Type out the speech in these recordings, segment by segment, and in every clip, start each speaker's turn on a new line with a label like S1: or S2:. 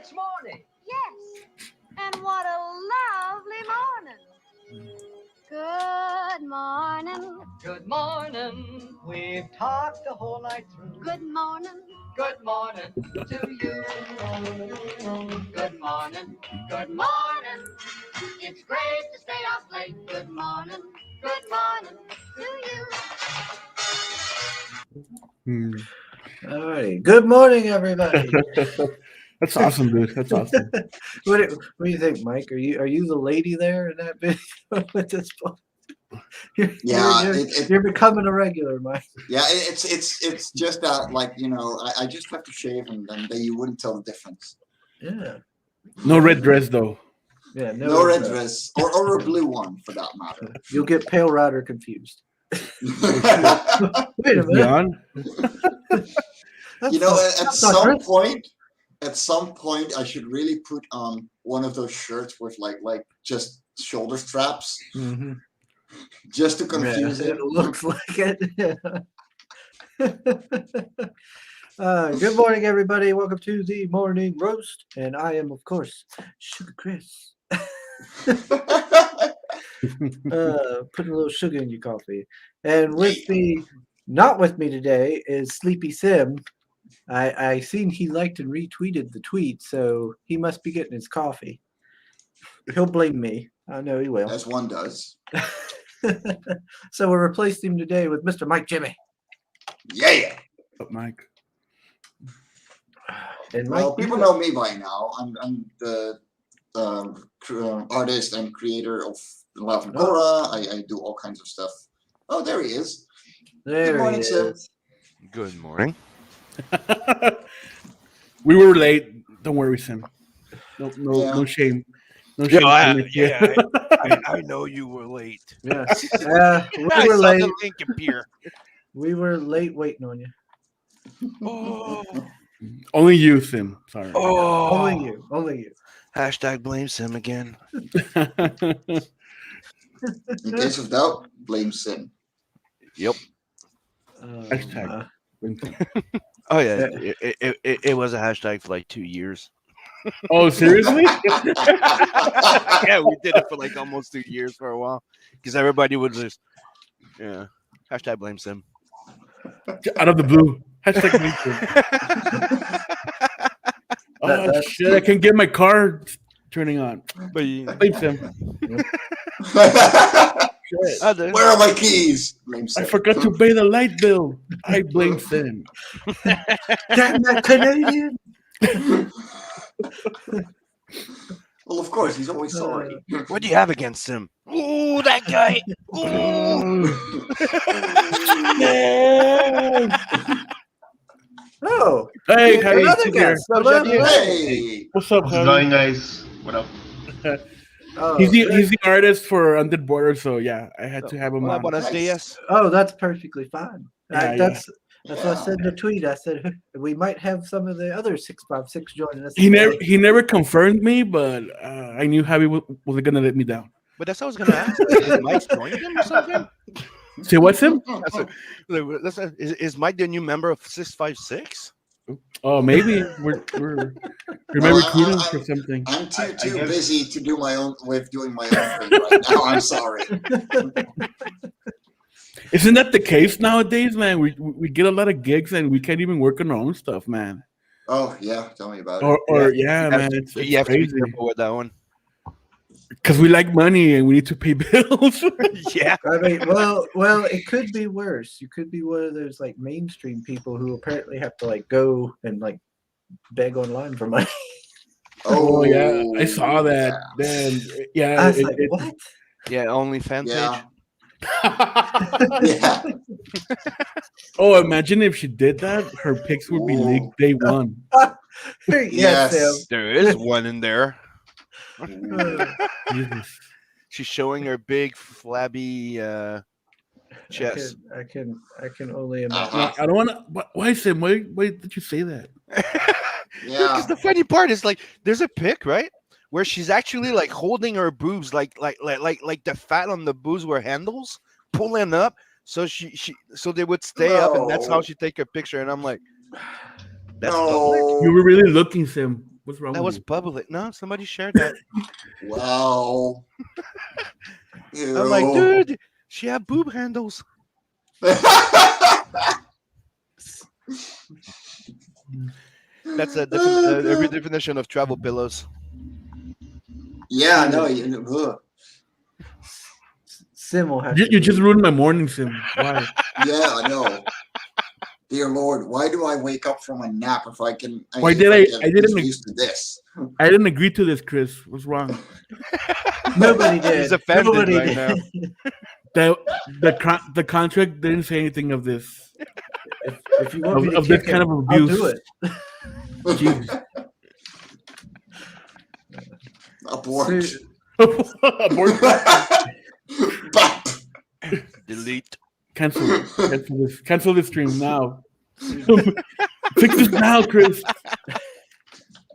S1: It's morning.
S2: Yes, and what a lovely morning. Good morning.
S1: Good morning. We've talked the whole night through.
S2: Good morning.
S1: Good morning to you. Good morning. Good morning. It's great to stay up late. Good morning. Good morning to you.
S3: All right. Good morning, everybody.
S4: That's awesome, dude. That's awesome.
S3: What do you think, Mike? Are you the lady there in that video at this point? You're becoming a regular, Mike.
S5: Yeah, it's just that, like, I just have to shave and then you wouldn't tell the difference.
S3: Yeah.
S4: No red dress though.
S3: Yeah.
S5: No red dress or a blue one for that matter.
S3: You'll get Pale Rider confused. Wait a minute.
S4: Beyond.
S5: At some point, I should really put on one of those shirts with like just shoulder straps, just to confuse it.
S3: It looks like it. Good morning, everybody. Welcome to the morning roast, and I am, of course, Sugar Chris. Putting a little sugar in your coffee, and not with me today is Sleepy Sim. I seen he liked and retweeted the tweet, so he must be getting his coffee. He'll blame me. I know he will.
S5: As one does.
S3: So we replaced him today with Mr. Mike Jimmy.
S5: Yeah.
S4: Mike.
S3: And Mike,
S5: well, people know me by now. I'm the artist and creator of Love and Cora. I do all kinds of stuff. Oh, there he is.
S3: Good morning,
S5: Sim.
S6: Good morning.
S4: We were late. Don't worry, Sim. No shame. No shame.
S6: I know you were late.
S3: Yeah. We
S6: I
S3: were
S6: saw
S3: late.
S6: the link appear.
S3: We were late waiting on you.
S6: Oh,
S4: Only you, Sim. Sorry.
S3: Only you.
S6: Hashtag blame Sim again.
S5: In case of doubt, blame Sim.
S6: Yep.
S4: Hashtag.
S6: Oh yeah, it was a hashtag for like 2 years.
S4: Oh, seriously?
S6: Yeah, we did it for like almost 2 years for a while because everybody would just hashtag blame Sim.
S4: Out of the blue. Hashtag blame Sim. Oh shit! I can get my car turning on.
S6: But
S4: Blame Sim.
S5: Where are my keys? Blame Sim.
S4: I forgot to pay the light bill. I blame Sim.
S3: Damn that Canadian.
S5: Well, of course, he's always sorry.
S6: what do you have against Sim? Ooh, that guy. Ooh.
S3: Oh,
S4: Hey, how you
S3: another guest.
S5: Hey!
S4: What's up,
S7: How's it
S4: Javi?
S7: going, guys? What up?
S3: Oh,
S4: He's the artist for Undead Border, so yeah, I had to have him
S6: Hola,
S4: on.
S6: buenos
S5: Nice.
S6: dias.
S3: oh, that's perfectly fine.
S4: Yeah,
S3: That's what I said in the tweet. I said we might have some of the other 656 joining us.
S4: He
S3: today.
S4: never confirmed me, but I knew Javi wasn't gonna let me down.
S6: But that's what I was gonna ask. Is Mike joining him or something?
S4: Say what's him?
S6: Is Mike the new member of 656?
S4: Oh, maybe we're maybe recruiting him for something.
S5: I'm too
S7: guess-
S5: busy to do my own doing my own thing right now. I'm sorry.
S4: Isn't that the case nowadays, man? We get a lot of gigs and we can't even work on our own stuff, man.
S5: Oh yeah, tell me about it.
S4: Or man, it's
S6: You have to be
S4: crazy
S6: careful with that one.
S4: because we like money and we need to pay bills.
S6: Yeah.
S3: I mean, well, it could be worse. You could be one of those like mainstream people who apparently have to like go and like beg online for money.
S4: Oh yeah, I saw that. Then yeah,
S3: I was like, what?
S6: Yeah, OnlyFans
S5: Yeah.
S6: page.
S5: Yeah.
S4: Oh, imagine if she did that, her pics would be leaked day one.
S3: Yes, Sam.
S6: There is one in there.
S4: Jesus.
S6: She's showing her big flabby chest.
S3: I can only imagine.
S4: No, I don't want to. Why, Sam? Why did you say that?
S5: Yeah.
S6: Because the funny part is like there's a pic, right? Where she's actually like holding her boobs like the fat on the boobs were handles, pulling up so so they would stay up, and that's how
S5: No.
S6: she take a picture. And I'm like, that's
S5: No.
S4: You were really looking, Sam. What's wrong
S6: That
S4: with
S6: was public. No, somebody shared that.
S5: Wow.
S6: I'm like,
S5: Ew.
S6: dude, she had boob handles. That's a every definition of travel pillows.
S5: Yeah, I know. Ugh.
S3: Sim will have
S4: you?
S3: to
S4: You just
S3: leave.
S4: ruined my morning, Sim. Why?
S5: Yeah, I know. Dear Lord, why do I wake up from a nap if I can?
S4: Why
S5: if
S4: did I
S5: get
S4: didn't
S5: used to this.
S4: I didn't agree to this, Chris. What's wrong?
S3: Nobody did.
S6: He's offended
S3: Nobody
S6: right
S3: did.
S6: now.
S4: The contract didn't say anything of this.
S3: If you want me to
S4: Of this
S3: kick
S4: kind
S3: him,
S4: of
S3: I'll
S4: abuse.
S3: do it.
S4: Jesus.
S5: Abort.
S3: So-
S4: Abort.
S5: Bop.
S6: Delete.
S4: Cancel this stream now. Fix this now, Chris.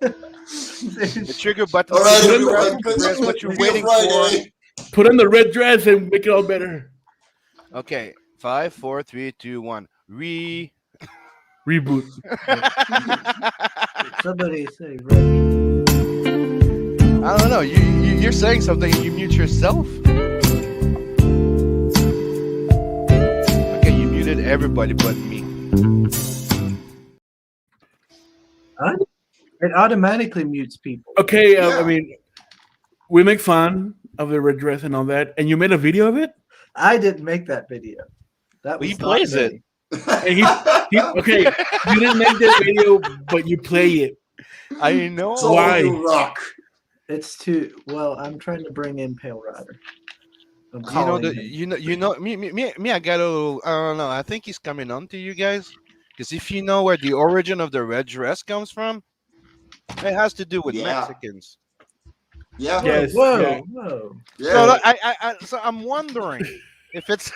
S6: The trigger button.
S5: All right,
S6: Chris,
S5: everyone.
S6: Chris, what you're
S5: Good
S6: waiting
S5: Friday.
S4: Put on the red dress and make it all better.
S6: for. Okay. 5, 4, 3, 2, 1.
S4: Reboot.
S3: Somebody say right.
S6: I don't know. You're saying something and you mute yourself. Okay, you muted everybody but me.
S3: It automatically mutes people.
S4: Okay,
S5: Yeah.
S4: I mean, we make fun of the red dress and all that, and you made a video of it.
S3: I didn't make that video. That was
S6: He
S3: not
S6: plays it.
S3: me.
S4: And okay, you didn't make that video, but you play it.
S6: I know.
S5: It's all
S4: Why?
S5: you rock.
S3: It's too well. I'm trying to bring in Pale Rider. I'm
S6: You know
S3: calling
S6: the
S3: him.
S6: me. I got a little. I don't know. I think he's coming on to you guys because if you know where the origin of the red dress comes from, it has to do with
S5: Yeah.
S6: Mexicans.
S5: Yeah.
S4: Yes.
S3: Whoa,
S4: yeah.
S3: whoa.
S5: Yeah.
S6: So I'm wondering if it's.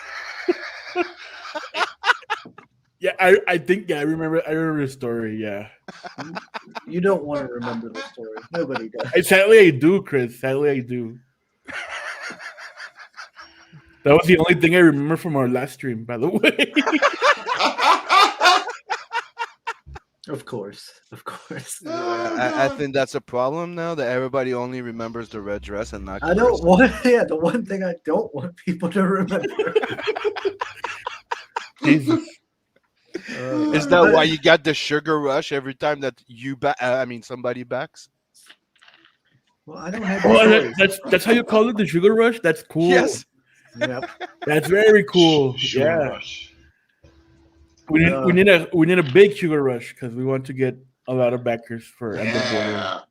S4: Yeah, I think I remember the story. Yeah,
S3: You don't want to remember the story. Nobody does.
S4: sadly I do, Chris. Sadly I do. That was the only thing I remember from our last stream, by the way.
S3: Of course.
S6: I think that's a problem now that everybody only remembers the red dress and not.
S3: I don't
S6: Chris.
S3: want. Yeah, the one thing I don't want people to remember.
S4: Jesus.
S6: Is that why you got the sugar rush every time that somebody backs?
S3: Well, I don't have.
S4: Oh,
S3: a choice.
S4: that's how you call it, the sugar rush. That's cool.
S6: Yes.
S3: Yep.
S4: That's very cool.
S7: Sugar
S4: Yeah.
S7: rush.
S4: We need a big sugar rush because we want to get a lot of backers for Undead Border.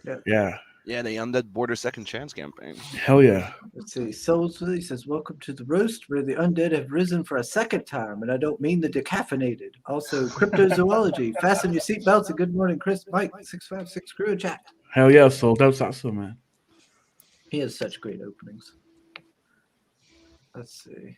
S5: Yeah.
S4: Yeah.
S6: Yeah, the Undead Border Second Chance campaign.
S4: Hell yeah.
S3: Let's see. Soulsly says, "Welcome to the roast, where the undead have risen for a second time, and I don't mean the decaffeinated. Also, cryptozoology. Fasten your seatbelts and good morning, Chris, Mike, 656 crew and chat.
S4: Hell yeah, Soul. That was awesome, man.
S3: He has such great openings. Let's see.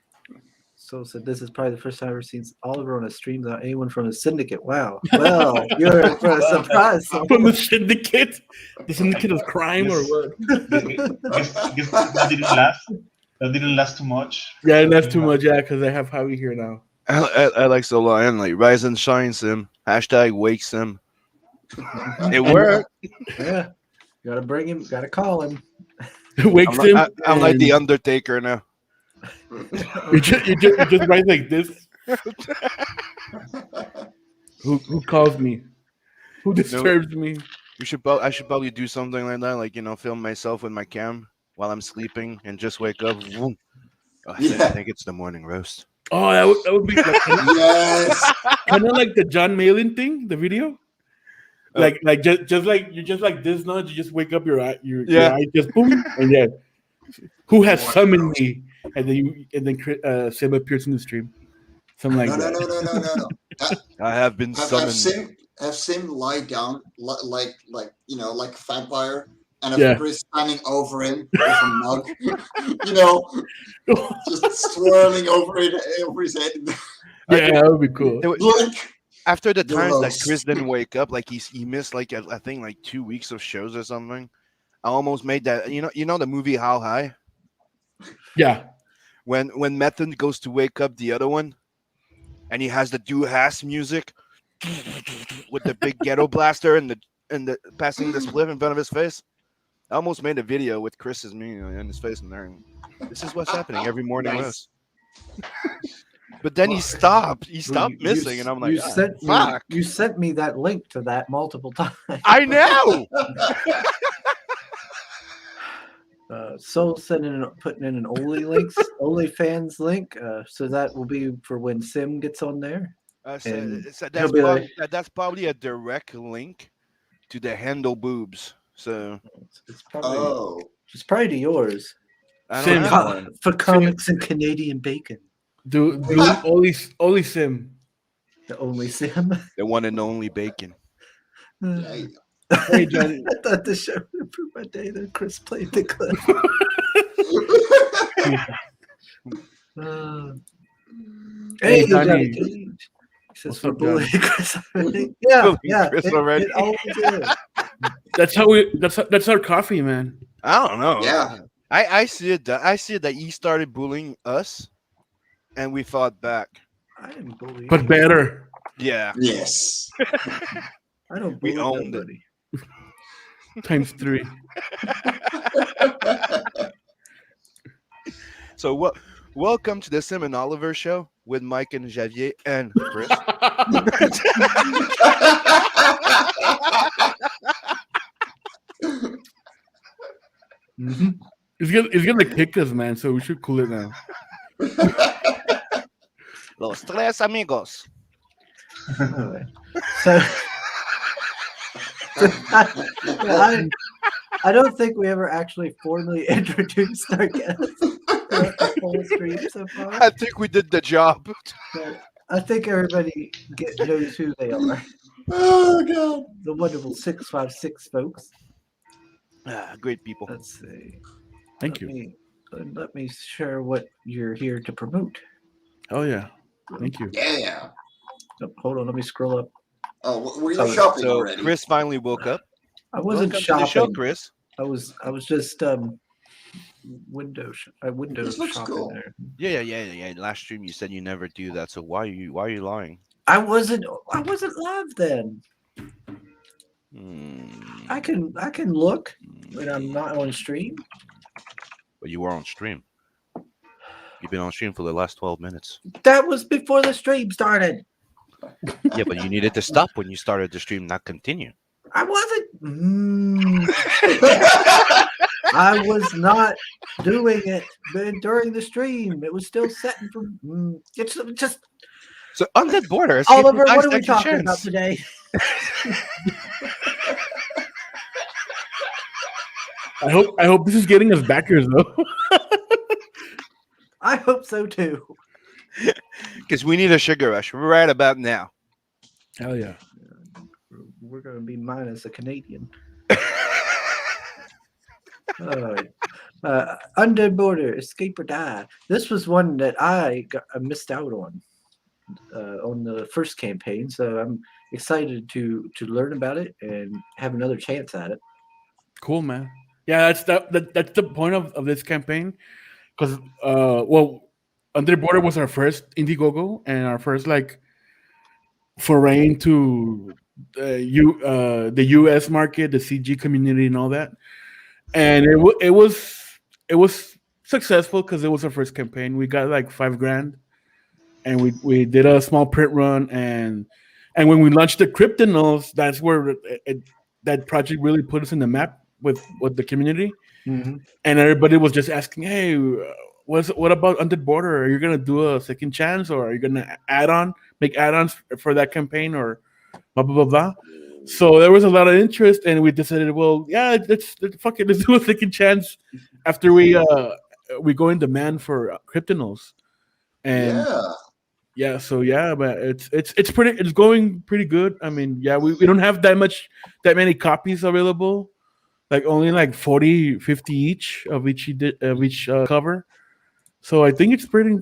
S3: Soul said, "This is probably the first time I've ever seen Oliver on a stream without anyone from the syndicate. Wow. Well, you're in for a surprise. Soul."
S4: From the syndicate? The syndicate of crime or what?
S7: Guess that didn't last. That didn't last too much.
S4: Yeah, that's too much. Yeah, because I have Javi here now.
S6: I like so lion like rise and shines him. Hashtag wakes him. It worked.
S3: Yeah. Gotta bring him, gotta call him.
S4: Wakes him.
S6: I'm like the
S4: and
S6: Undertaker now.
S4: you just write like this. Who calls me? Who disturbs me?
S6: I should probably do something like that, like film myself with my cam while I'm sleeping and just wake up. Vroom. Oh, I think it's the morning roast.
S4: Oh, that would be like,
S5: Yes.
S4: kind of like the John Malin thing, the video. Like just like you're just like this now. You just wake up, your eyes just boom, and yeah. Who has summoned me? And then Sim appears in the stream. Something like
S5: No.
S4: that.
S6: I have been summoned.
S5: Have Sim lie down like a vampire, and
S4: Yeah.
S5: have Chris standing over him with a mug, just swirling over his head.
S4: Yeah, that would be cool.
S5: Blink.
S6: After the
S5: The
S6: times that
S5: roast.
S6: Chris didn't wake up, like he missed like I think like 2 weeks of shows or something. I almost made that. You know the movie How High,
S4: Yeah.
S6: when Method goes to wake up the other one, and he has the do-has music with the big ghetto blaster and and passing the spliff in front of his face. I almost made a video with Chris's me in his face in there. And this is what's happening every morning with us. But then he stopped. He stopped missing, and I'm like, fuck.
S3: You sent me that link to that multiple times.
S6: I know.
S3: Soul putting in an OnlyFans link, so that will be for when Sim gets on there.
S6: That's probably a direct link to the handle boobs. So
S3: it's probably to yours.
S4: Sim.
S3: For comics and Canadian bacon.
S4: Do only Sim.
S3: The only Sim.
S6: The one and only bacon.
S4: Hey, Johnny.
S3: I thought the show would improve my day. Then Chris played the clip. Hey, Johnny. He says we're bullying Chris already. Yeah,
S6: Chris already.
S3: It always is.
S4: That's our coffee, man.
S6: I don't know.
S5: Yeah.
S6: I see it. I see that he started bullying us, and we fought back.
S3: I didn't bully.
S4: But better.
S6: Yeah.
S5: Yes.
S3: I don't.
S6: We
S3: bully
S6: owned
S3: nobody.
S4: Times 3.
S6: So welcome to the Sim and Oliver show with Mike and Javier and Chris.
S3: Mm-hmm.
S4: He's gonna kick us, man. So we should cool it down.
S6: Los tres amigos.
S3: Anyway, I don't think we ever actually formally introduced our guests throughout the whole stream so far.
S6: I think we did the job.
S3: But I think everybody knows who they are.
S5: Oh god.
S3: The wonderful 656 folks.
S6: Great people.
S3: Let's see.
S4: Thank you.
S3: Let me share what you're here to promote.
S4: Oh yeah. Thank you.
S5: Yeah.
S3: Oh, hold on, let me scroll up.
S5: Oh, were you shopping already?
S6: Chris finally woke up.
S3: I wasn't
S6: Welcome
S3: shopping.
S6: to the show, Chris.
S3: I was just window
S5: This looks
S3: shopping
S5: cool.
S3: there.
S6: Yeah. Last stream you said you never do that. So why are you lying?
S3: I wasn't live then. I can look when I'm not on stream.
S6: But you were on stream. You've been on stream for the last 12 minutes.
S3: That was before the stream started.
S6: Yeah, but you needed to stop when you started the stream, not continue.
S3: I wasn't. I was not doing it during the stream. It was still setting for. It's just.
S6: So on that border,
S3: Oliver, what are we talking about today?
S4: I hope this is getting us backers though.
S3: I hope so too.
S6: Because we need a sugar rush right about now.
S4: Hell yeah.
S3: We're going to be minus a Canadian. Under Border, Escape or Die. This was one that I missed out on the first campaign, so I'm excited to learn about it and have another chance at it.
S4: Cool, man. Yeah, that's the point of this campaign, because Under Border was our first Indiegogo and our first foray into the U.S. market, the CG community, and all that. And it was successful because it was our first campaign. We got like $5,000, and we did a small print run, and when we launched the Cryptonals, that's where that project really put us in the map with the community.
S3: Mm-hmm.
S4: And everybody was just asking, hey, what about Under Border? Are you gonna do a second chance, or are you gonna make add-ons for that campaign, or blah blah blah blah? So there was a lot of interest, and we decided, well, yeah, let's do a second chance after we go in demand for Cryptonals. And but it's going pretty good. I mean, yeah, we don't have that many copies available, like only like 40, 50 each of each cover. So I think it's pretty.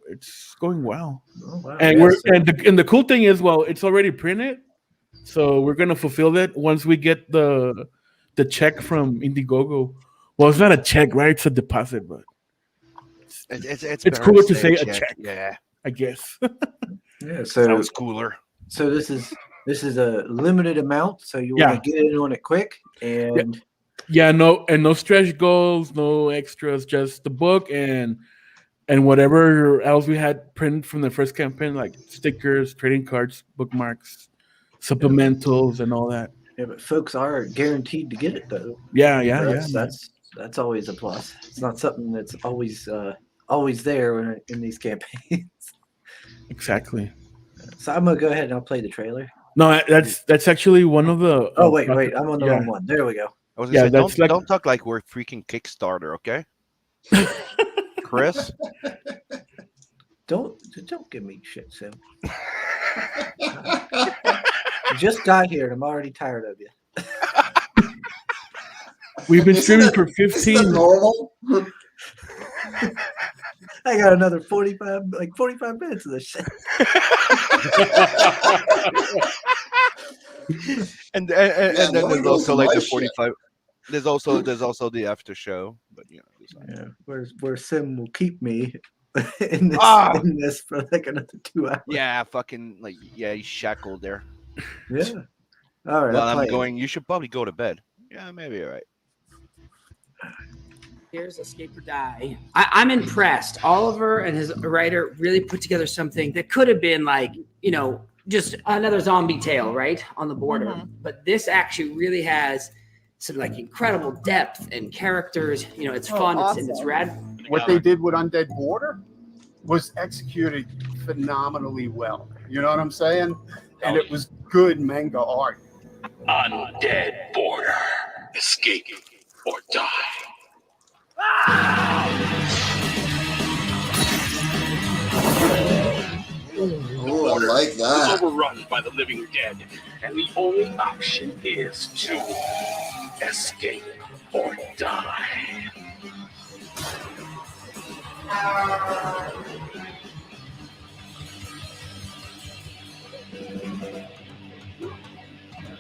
S4: It's going well.
S3: Oh, wow.
S4: And the cool thing is, well, it's already printed, so we're gonna fulfill that once we get the check from Indiegogo. Well, it's not a check, right? It's a deposit, but it's cooler to say a check.
S6: Yeah,
S4: I guess.
S3: Yeah, so
S6: that was cooler.
S3: So this is This is a limited amount, so you
S4: Yeah.
S3: want to get in on it quick. And
S4: Yeah, no stretch goals, no extras, just the book and whatever else we had printed from the first campaign, like stickers, trading cards, bookmarks, supplementals, and all that.
S3: yeah, but folks are guaranteed to get it though.
S4: Yeah, yeah,
S3: So
S4: yeah. man.
S3: that's always a plus. It's not something that's always there in these campaigns.
S4: Exactly.
S3: So I'm gonna go ahead and I'll play the trailer.
S4: No, that's actually one of the.
S3: Oh wait, I'm on the
S4: yeah.
S3: wrong one. There we go.
S6: I was
S4: Yeah,
S6: gonna say,
S4: that's like-
S6: don't talk like we're freaking Kickstarter, okay? Chris,
S3: Don't give me shit, Sim. You just got here and I'm already tired of you.
S4: We've been streaming for
S5: This is
S4: 15.
S5: normal.
S3: I got another 45 minutes of this shit.
S6: and then
S5: let me
S6: there's
S5: go
S6: also
S5: through
S6: like
S5: my
S6: the
S5: shit.
S6: 45. There's also the after show, but you know. it's like-
S3: Yeah, where Sim will keep me in this
S6: Ah!
S3: in this for like another 2 hours.
S6: Yeah, fucking like he's shackled there.
S3: Yeah. All right.
S6: Well,
S3: I'll
S6: I'm
S3: play it.
S6: going. You should probably go to bed. Yeah, maybe you're right.
S8: Here's Escape or Die. I'm impressed. Oliver and his writer really put together something that could have been like, just another zombie tale, right? On the border. But this actually really has some like incredible depth and characters. It's fun. It's rad.
S9: What they did with Undead Border was executed phenomenally well. You know what I'm saying? And it was good manga art.
S10: Undead Border. Escape or die.
S5: Oh, I like
S10: Is
S5: that.
S10: overrun by the living dead, and the only option is to escape or die.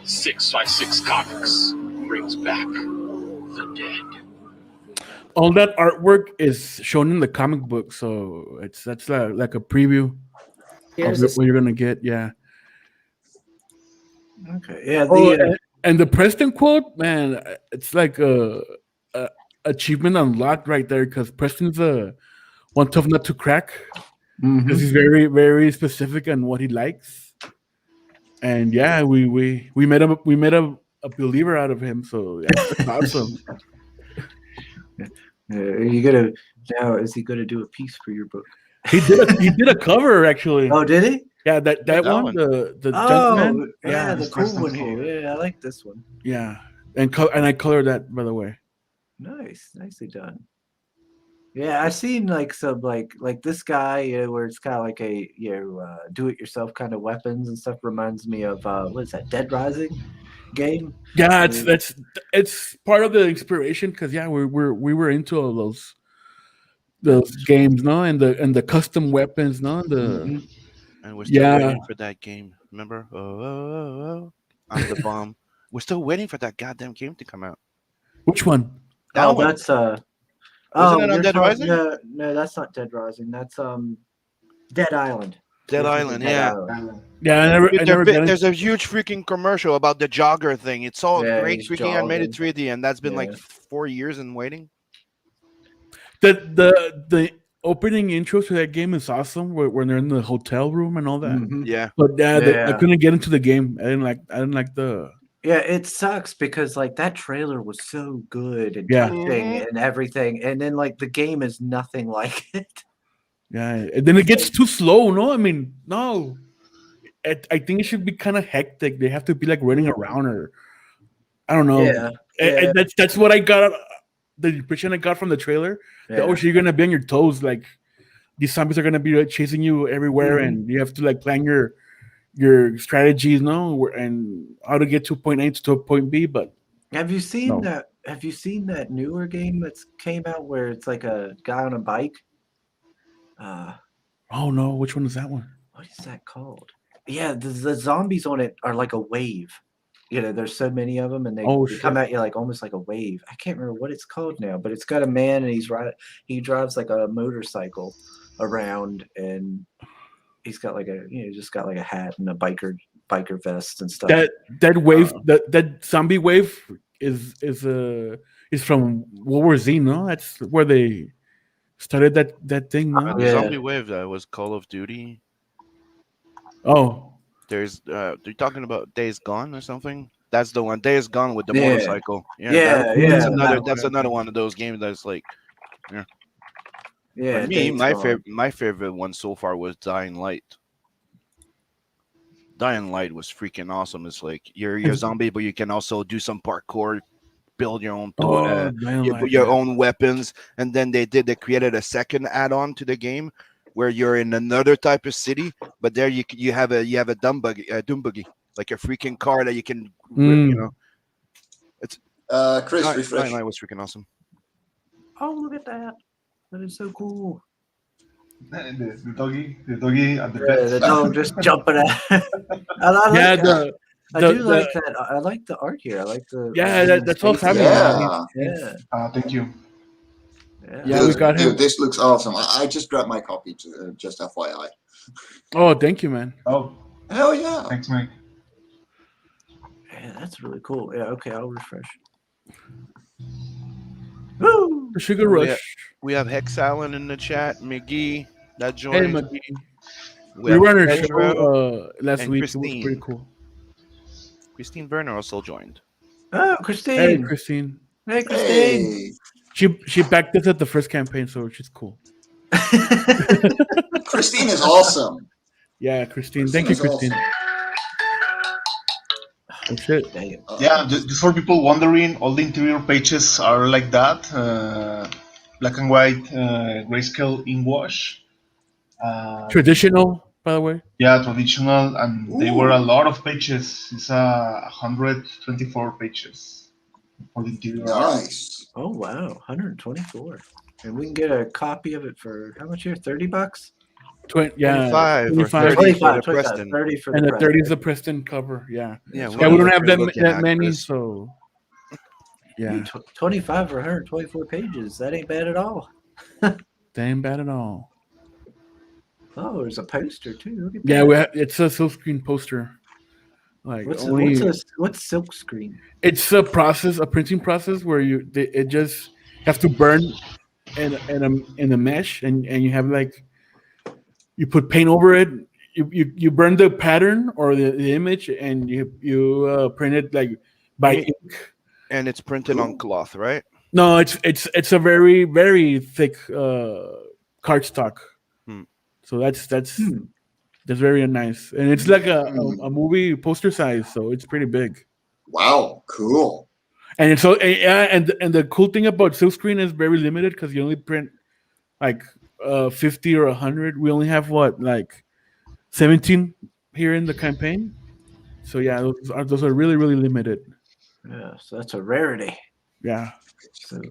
S10: Six by Six Comics brings back the dead.
S4: All that artwork is shown in the comic book, so that's like a preview
S8: Here's
S4: of what you're gonna get. Yeah.
S3: Okay. Yeah.
S4: Oh, and the Preston quote, man, it's like a achievement unlocked right there because Preston's one tough nut to crack because he's very very specific on what he likes. And yeah, we made a believer out of him. So yeah, that's awesome.
S3: Are you gonna now? Is he gonna do a piece for your book?
S4: He did a cover actually.
S3: Oh, did he?
S4: Yeah, that one, the
S3: Oh,
S4: gentleman.
S3: yeah, the cool
S5: Preston
S3: one
S5: Cole.
S3: here. Yeah, I like this one.
S4: Yeah, and I colored that, by the way.
S3: Nice, nicely done. Yeah, I've seen like some like this guy, where it's kind of like a do-it-yourself kind of weapons and stuff. Reminds me of what is that, Dead Rising game?
S4: Yeah, it's part of the inspiration because yeah, we were into all those games, no, and the custom weapons, no, the
S6: And we're still
S4: Yeah.
S6: waiting for that game. Remember? Oh, I'm the bomb. We're still waiting for that goddamn game to come out.
S4: which one?
S6: That
S3: Oh,
S6: one.
S3: that's
S6: Wasn't it on
S3: you're
S6: Dead
S3: talking-
S6: Rising?
S3: No, that's not Dead Rising. That's Dead Island.
S6: Dead
S3: This is
S6: Island,
S3: Dead
S6: yeah.
S3: Island.
S4: Yeah, I never got
S6: There's a huge freaking commercial about the jogger thing. It's all
S3: Yeah,
S6: great
S3: he's
S6: freaking animated
S3: jogging.
S6: 3D, and that's been like
S3: Yeah.
S6: 4 years in waiting.
S4: the opening intro to that game is awesome. When they're in the hotel room and all that.
S3: Mhm.
S6: Yeah.
S4: But I
S3: Yeah.
S4: couldn't get into the game. I didn't like the.
S3: Yeah, it sucks because like that trailer was so good and
S4: Yeah.
S3: touching and everything, and then like the game is nothing like it.
S4: Yeah, and then it gets too slow. No, I mean, no. I think it should be kind of hectic. They have to be like running around, or I don't know.
S3: Yeah,
S4: And that's what I got. The impression I got from the trailer. That, oh, so you're gonna be on your toes. Like these zombies are gonna be like, chasing you everywhere, and you have to like plan your strategies, no, and how to get to point A to point B. But
S3: Have you seen
S4: No.
S3: that? Have you seen that newer game that's came out where it's like a guy on a bike?
S4: oh no, which one is that one?
S3: What is that called? Yeah, the zombies on it are like a wave. There's so many of them, and they come at you like almost like a wave. I can't remember what it's called now, but it's got a man, and he drives like a motorcycle around, and he's got like just got like a hat and a biker biker vests and stuff.
S4: That wave, that zombie wave is from World War Z, no? That's where they started that thing, no?
S6: The zombie wave that was Call of Duty.
S4: Oh,
S6: There's you're talking about Days Gone or something? That's the one. Days Gone with the
S3: Yeah.
S6: motorcycle.
S3: Yeah,
S6: That's
S3: yeah.
S6: that's another one of those games that's like.
S3: Yeah,
S6: For me,
S3: Days Gone.
S6: my favorite one so far was Dying Light. Dying Light was freaking awesome. It's like you're a zombie, but you can also do some parkour, build your own
S4: Dying Light,
S6: your
S4: yeah.
S6: own weapons, and then they created a second add-on to the game where you're in another type of city, but there you have a doom buggy, like a freaking car that you can you know. It's
S5: Chris,
S6: Dying
S5: refresh.
S6: Light was freaking awesome.
S3: Oh, look at that. That is so cool.
S7: The doggy at the
S3: Yeah,
S7: bed.
S3: the dog just jumping at. I like
S4: yeah,
S3: that. I
S4: the-
S3: do like that. I like the art here. I like the.
S4: Yeah, that's all
S3: spaces.
S4: happening.
S5: Yeah.
S7: Thank you.
S4: Yeah, we got him.
S5: Dude, this looks awesome. I just grabbed my copy, to, just FYI.
S4: Oh, thank you, man.
S7: Oh,
S5: Hell yeah.
S7: thanks, Mike.
S3: Yeah, that's really cool. Yeah, okay, I'll refresh. Woo!
S4: The Sugar
S6: We have,
S4: Rush.
S6: we have Hex Allen in the chat, McGee that
S4: Hey,
S6: joined.
S4: McGee.
S6: We
S4: We
S6: have
S4: were on our
S6: Pedro
S4: show last
S6: and
S4: week. It was
S6: Christine.
S4: pretty cool.
S6: Christine Werner also joined.
S3: Oh,
S4: Hey,
S3: Christine.
S4: Christine.
S3: Hey, Christine.
S5: Hey,
S4: She backed us at the first campaign, so she's cool.
S5: Christine is awesome.
S4: Yeah, Christine. Thank you,
S5: Christine is
S4: Christine. Oh, shit.
S3: Dang it.
S7: Yeah, just for people wondering, all the interior pages are like that, black and white, grayscale in wash.
S4: Traditional, by the way.
S7: Yeah, traditional, and they were a lot of pages. It's 124 pages for the interior.
S5: Nice.
S3: Oh wow, 124. And we can get a copy of it for how much here? $30?
S4: 20, yeah,
S6: 25 or
S4: 25.
S6: 30 for
S3: 25,
S6: the
S3: 25,
S6: Preston.
S3: 30 for
S4: And
S3: the
S4: the
S3: Preston.
S4: 30 is the Preston cover. Yeah.
S6: Yeah,
S4: Yeah, we don't have that,
S6: good-looking
S4: that many,
S6: actress.
S4: so yeah,
S3: 25 for 124 pages. That ain't bad at all.
S4: they ain't bad at all.
S3: Oh, there's a poster too. Look at
S4: Yeah,
S3: that.
S4: it's a silkscreen poster. Like
S3: What's
S4: only,
S3: what's silk screen?
S4: it's a process, a printing process where it just have to burn in a mesh, and you have like you put paint over it. You burn the pattern or the image, and you print it like by ink.
S6: And it's printed on cloth, right?
S4: No, it's a very very thick cardstock.
S6: Hmm.
S4: So that's very nice, and it's like a movie poster size, so it's pretty big.
S5: Wow, cool.
S4: And it's so yeah, and the cool thing about silkscreen is very limited because you only print like 50 or 100. We only have like 17 here in the campaign. So yeah, those are really really limited.
S3: Yeah, so that's a rarity.
S4: Yeah.
S3: So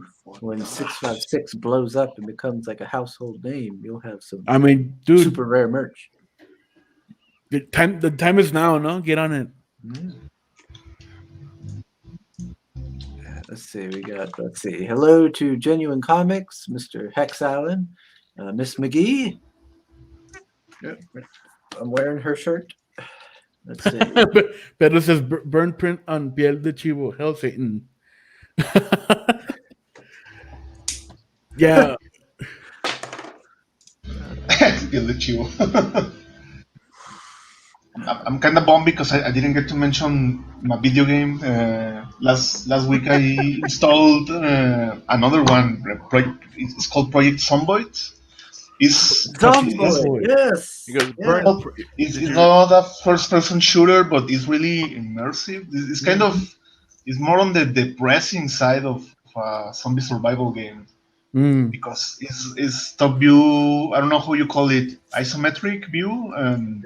S3: when 656 blows up and becomes like a household name, you'll have some
S4: I mean, dude,
S3: super rare merch.
S4: the time is now, no? Get on it.
S3: Let's see. Let's see. Hello to Genuine Comics, Mr. Hex Allen, Miss McGee. Yep, I'm wearing her shirt. Let's see.
S4: Pedro says burn print on piel de chivo. Hell, Satan. Yeah.
S7: I'm kind of bummed because I didn't get to mention my video game. Last week I installed another one. It's called Project Zomboid.
S3: Zomboid, yes.
S6: Because
S7: It's not a first-person shooter, but it's really immersive. It's kind of it's more on the depressing side of a zombie survival game because it's top view. I don't know how you call it, isometric view, and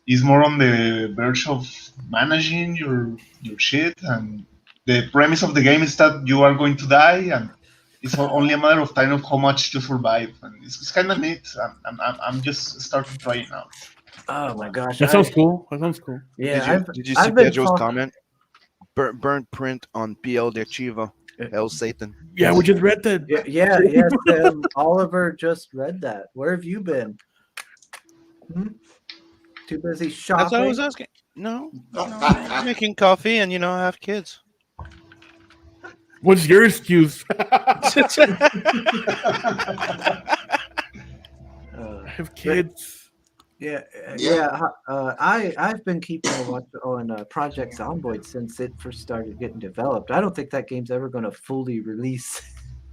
S7: it's more on the verge of managing your shit. And the premise of the game is that you are going to die, and it's only a matter of time of how much you survive, and it's kind of neat. I'm just starting trying out.
S3: Oh my gosh,
S4: That sounds cool. That sounds cool.
S3: Yeah,
S6: Did you see Pedro's comment? Burn print on PL de Chiva. Hell, Satan.
S4: Yeah, we just read that.
S3: Yes. Oliver just read that. Where have you been? Too busy shopping.
S6: That's what I was asking. No, making coffee and I have kids.
S4: What's your excuse? I have kids.
S3: I've been keeping a watch on Project Zomboid since it first started getting developed. I don't think that game's ever going to fully release.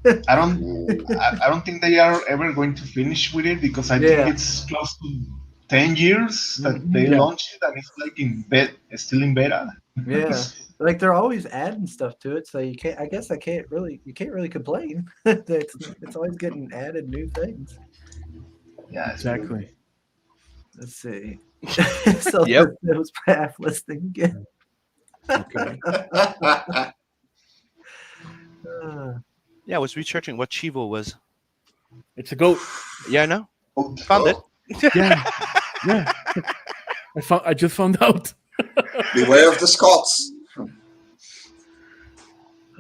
S7: I don't think they are ever going to finish with it because I think it's close to 10 years that they launched it and it's like still in beta.
S3: Yeah. Like they're always adding stuff to it, so you can't really complain. it's always getting added new things.
S7: Yeah,
S4: exactly.
S3: Let's see. So it was half listening again.
S4: Okay.
S6: Yeah, I was researching what Chivo was.
S4: It's a goat.
S6: Yeah, I know. Found it.
S4: Yeah. I just found out.
S5: Beware of the Scots.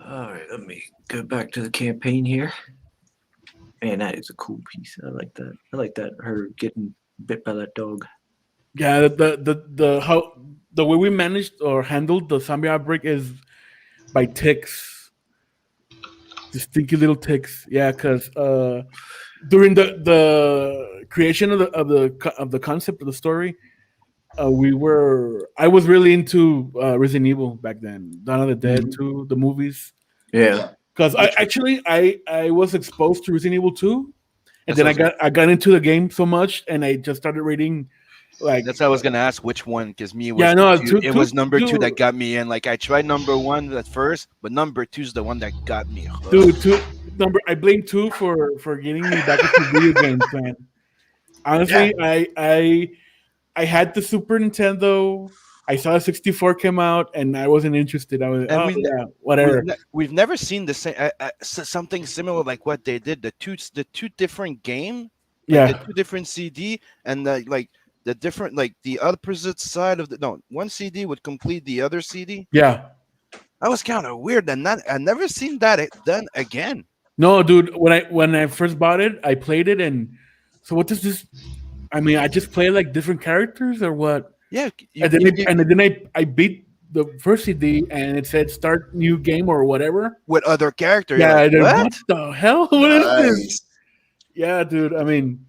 S3: All right, let me go back to the campaign here. Man, that is a cool piece. I like that. Her getting bit by that dog.
S4: Yeah, the way we managed or handled the zombie outbreak is by ticks. The stinky little ticks. Yeah, because during the creation of the concept of the story, I was really into Resident Evil back then. Dawn of the Dead 2, the movies.
S3: Yeah.
S4: Because I was exposed to Resident Evil 2, and then I got into the game so much, and I just started reading. Like
S6: that's what I was gonna ask. Which one? Because it was number 2 that got me in. Like I tried number 1 at first, but number 2 is the one that got me hooked.
S4: Dude, I blame 2 for getting me back into video games, man. Honestly, I had the Super Nintendo. I saw a 64 came out, and I wasn't interested. I was whatever.
S6: We've never seen the same something similar like what they did. The two different game, the 2 different CD, and the different the opposite side of one CD would complete the other CD.
S4: Yeah,
S6: that was kind of weird, and I never seen that done again.
S4: No, dude. When I first bought it, I played it, and so what does this? I mean, I just play like different characters or what?
S6: Yeah,
S4: and then I beat the first CD and it said start new game or whatever
S6: with other characters.
S4: Yeah, what the hell? What is this? Yeah, dude. I mean,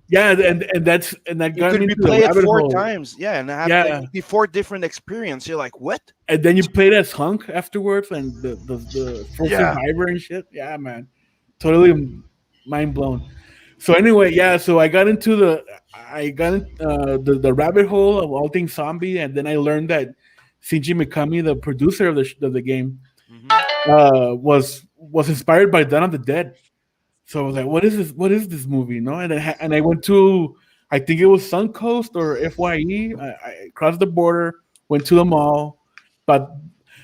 S4: yeah, and that got me
S6: into play it 4 times. Yeah, and have 4 different experience. You're like, what?
S4: And then you played as Hunk afterwards, and the first survivor and shit. Yeah, man, totally mind blown. So anyway, so I got into the rabbit hole of all things zombie, and then I learned that Shinji Mikami, the producer of the game, was inspired by Dawn of the Dead. So I was like, what is this? What is this movie? No, and I went to, I think it was Suncoast or FYE. I crossed the border, went to the mall, but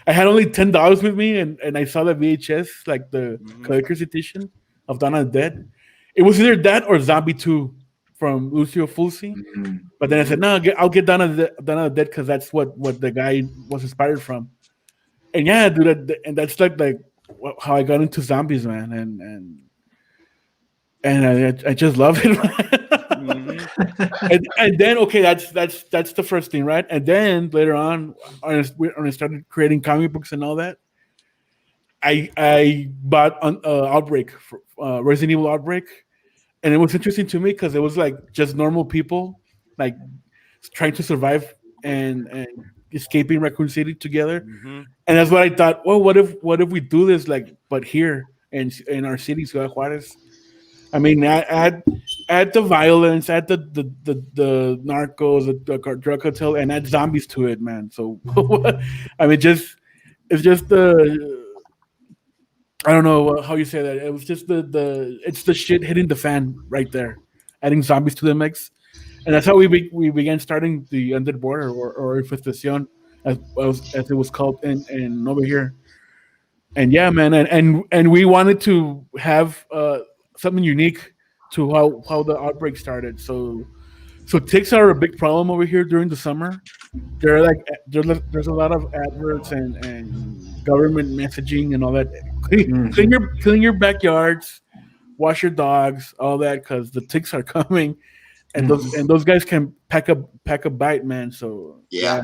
S4: I had only $10 with me, and I saw the VHS, like the collector's edition of Dawn of the Dead. It was either that or Zombie 2 from Lucio Fulci. But then I said, no, I'll get Dawn of the Dead because that's what the guy was inspired from. And yeah, dude, and that's like how I got into zombies, man. And I just love it. and then, okay, that's the first thing, right? And then later on, when I started creating comic books and all that, I bought Outbreak, Resident Evil Outbreak. And it was interesting to me because it was like just normal people, like trying to survive and escaping Raccoon City together. And that's what I thought. Well, what if we do this but here in our city, Ciudad Juárez? I mean, add the violence, add the narcos, the drug cartel, and add zombies to it, man. So I mean, it's just the. I don't know how you say that. It was just it's the shit hitting the fan right there, adding zombies to the mix, and that's how we began starting the Undead Border or Infestación, as it was called in over here. And yeah, man, and we wanted to have something unique to how the outbreak started. So ticks are a big problem over here during the summer. There's a lot of adverts and government messaging and all that. Clean your backyards, wash your dogs, all that, because the ticks are coming. and those guys can pack a bite, man. So
S5: Yeah.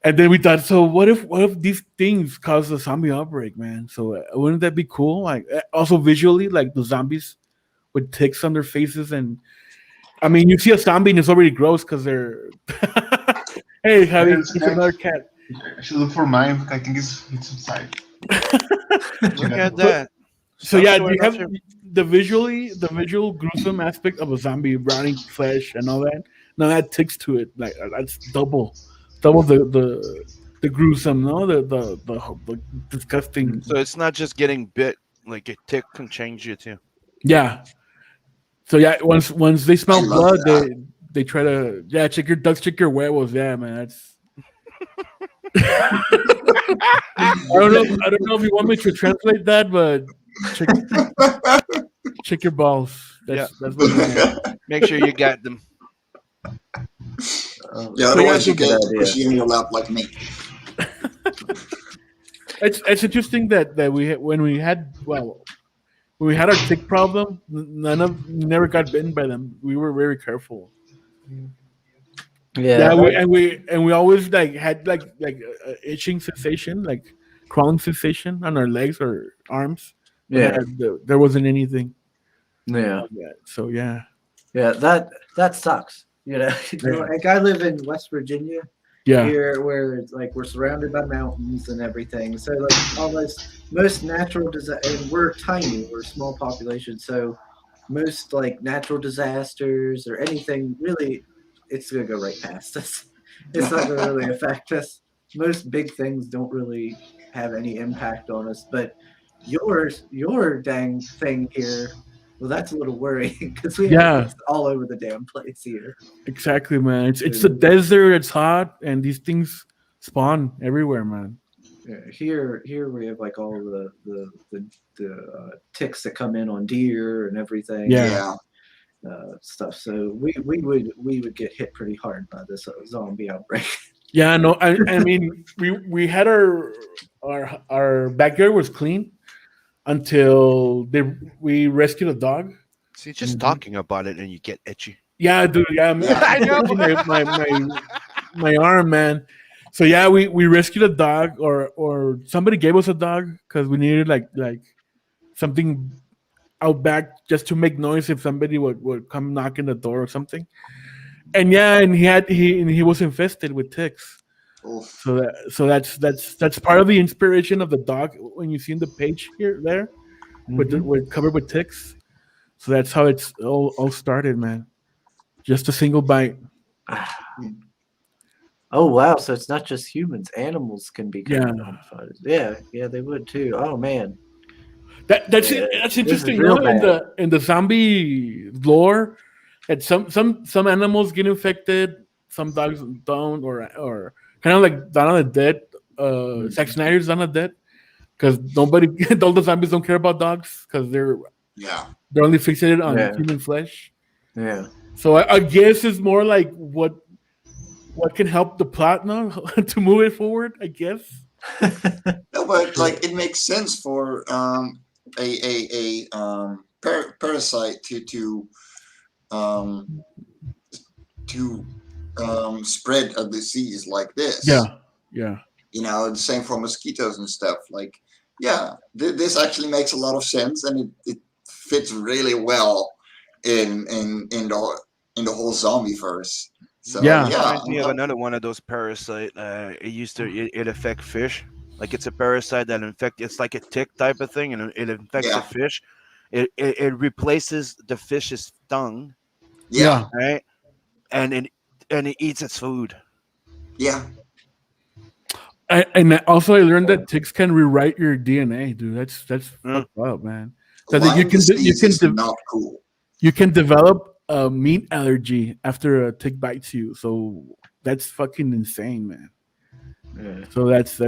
S4: and then we thought, so what if these things cause a zombie outbreak, man? So wouldn't that be cool? Like also visually, like the zombies with ticks on their faces, and I mean, you see a zombie and it's already gross because they're. Hey, Javi, it's another cat.
S7: I should look for mine. I think it's inside.
S6: Look at that.
S4: So yeah, do you have the visual gruesome aspect of a zombie rotting flesh and all that? Now that ticks to it, like that's double the gruesome, no, the disgusting.
S6: So it's not just getting bit; like a tick can change you too.
S4: Yeah. So yeah, once they smell
S5: I love
S4: blood, they try to check your ducks, check your werewolves. Yeah, man, that's. I don't know if you want me to translate that, but check your balls. That's what it means.
S6: Make sure you got them.
S5: Yeah, otherwise you get pushy in your lap like me.
S4: It's interesting that when we had our tick problem, never got bitten by them. We were very careful.
S3: Yeah,
S4: we always like had like itching sensation, like crawling sensation on our legs or arms.
S3: Yeah.
S4: There wasn't anything.
S3: Yeah.
S4: So yeah.
S3: Yeah, that sucks. You know, like I live in West Virginia.
S4: Yeah.
S3: Here, where it's like we're surrounded by mountains and everything. So like almost most natural and we're tiny. We're a small population. So most like natural disasters or anything really, it's gonna go right past us. It's not gonna really affect us. Most big things don't really have any impact on us. But your dang thing here. Well, that's a little worrying because we have this all over the damn place here.
S4: Exactly, man. It's the desert. It's hot, and these things spawn everywhere, man.
S3: Yeah, here we have like all the ticks that come in on deer and everything.
S4: Yeah.
S3: Stuff. So we would get hit pretty hard by this zombie outbreak.
S4: Yeah, no, I mean we had our backyard was clean until we rescued a dog.
S6: See, just talking about it and you get itchy.
S4: Yeah, dude. Yeah,
S6: I know.
S4: my arm, man. So yeah, we rescued a dog, or somebody gave us a dog because we needed like something out back just to make noise if somebody would come knocking the door or something. And yeah, and he was infested with ticks.
S5: Oof.
S4: So that's part of the inspiration of the dog when you see in the page there, with covered with ticks. So that's how it's all started, man. Just a single bite.
S3: Oh wow! So it's not just humans; animals can be
S4: Yeah.
S3: Yeah, they would too. Oh man,
S4: That's interesting. You know, in the zombie lore, that some animals get infected, some dogs don't, or kind of like Dawn of the Dead. Zack Snyder's Dawn of the Dead, because all the zombies don't care about dogs because they're only fixated on human flesh.
S3: Yeah.
S4: So I guess it's more like what can help the plot now to move it forward. I guess.
S5: No, but like it makes sense for a parasite to spread a disease like this.
S4: Yeah.
S5: You know, the same for mosquitoes and stuff. Like, this actually makes a lot of sense, and it fits really well in the whole zombie verse. So
S6: Reminds me of another one of those parasite. It affect fish. Like it's a parasite that it's like a tick type of thing, and it infects the fish. It replaces the fish's tongue.
S5: Yeah.
S6: Right. And it eats its food.
S5: Yeah.
S4: And also I learned that ticks can rewrite your DNA, dude. That's fucked up, man. So that
S5: not cool.
S4: You can develop a meat allergy after a tick bites you. So that's fucking insane, man.
S3: Yeah.
S4: So that's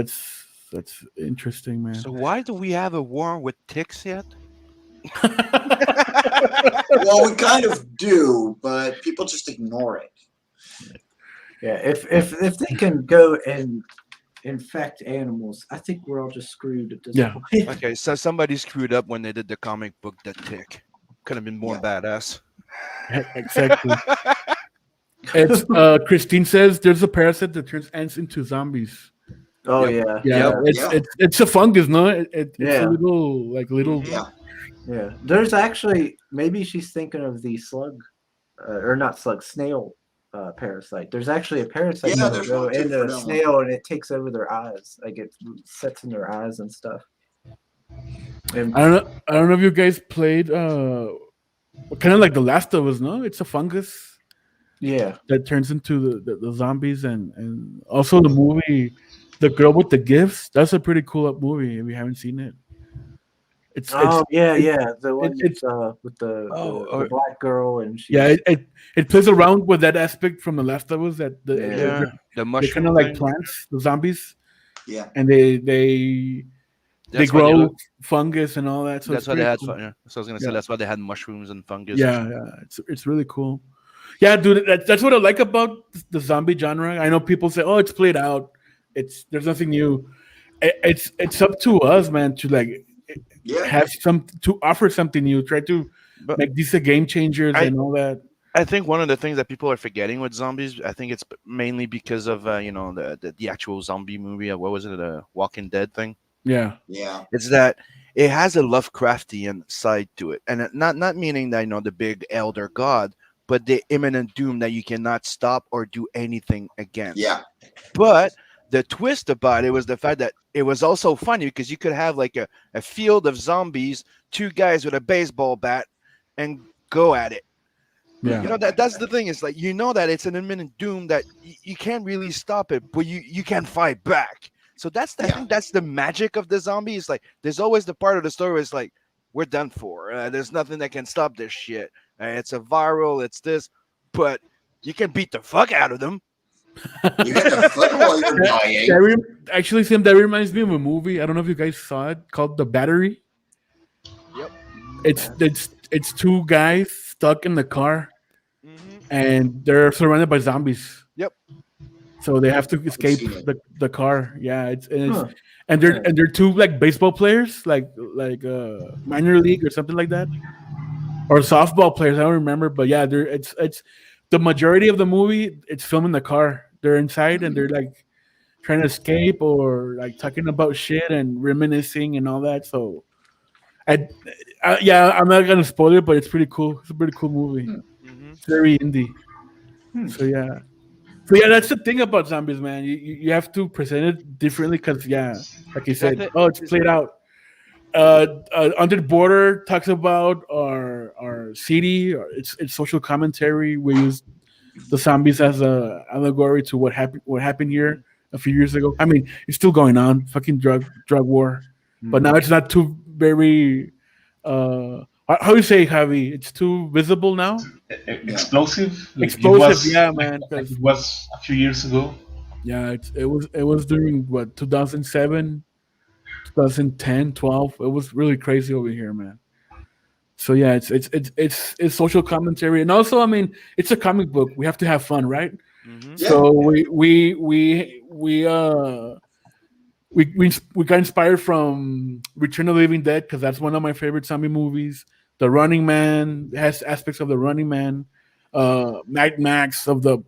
S4: interesting, man.
S6: So why do we have a war with ticks yet?
S5: Well, we kind of do, but people just ignore it.
S3: Yeah, if they can go and infect animals, I think we're all just screwed at this point.
S6: Okay, so somebody screwed up when they did the comic book The Tick. Could have been more badass.
S4: Exactly. It's Christine says there's a parasite that turns ants into zombies.
S3: Oh
S5: Yep.
S3: yeah,
S4: Yeah, it's a fungus, no? It's
S3: Yeah.
S4: a little
S5: Yeah.
S3: yeah. There's actually maybe she's thinking of the slug, or not slug, snail parasite. There's actually a parasite
S5: Yeah,
S3: that
S5: there's
S3: will go
S5: one too
S3: into
S5: for
S3: a
S5: that one.
S3: snail and it takes over their eyes. Like it sets in their eyes and stuff. And
S4: I don't know if you guys played kind of like The Last of Us, no? It's a fungus
S3: yeah.
S4: that turns into the zombies and also the movie The Girl with the Gifts. That's a pretty cool movie if you haven't seen it. It's
S3: Oh yeah,
S4: it-
S3: yeah. The one
S4: it's
S3: with the
S6: or-
S3: black girl and she
S4: yeah, it plays around with that aspect from The Last of Us that
S3: Yeah.
S6: Yeah, the
S4: they're
S6: mushroom
S4: kind of like
S6: thing.
S4: plants, the zombies,
S5: Yeah.
S4: and they
S6: That's why
S4: grow
S6: look-
S4: fungus and all that. So
S6: that's
S4: it's
S6: why they
S4: pretty
S6: had.
S4: cool.
S6: Yeah. So I was gonna say
S4: Yeah.
S6: that's why they had mushrooms and fungus.
S4: Yeah, it's really cool. Yeah, dude, that's what I like about the zombie genre. I know people say, "Oh, it's played out. There's nothing new." It's up to us, man, to like
S5: Yeah.
S4: have to offer something new. Try to
S6: But
S4: make these a game changers and all that.
S6: I think one of the things that people are forgetting with zombies, I think it's mainly because of the actual zombie movie. What was it, the Walking Dead thing?
S4: Yeah,
S5: Yeah.
S6: It's that it has a Lovecraftian side to it, and not meaning that the big elder god, but the imminent doom that you cannot stop or do anything against.
S5: Yeah.
S6: But the twist about it was the fact that it was also funny because you could have like a field of zombies, two guys with a baseball bat, and go at it.
S4: yeah.
S6: That's the thing. It's like that it's an imminent doom that you can't really stop it, but you can fight back. So I think that's the magic of the zombie. It's like there's always the part of the story where it's like we're done for. There's nothing that can stop this shit. It's a viral. It's this, but you can beat the fuck out of them.
S5: You get the foot while you're dying.
S4: Actually, Sam, that reminds me of a movie. I don't know if you guys saw it called The Battery.
S6: Yep.
S4: It's two guys stuck in the car
S6: Mm-hmm.
S4: and they're surrounded by zombies.
S6: Yep.
S4: So they have to escape
S5: seen it.
S4: the car. Yeah, it's
S3: Huh.
S4: and they're two like baseball players, like minor league or something like that, or softball players. I don't remember, but yeah, it's the majority of the movie. It's filmed in the car. They're inside and they're like trying to escape or like talking about shit and reminiscing and all that. So, I'm not gonna spoil it, but it's pretty cool. It's a pretty cool movie.
S6: Mm-hmm.
S4: It's very indie. So yeah, that's the thing about zombies, man. You have to present it differently because like you said, it's played out. Under the Border talks about our city, or its social commentary. We use the zombies as a allegory to what happened here a few years ago. I mean, it's still going on, fucking drug war, but now it's not too very. How do you say, Javi? It's too visible now.
S7: Explosive. Like
S4: Explosive, yeah, man.
S7: Like it was a few years ago.
S4: Yeah, it was during what 2007, 2010, 12. It was really crazy over here, man. So yeah, it's social commentary, and also, I mean, it's a comic book. We have to have fun, right?
S6: Mm-hmm.
S4: So we got inspired from Return of the Living Dead because that's one of my favorite zombie movies. The Running Man has aspects of the Running Man. Mad Max of the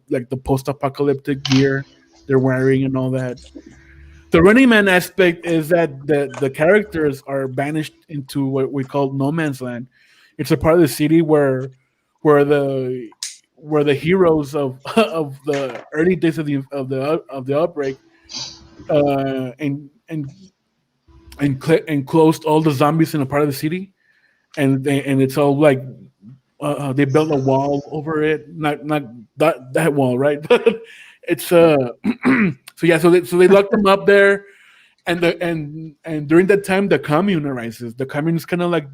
S4: post-apocalyptic gear they're wearing and all that. The Running Man aspect is that the characters are banished into what we call no man's land. It's a part of the city where the heroes of the early days of the outbreak and closed all the zombies in a part of the city, and it's all like they built a wall over it, not that wall, right? It's so they locked them up there, and during that time the commune arises. The commune is kind of like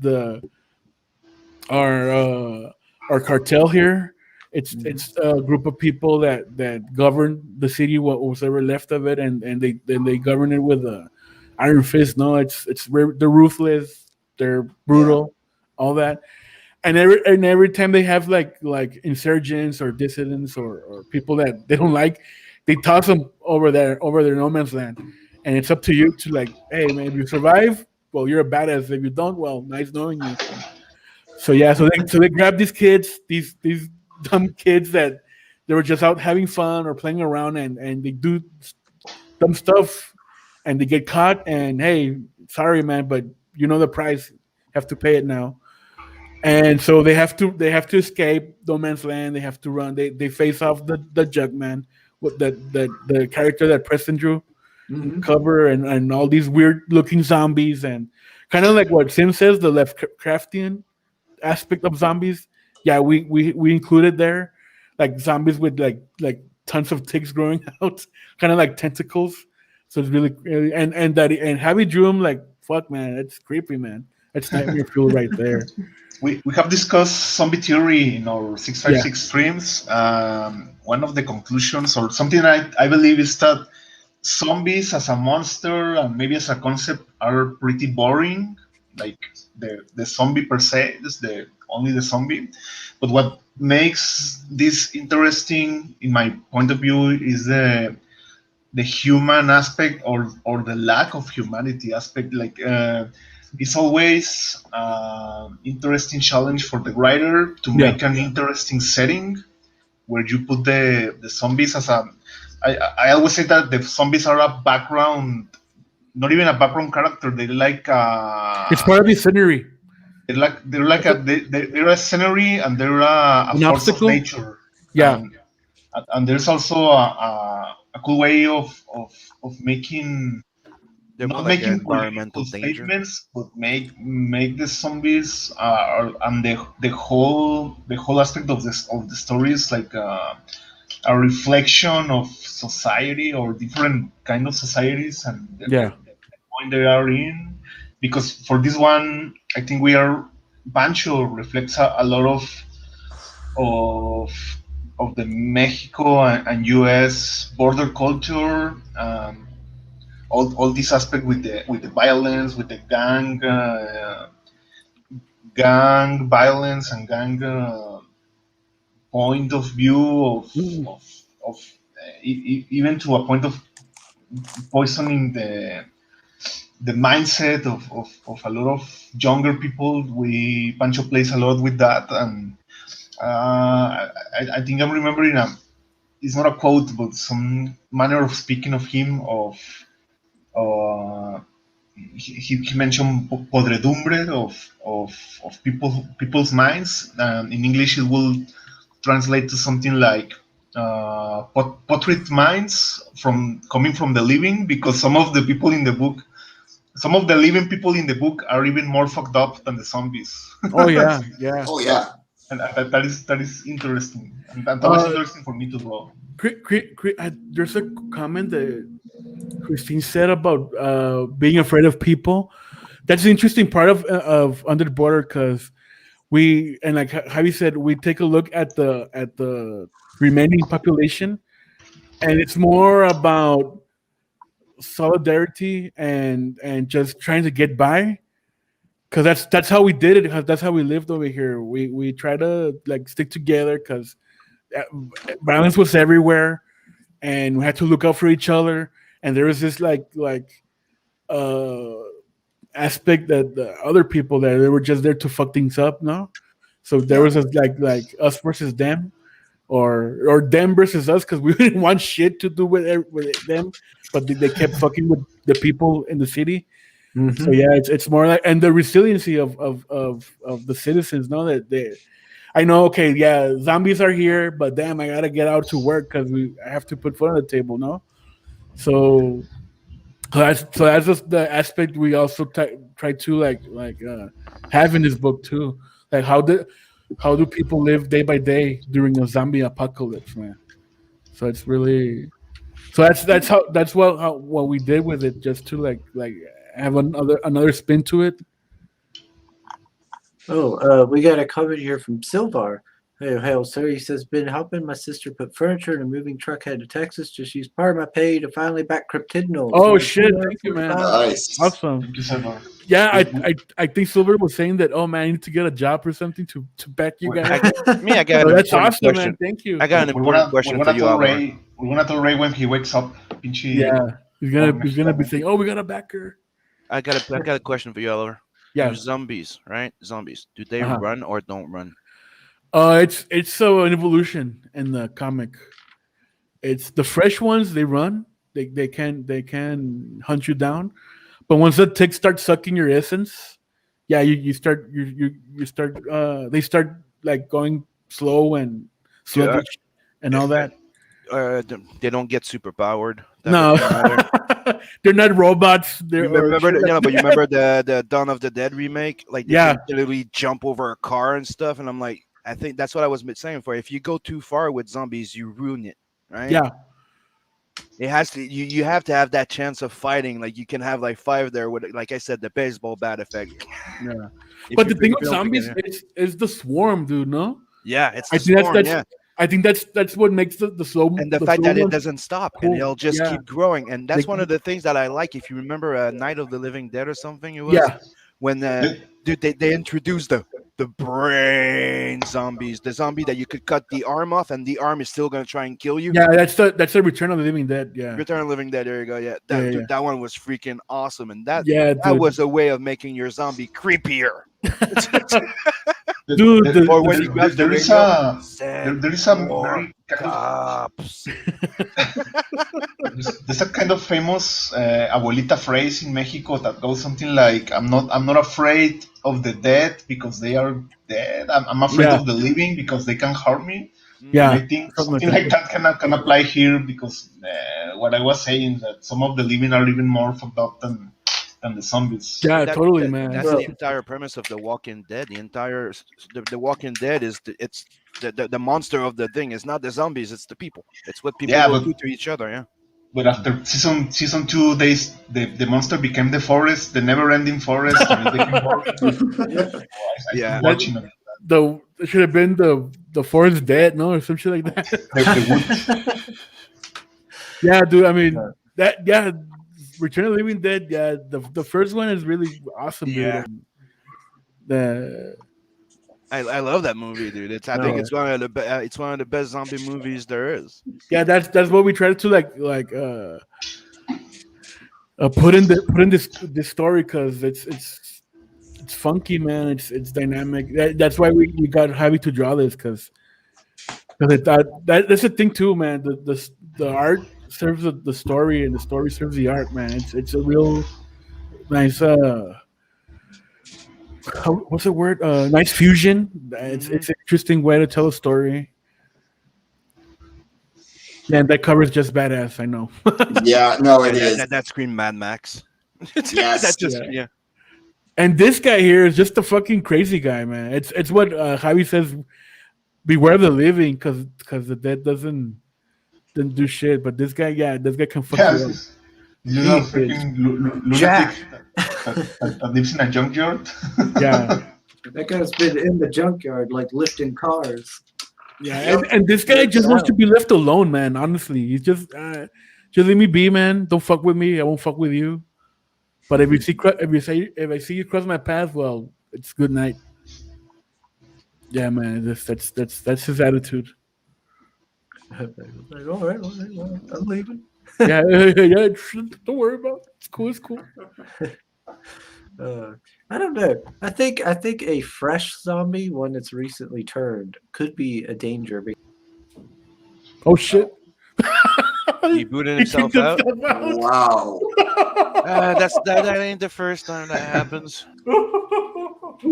S4: our cartel here. It's a group of people that govern the city, what was ever left of it, and they govern it with a iron fist. No, they're ruthless, they're brutal, all that. And every time they have like insurgents or dissidents or people that they don't like, they toss them over their no man's land, and it's up to you to like, hey man, if you survive, well, you're a badass. If you don't, well, nice knowing you. So yeah, so they grab these kids, these dumb kids that they were just out having fun or playing around, and they do dumb stuff, and they get caught. And hey, sorry man, but you know the price, have to pay it now. And so they have to escape no man's land. They have to run. They face off the Jugman with the character that Preston drew cover, and all these weird looking zombies, and kind of like what Sim says, the Lovecraftian aspect of zombies. Yeah, we included there, like zombies with like tons of ticks growing out, kind of like tentacles. So it's really and Javi drew him like, fuck man, it's creepy, man. It's nightmare fuel right there.
S7: We have discussed zombie theory in our 656 streams. One of the conclusions, or something I believe, is that zombies as a monster and maybe as a concept are pretty boring. Like the zombie per se is only the zombie. But what makes this interesting, in my point of view, is the human aspect or the lack of humanity aspect. Like it's always interesting challenge for the writer to make an interesting setting where you put the zombies as a. I always say that the zombies are a background, not even a background character. They're like
S4: it's part of the scenery.
S7: They're a scenery, and they're a force
S4: obstacle?
S7: of nature.
S4: Yeah,
S7: and there's also a cool way of making.
S6: They're
S7: Not
S6: more like
S7: making
S6: environmental
S7: political
S6: danger.
S7: statements, but make the zombies and the whole aspect of the story is like a reflection of society or different kind of societies and the point they are in. Because for this one, I think Pancho reflects a lot of the Mexico and U.S. border culture. All this aspect with the violence, with the gang violence and gang point of view of even to a point of poisoning the mindset of a lot of younger people. Pancho plays a lot with that, and I think I'm remembering it's not a quote, but some manner of speaking of him he mentioned podredumbre of people's minds. In English, it will translate to something like putrid minds coming from the living, because some of the people in the book, some of the living people in the book are even more fucked up than the zombies.
S4: Oh yeah, yeah.
S5: Oh yeah.
S7: And that is interesting. And that was interesting for me to draw.
S4: There's a comment that Christine said about being afraid of people. That's the interesting part of Under the Border, because we, and like Javi said, we take a look at the remaining population, and it's more about solidarity and just trying to get by, because that's how we did it. That's how we lived over here. We try to like stick together because violence was everywhere, and we had to look out for each other. And there was this like aspect that the other people there, they were just there to fuck things up, no? So there was a, like us versus them, or them versus us, because we didn't want shit to do with them, but they kept fucking with the people in the city. Mm-hmm. So yeah, it's more like, and the resiliency of the citizens, know that I know, okay, yeah, zombies are here, but damn, I gotta get out to work because I have to put food on the table, no? So that's just the aspect we also try to like have in this book too. Like how do people live day by day during a zombie apocalypse, man? So it's really, so that's what we did with it, just to like have another spin to it.
S3: Oh, we got a comment here from Silvar. Hey, hail, sir. He says, been helping my sister put furniture in a moving truck head to Texas. Just used part of my pay to finally back Cryptidnal.
S4: Oh, shit. Thank you, man.
S5: Nice.
S4: Awesome.
S7: Thank you so much.
S4: Yeah, I think Silver was saying that, oh, man, I need to get a job or something to back you guys.
S6: I got
S4: So
S6: an
S4: that's
S6: important
S4: awesome,
S6: question.
S4: man. Thank you.
S6: I got an important question for you, Oliver.
S7: We're gonna tell Ray when he wakes up.
S4: Yeah, he's gonna be saying, oh, we got a backer.
S6: I got a question for you, Oliver.
S4: Yeah.
S6: Zombies, right? Zombies. Do they
S4: Uh-huh.
S6: run or don't run?
S4: It's an evolution in the comic. It's the fresh ones, they run. They can hunt you down. But once the ticks start sucking your essence, yeah, you start you start they start like going slow and sluggish and all that.
S6: They don't get super powered. That
S4: No,
S6: doesn't matter.
S4: they're not robots. They're
S6: Remember, but you remember the Dawn of the Dead remake? Like, they
S4: Yeah.
S6: can literally jump over a car and stuff. And I'm like, I think that's what I was saying. For if you go too far with zombies, you ruin it, right?
S4: Yeah.
S6: It has to. You have to have that chance of fighting. Like, you can have like 5 there with, like I said, the baseball bat effect.
S4: Yeah.
S6: If
S4: But
S6: you
S4: the thing with
S6: don't
S4: zombies
S6: forget
S4: is the swarm, dude. No.
S6: Yeah, it's
S4: I
S6: the
S4: think
S6: swarm,
S4: that's
S6: yeah.
S4: I think that's what makes the slow
S6: And the
S4: the
S6: fact
S4: slow
S6: that it
S4: ones
S6: doesn't stop
S4: cool.
S6: and it'll just
S4: Yeah.
S6: keep growing, and that's
S4: They-
S6: one of the things that I like. If you remember Night of the Living Dead or something, it was
S4: Yeah.
S6: when dude, they introduced the brain zombies, the zombie that you could cut the arm off and the arm is still gonna try and kill you.
S4: Yeah, that's the Return of the Living Dead. Yeah.
S6: Return of the Living Dead. There you go. Yeah,
S4: Yeah,
S6: dude,
S4: yeah.
S6: that one was freaking awesome, and that
S4: Yeah,
S6: that
S4: dude.
S6: was a way of making your zombie creepier.
S4: Dude,
S6: Or when you grab the
S7: there is
S6: radio,
S7: a
S6: send
S7: there is a
S6: more
S7: very kind of,
S6: cops.
S7: there's a kind of famous abuelita phrase in Mexico that goes something like, I'm not afraid of the dead because they are dead. I'm afraid
S4: Yeah.
S7: of the living because they can harm me."
S4: Yeah.
S7: And I think something like that can apply here, because what I was saying, that some of the living are even more fucked up than the zombies.
S4: Yeah,
S6: That-
S4: totally,
S6: that-
S4: man.
S6: That's
S3: Well-
S6: the entire premise of The Walking Dead. The Walking Dead is the monster of the thing. It's not the zombies. It's the people. It's what people
S7: Yeah,
S6: will
S7: but-
S6: do to each other. Yeah.
S7: But after season 2, the monster became the forest, the never-ending forest, and it became more. I
S6: Yeah.
S7: keep watching it.
S4: It should have been the forest dead, no, or some shit like that.
S7: The
S4: Yeah, dude. I mean Return of the Living Dead. Yeah, the first one is really awesome,
S6: Yeah.
S4: dude. The
S6: I love that movie, dude. I think it's one of the it's one of the best zombie movies there is.
S4: yeah, that's what we try to put in this story, because it's funky, man. It's dynamic. That's why we got Javi to draw this, because that's the thing too, man. The art serves the story, and the story serves the art, man. It's a real nice what's the word? Nice fusion. It's an interesting way to tell a story. And that cover is just badass. I know.
S5: Yeah, no, it is.
S6: That screamed Mad Max.
S5: Yes.
S6: That just
S4: Yeah.
S6: yeah.
S4: And this guy here is just a fucking crazy guy, man. It's what Javi says. Beware the living, because the dead doesn't do shit. But this guy can fuck
S7: Yeah,
S4: you up.
S7: you know,
S4: He is.
S7: freaking lunatic
S3: Jack.
S7: that lives in a junkyard.
S4: Yeah,
S3: That guy's been in the junkyard, like lifting cars.
S4: yeah. And this guy just wants to be left alone, man. Honestly, he's just leave me be, man. Don't fuck with me. I won't fuck with you. But if I see you cross my path, well, it's good night. Yeah, man. That's his attitude.
S3: Like, all right, well, I'm leaving.
S4: Yeah. Don't worry about it. It's cool.
S3: I don't know. I think a fresh zombie, one that's recently turned, could be a danger.
S4: Oh shit.
S6: He booted himself out.
S5: Wow.
S6: That ain't the first time that happens.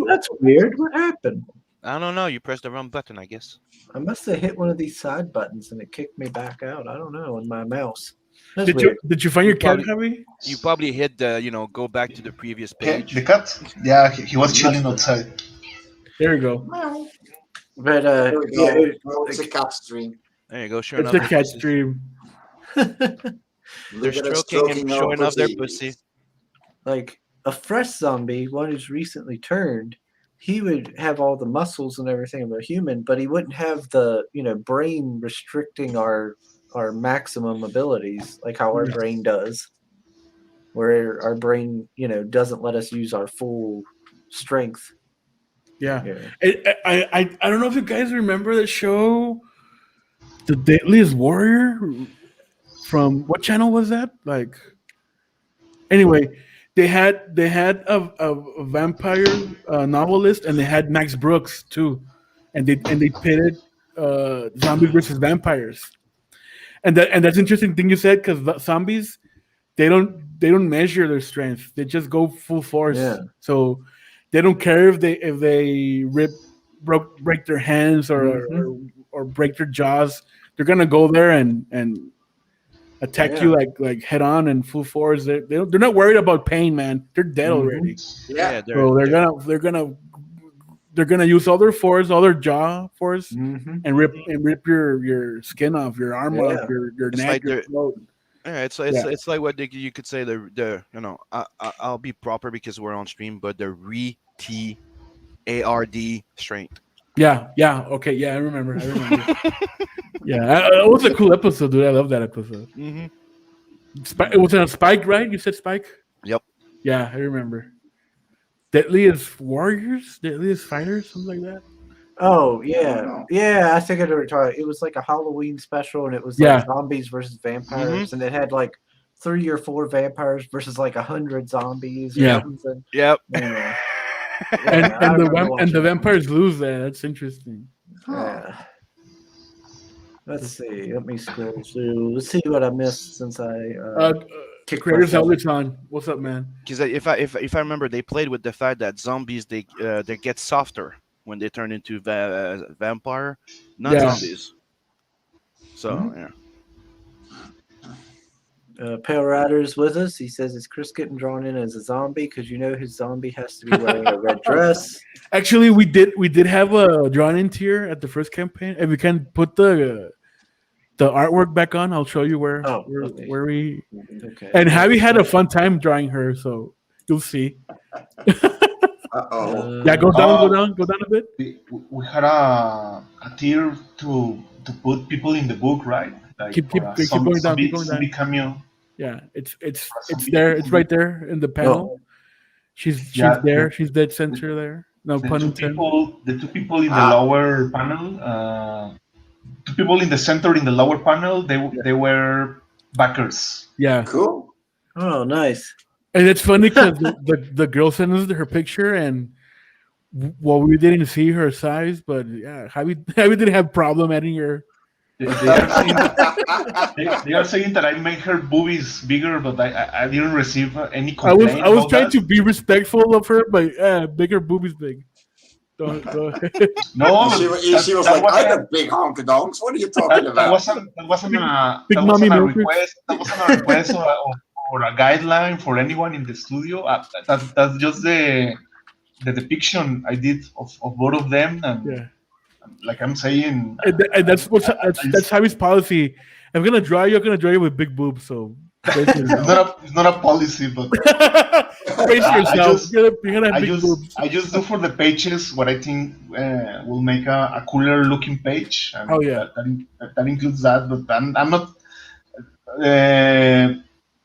S3: That's weird. What happened?
S6: I don't know. You pressed the wrong button, I guess.
S3: I must have hit one of these side buttons and it kicked me back out. I don't know, on my mouse. That's
S4: Did
S3: weird.
S4: you find your cat,
S6: probably-
S4: Javi?
S6: You probably hit the go back to the previous page.
S7: The cat? Yeah, he was chilling outside.
S4: There you go.
S3: But
S5: There we go.
S3: yeah,
S5: Well, it's a cat stream.
S6: There you go. Sure
S4: It's
S6: enough,
S4: a
S6: their
S4: cat
S6: pussies.
S4: stream.
S6: They're
S5: Look at us
S6: stroking and
S5: our
S6: showing off their
S5: pussies.
S6: pussy.
S3: like a fresh zombie, one who's recently turned, he would have all the muscles and everything of a human, but he wouldn't have the brain restricting our maximum abilities, like how our brain does, where our brain doesn't let us use our full strength.
S4: Yeah.
S3: Yeah.
S4: I don't know if you guys remember the show, The Deadliest Warrior. From what channel was that? Like, anyway, they had a vampire novelist, and they had Max Brooks too, and they pitted zombies versus vampires, and that's interesting thing you said, because zombies, they don't measure their strength, they just go full force.
S3: Yeah.
S4: So they don't care if they break their hands or break their jaws. They're gonna go there and attack you like head on and full force. They're not worried about pain, man. They're dead already.
S5: Yeah.
S4: So they're gonna use all their force, all their jaw force, and rip your skin off, your arm off, your
S6: It's
S4: neck,
S6: like
S4: your
S6: they're-
S4: throat.
S6: Yeah, it's like what you could say the I'll be proper because we're on stream, but the RETARD strength.
S4: Yeah. Okay. Yeah, I remember. Yeah, it was a cool episode, dude. I love that episode. It was on Spike, right? You said Spike.
S6: Yep.
S4: Yeah, I remember. Deadliest Warriors, Deadliest Fighters, something like that.
S3: Oh yeah. I think I know what you're talking. It was like a Halloween special, and it was like zombies versus vampires, and it had like 3 or 4 vampires versus like 100 zombies. Or
S4: Yeah.
S3: something.
S6: Yep.
S3: Yeah.
S4: And the vampires lose that. That's interesting.
S3: Yeah. Let's see. Let me scroll through. Let's see what I missed since I kicked
S4: Creators
S3: myself.
S4: Outlets on. What's up, man?
S6: Because if I remember, they played with the fact that zombies they get softer when they turn into vampire, not
S4: Yeah.
S6: zombies. So yeah.
S3: Pale Rider's with us. He says, "Is Chris getting drawn in as a zombie? Because you know his zombie has to be wearing a red dress."
S4: Actually, we did have a drawn in tier at the first campaign. If we can put the artwork back on, I'll show you where we.
S3: Okay.
S4: And Javi had a fun time drawing her, so you'll see.
S5: Uh-oh.
S4: Yeah, go down a bit.
S7: We had a tier to put people in the book, right? Like
S4: Keep
S7: for a
S4: going down, keep going
S7: zombie
S4: down.
S7: cameo.
S4: Yeah, it's there. It's right there in the panel. She's there. She's dead center there. No pun intended.
S7: The two people in the lower panel, two people in the center in the lower panel, they were backers.
S4: Yeah.
S5: Cool.
S3: Oh, nice.
S4: And it's funny because the girl sent us her picture, and we didn't see her size, but yeah, Javi didn't have problem adding her.
S7: They are saying that I make her boobies bigger, but I didn't receive any complaint.
S4: I was
S7: about
S4: trying
S7: that.
S4: to be respectful of her, but bigger boobies big. Go ahead.
S7: No,
S5: she was like, I have big honky donks. What are you talking
S7: that
S5: about?
S7: wasn't
S4: Big
S7: a
S4: mommy milkers.
S7: request. That wasn't a request or a guideline for anyone in the studio. That's just the depiction I did of both of them, and
S4: Yeah.
S7: like I'm saying,
S4: And that's Javi's policy. If I'm gonna draw you, I'm gonna draw you with big boobs. So
S7: it's not a policy, but
S4: brace yourself. You're gonna have big boobs.
S7: I just do for the pages what I think will make a cooler looking page. And
S4: Oh, yeah.
S7: that includes that. But I'm not.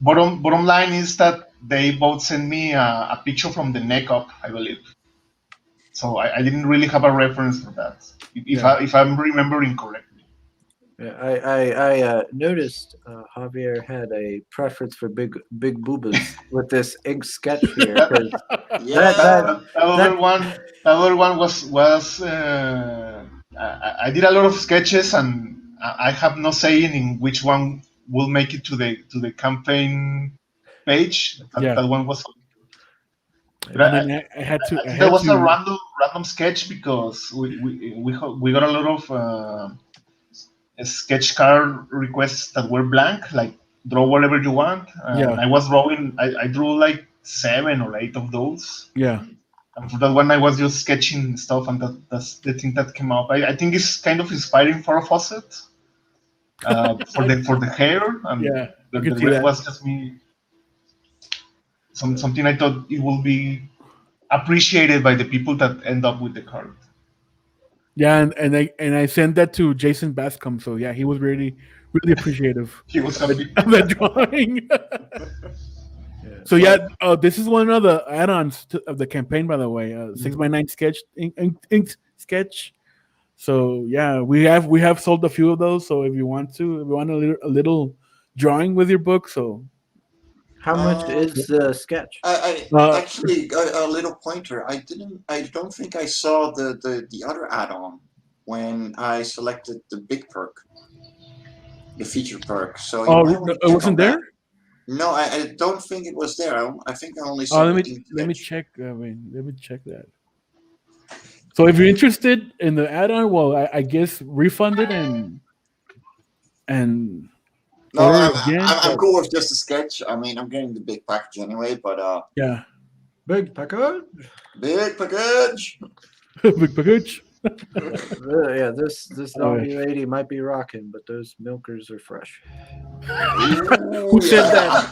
S7: Bottom line is that they both sent me a picture from the neck up, I believe. So I didn't really have a reference for that, if I'm remembering correctly.
S3: Yeah, I noticed Javier had a preference for big boobas with this ink sketch here. 'Cause
S5: Yeah.
S7: The other one was I did a lot of sketches, and I have no saying in which one will make it to the campaign page. That one was.
S4: And then I had to.
S7: There was a random sketch because we got a lot of sketch card requests that were blank, like draw whatever you want. I was drawing. I drew like 7 or 8 of those.
S4: Yeah.
S7: And for that one, I was just sketching stuff, and that's the thing that came up. I think it's kind of inspiring for a faucet for the hair, and the rest was just me. Something I thought it will be appreciated by the people that end up with the card.
S4: Yeah, and I sent that to Jason Bascom. So yeah, he was really appreciative.
S7: He was happy
S4: of that drawing. So yeah, this is one of the add-ons of the campaign, by the way. 6x9 sketch inked sketch. So yeah, we have sold a few of those. So if you want a little drawing with your book, so
S3: How much is the sketch?
S5: I actually a little pointer. I don't think I saw the other add-on when I selected the big perk, the feature perk. So
S4: Oh,
S5: you might want to
S4: it
S5: check
S4: wasn't
S5: on
S4: there.
S5: that. No, I don't think it was there. I think I only saw.
S4: Oh, let me check. let me check that. So if you're interested in the add-on, well, I guess refund it and
S5: No,
S4: order it again.
S5: I'm cool with just a sketch. I mean, I'm getting the big package anyway, but
S4: Yeah,
S3: Big package.
S5: big package.
S4: big package.
S3: Yeah, this
S4: Oh,
S3: zombie lady might be rocking, but those milkers are fresh.
S4: Who said that?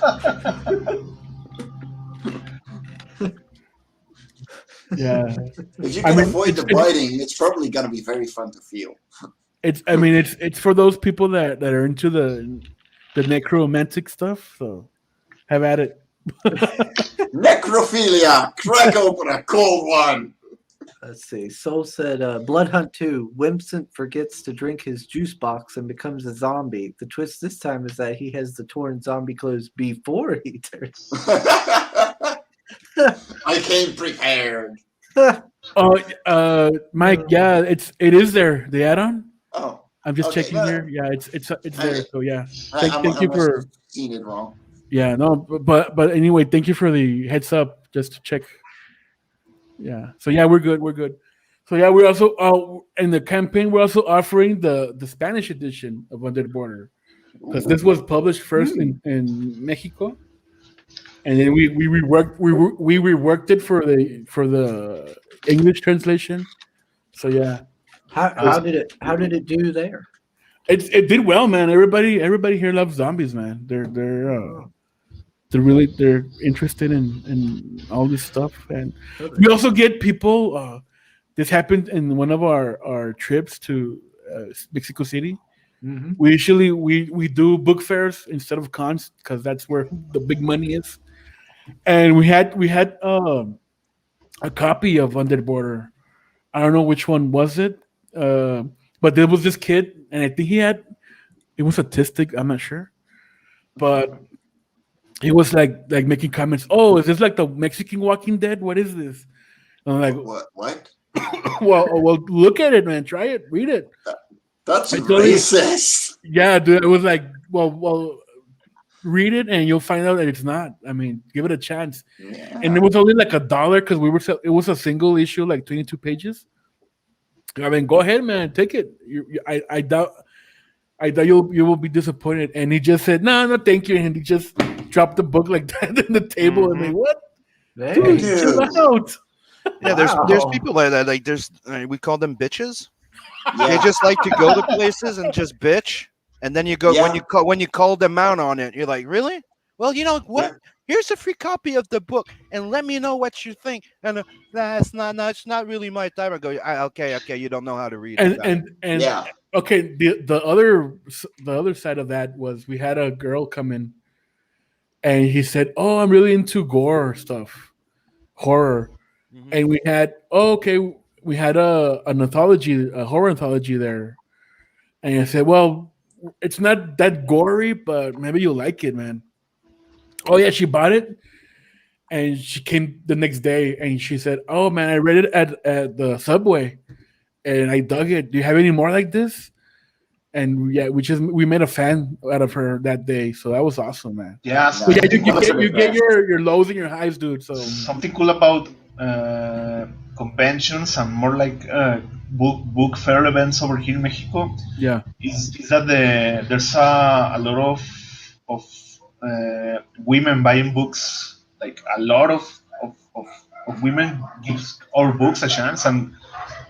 S4: Yeah,
S5: If you can avoid the biting, it's probably gonna be very fun to feel.
S4: I mean, it's for those people that are into the necromantic stuff. So have at it.
S5: Necrophilia. Crack open a cold one.
S3: Let's see. Soul said, Blood Hunt 2. Wimpsent forgets to drink his juice box and becomes a zombie. The twist this time is that he has the torn zombie clothes before he turns.
S5: I came prepared.
S4: Mike, yeah, it is there. The add-on.
S5: Oh,
S4: I'm just
S5: okay,
S4: checking
S5: no.
S4: here. Yeah, it's there. So yeah,
S5: I
S4: thank you
S5: must
S4: for.
S5: have seen it wrong.
S4: Yeah, no, but anyway, thank you for the heads up just to check. Yeah, so yeah, we're good. So yeah, we're also in the campaign. We're also offering the Spanish edition of Under the Border because this was published first in Mexico, and then we reworked it for the English translation. So yeah,
S3: How did it do there?
S4: it did well, man. Everybody here loves zombies, man. They're interested in all this stuff, and we also get people. This happened in one of our trips to Mexico City.
S3: Mm-hmm.
S4: We usually we do book fairs instead of cons because that's where the big money is. And we had a copy of Under the Border. I don't know which one was it, but there was this kid, and I think it was autistic. I'm not sure, but he was like making comments. Oh, is this like the Mexican Walking Dead? What is this? And I'm like,
S5: what?
S4: well, look at it, man. Try it, read it.
S5: That's racist.
S4: Yeah, dude. It was like, well, read it, and you'll find out that it's not. I mean, give it a chance.
S5: Yeah.
S4: And it was only like $1 because it was a single issue, like 22 pages. I mean, go ahead, man, take it. I doubt you will be disappointed. And he just said, no, thank you. And he just dropped the book like that on the table.
S3: Mm-hmm.
S4: And like, what?
S3: Hey,
S4: Chill out.
S6: Yeah, there's people like that. Like we call them bitches.
S5: Yeah.
S6: They just like to go to places and just bitch, and then you go when you call them out on it. You're like, really? Well, you know what?
S5: Yeah.
S6: Here's a free copy of the book, and let me know what you think. And it's not really my time. I go, okay, you don't know how to read.
S4: And
S5: Yeah.
S4: okay, the other side of that was we had a girl come in, and he said, "Oh, I'm really into gore stuff, horror," and we had we had an anthology, a horror anthology there, and I said, "Well, it's not that gory, but maybe you'll like it, man." Oh yeah, she bought it, and she came the next day, and she said, "Oh man, I read it at the subway, and I dug it. Do you have any more like this?" And yeah, we made a fan out of her that day, so that was awesome, man.
S7: Yeah,
S4: So yeah, you get your lows and your highs, dude. So
S7: something cool about conventions and more like book fair events over here in Mexico.
S4: Yeah,
S7: is that there's a lot of women buying books. Like a lot of women gives our books a chance, and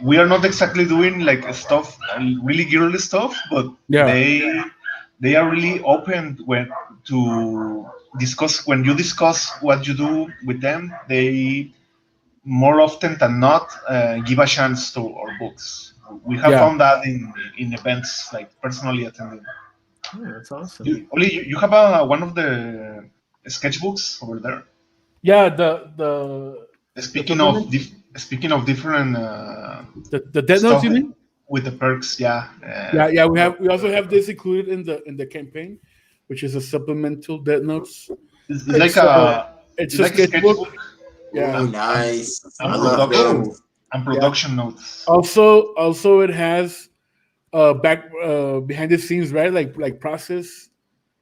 S7: we are not exactly doing like stuff, really girly stuff, but
S4: yeah,
S7: they are really open to discuss. When you discuss what you do with them, they more often than not give a chance to our books. We have found that in events, like personally attending.
S3: Oh, that's awesome.
S7: You have one of the sketchbooks over there.
S4: yeah. The
S7: Speaking of different
S4: the Death Notes, you mean?
S7: with the perks, yeah.
S4: We also have this included in the campaign, which is a supplemental Death Notes.
S7: It's like a
S4: it's
S7: it's
S4: a
S7: like a
S4: sketchbook.
S7: sketchbook
S4: Yeah.
S5: Oh, nice. I
S7: and
S5: love
S7: production
S5: them.
S7: and production notes.
S4: Also, it has back behind the scenes, right? Like process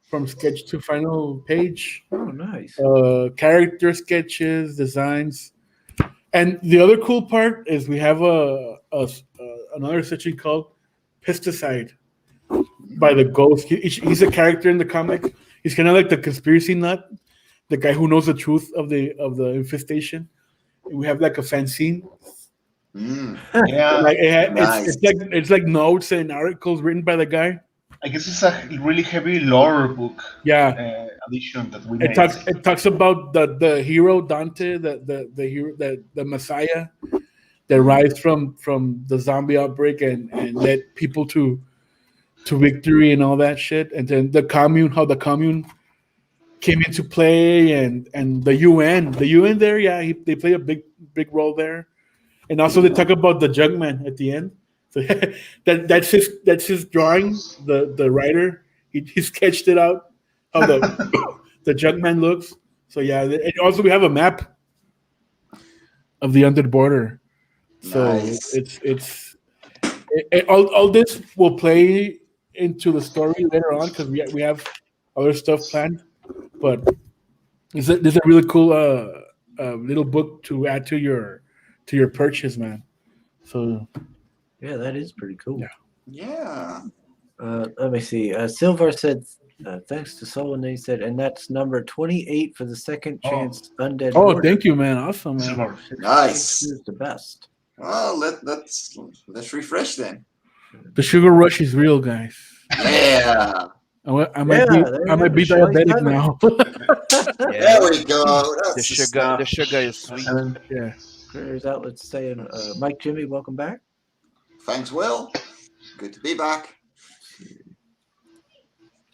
S4: from sketch to final page,
S3: Oh, nice.
S4: character sketches, designs, and the other cool part is we have another section called Pesticide by the Ghost. He's a character in the comic. He's kind of like the conspiracy nut, the guy who knows the truth of the infestation. We have like a fanzine.
S7: Yeah,
S4: Like
S5: Nice.
S4: it's like notes and articles written by the guy.
S7: I guess it's a really heavy lore book
S4: Yeah,
S7: edition that we
S4: it
S7: made.
S4: talks about the hero Dante, the hero, the Messiah that rise from the zombie outbreak and led people to victory and all that shit. And then how the commune came into play, and the UN there, yeah, they play a big role there. And also they talk about the Jugman at the end. So that's his drawing. The writer he sketched it out how the Jugman looks. So yeah, and also we have a map of the Under the Border. So
S5: Nice.
S4: all this will play into the story later on because we have other stuff planned. But this is a really cool little book to add to your purchase, man. So
S3: Yeah, that is pretty cool.
S5: Yeah.
S3: Let me see. Silvar said, thanks to Soul, and they said, and that's number 28 for the Second Chance Undead.
S4: Oh,
S3: Border.
S4: thank you, man. Awesome, man.
S7: Silver.
S5: Nice.
S3: Who's the best?
S5: Well, let's refresh then.
S4: The sugar rush is real, guys.
S5: Yeah.
S4: I might be
S3: there you
S4: diabetic
S3: have it.
S4: now.
S5: There we go. That's
S6: The
S5: the
S6: sugar,
S5: stuff.
S6: is sweet.
S4: Yeah.
S3: There's outlets saying, Mike Jimmy, welcome back.
S5: Thanks, Will. Good to be back.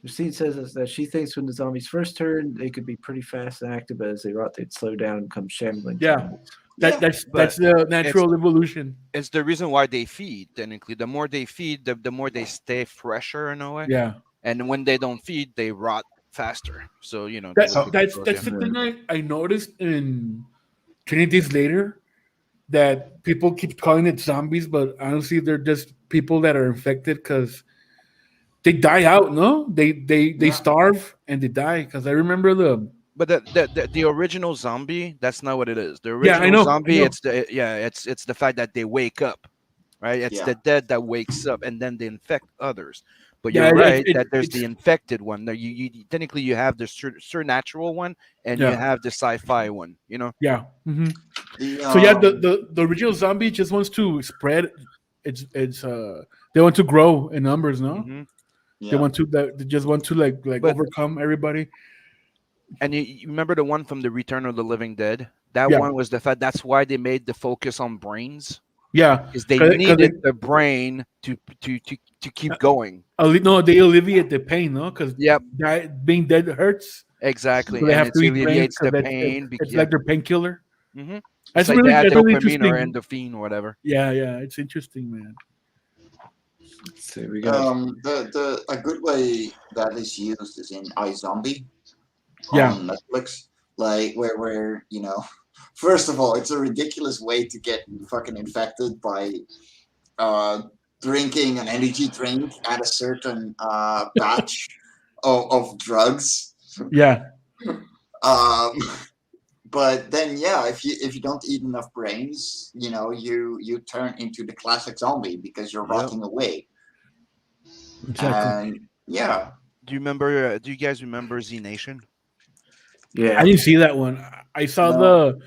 S3: Christine says that she thinks when the zombies first turn, they could be pretty fast and active, but as they rot, they'd slow down and come shambling.
S4: Yeah.
S5: Yeah.
S4: That's
S6: But
S4: the natural evolution.
S6: It's the reason why they feed. Technically, the more they feed, the more they stay fresher in a way.
S4: Yeah.
S6: And when they don't feed, they rot faster. So
S4: That's
S6: the
S4: the thing I noticed in 20 Days Later, that people keep calling it zombies, but honestly, they're just people that are infected because they die out. No, they starve and they die. Because I remember
S6: But the original zombie, that's not what it is. The
S4: Yeah, I
S6: original
S4: know,
S6: zombie,
S4: I know.
S6: it's the fact that they wake up, right? It's the dead that wakes up and then they infect others. But
S4: Yeah,
S6: you're right
S4: it-
S6: that there's
S4: it's-
S6: the infected one. Now you technically you have the supernatural one and you
S4: Yeah.
S6: have the sci-fi one. You know.
S4: yeah. Mhm.
S5: The,
S4: So yeah, the original zombie just wants to spread. It's they want to grow in numbers. No,
S6: Mhm.
S4: they just want to like
S6: But-
S4: overcome everybody.
S6: And you remember the one from the Return of the Living Dead? That
S4: Yeah.
S6: one was the fact. That's why they made the focus on brains,
S4: Yeah,
S6: is they
S4: 'Cause
S6: needed the brain to keep going.
S4: no, they alleviate the pain. No, because
S6: Yep,
S4: being dead hurts.
S6: exactly.
S4: So they
S6: and
S4: have
S6: it
S4: to eat
S6: alleviates
S4: brains
S6: the
S4: 'cause
S6: pain.
S4: It's like their painkiller.
S6: Mhm.
S4: That's
S6: It's like
S4: really,
S6: they had
S4: that's really
S6: dopamine or
S4: interesting.
S6: endorphin or whatever.
S4: Yeah, it's interesting, man.
S3: Let's see, we got
S5: a good way that is used is in iZombie
S4: Yeah.
S5: on Netflix. Like where first of all, it's a ridiculous way to get fucking infected by drinking an energy drink at a certain batch of drugs.
S4: Yeah,
S5: But then if you don't eat enough brains, you turn into the classic zombie because you're
S6: Yep.
S5: rotting away.
S4: exactly.
S5: And yeah,
S6: Do you remember? Do you guys remember Z Nation?
S3: yeah.
S4: I didn't see that one. I saw
S5: No.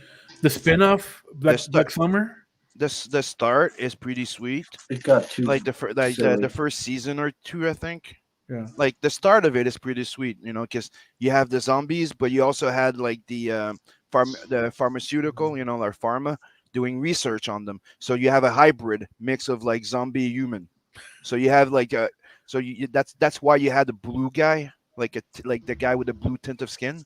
S4: the spin-off
S6: That's
S4: Black Summer.
S6: The start is pretty sweet.
S3: It got too
S6: Like the
S3: silly.
S6: first season or two, I think.
S4: Yeah.
S6: Like the start of it is pretty sweet, because you have the zombies, but you also had like the pharmaceutical, like pharma doing research on them. So you have a hybrid mix of like zombie human. So you have like that's why you had the blue guy, like the guy with the blue tint of skin.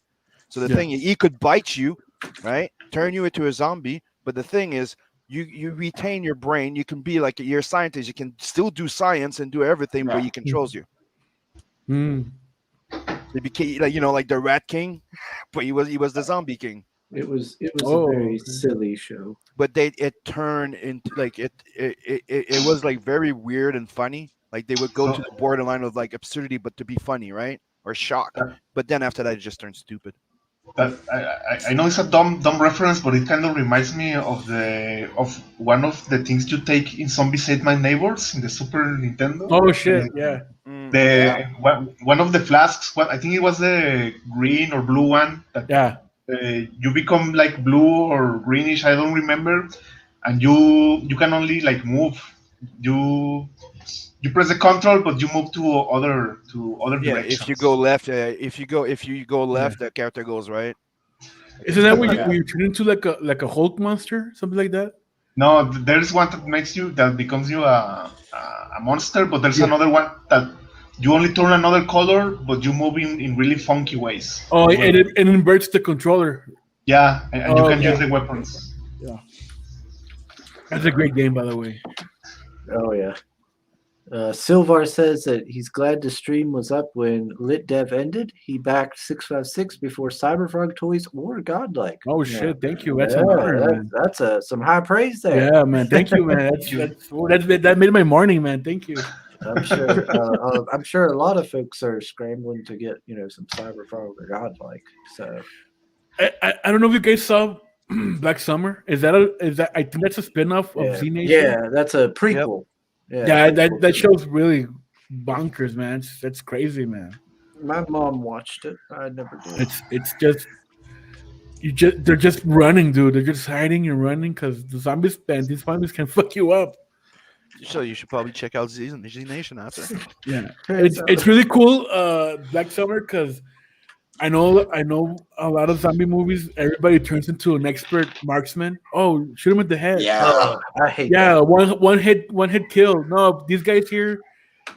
S6: So the
S4: Yeah.
S6: thing, he could bite you, right? Turn you into a zombie. But the thing is, you retain your brain. You can be like you're a scientist. You can still do science and do everything, but he controls you.
S4: Mm.
S6: They became like the Rat King, but he was the Zombie King.
S3: It was a
S4: Oh,
S3: very
S4: okay.
S3: silly show.
S6: But it turned into like it was like very weird and funny. Like they would go to the borderline of like absurdity, but to be funny, right? Or shock. But then after that, it just turned stupid.
S7: That I know it's a dumb reference, but it kind of reminds me of one of the things you take in Zombies Ate My Neighbors in the Super Nintendo.
S4: Oh shit! Yeah.
S7: One of the flasks. I think it was the green or blue one. That,
S4: Yeah.
S7: You become like blue or greenish. I don't remember, and you can only like move. You press the control, but you move to other
S6: Yeah,
S7: directions.
S6: if you go left, if you go left, the character goes right.
S4: Isn't that when you turn into like a Hulk monster, something like that?
S7: No, there's one that becomes you a monster, but there's another one that you only turn another color, but you move in really funky ways.
S4: Oh, and it inverts the controller.
S7: Yeah, and you can use the weapons.
S4: Yeah, that's a great game, by the way.
S3: Oh yeah. Silvar says that he's glad the stream was up when Lit Dev ended. He backed 656 before Cyberfrog Toys or Godlike.
S4: Oh shit! Thank you. That's an honor, man.
S3: That's some high praise there.
S4: Yeah, man. Thank you, man. That made my morning, man. Thank you.
S3: I'm sure a lot of folks are scrambling to get some Cyberfrog or Godlike. So
S4: I don't know if you guys saw Black Summer. Is that I think that's a spinoff of Z Nation.
S3: Yeah, that's a prequel.
S4: Yep. Yeah, that show's really bonkers, man. That's crazy, man.
S3: My mom watched it. I never did.
S4: It's just they're just running, dude. They're just hiding and running because the zombies can fuck you up.
S6: So you should probably check out Z Nation after.
S4: Yeah, it's really cool. Black Summer, because I know a lot of zombie movies. Everybody turns into an expert marksman. Oh, shoot him in the head.
S5: Yeah,
S3: I hate.
S4: Yeah,
S3: that.
S4: one hit kill. No, these guys here,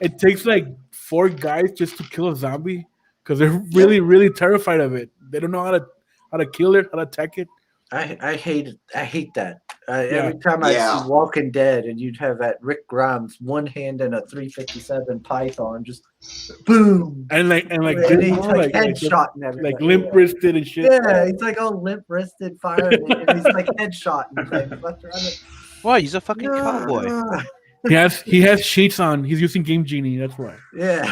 S4: it takes like 4 guys just to kill a zombie because they're really terrified of it. They don't know how to kill it, how to attack it.
S3: I hate it. I hate that. Every time I see Walking Dead, and you'd have that Rick Grimes, one hand and a 357 Python, just boom,
S4: and he's
S3: like headshotting everybody,
S4: like limp wristed and shit.
S3: Yeah, he's like all limp wristed, firing, and he's like headshotting things.
S6: Why? He's a fucking cowboy.
S4: He has sheets on. He's using Game Genie. That's why.
S3: Yeah.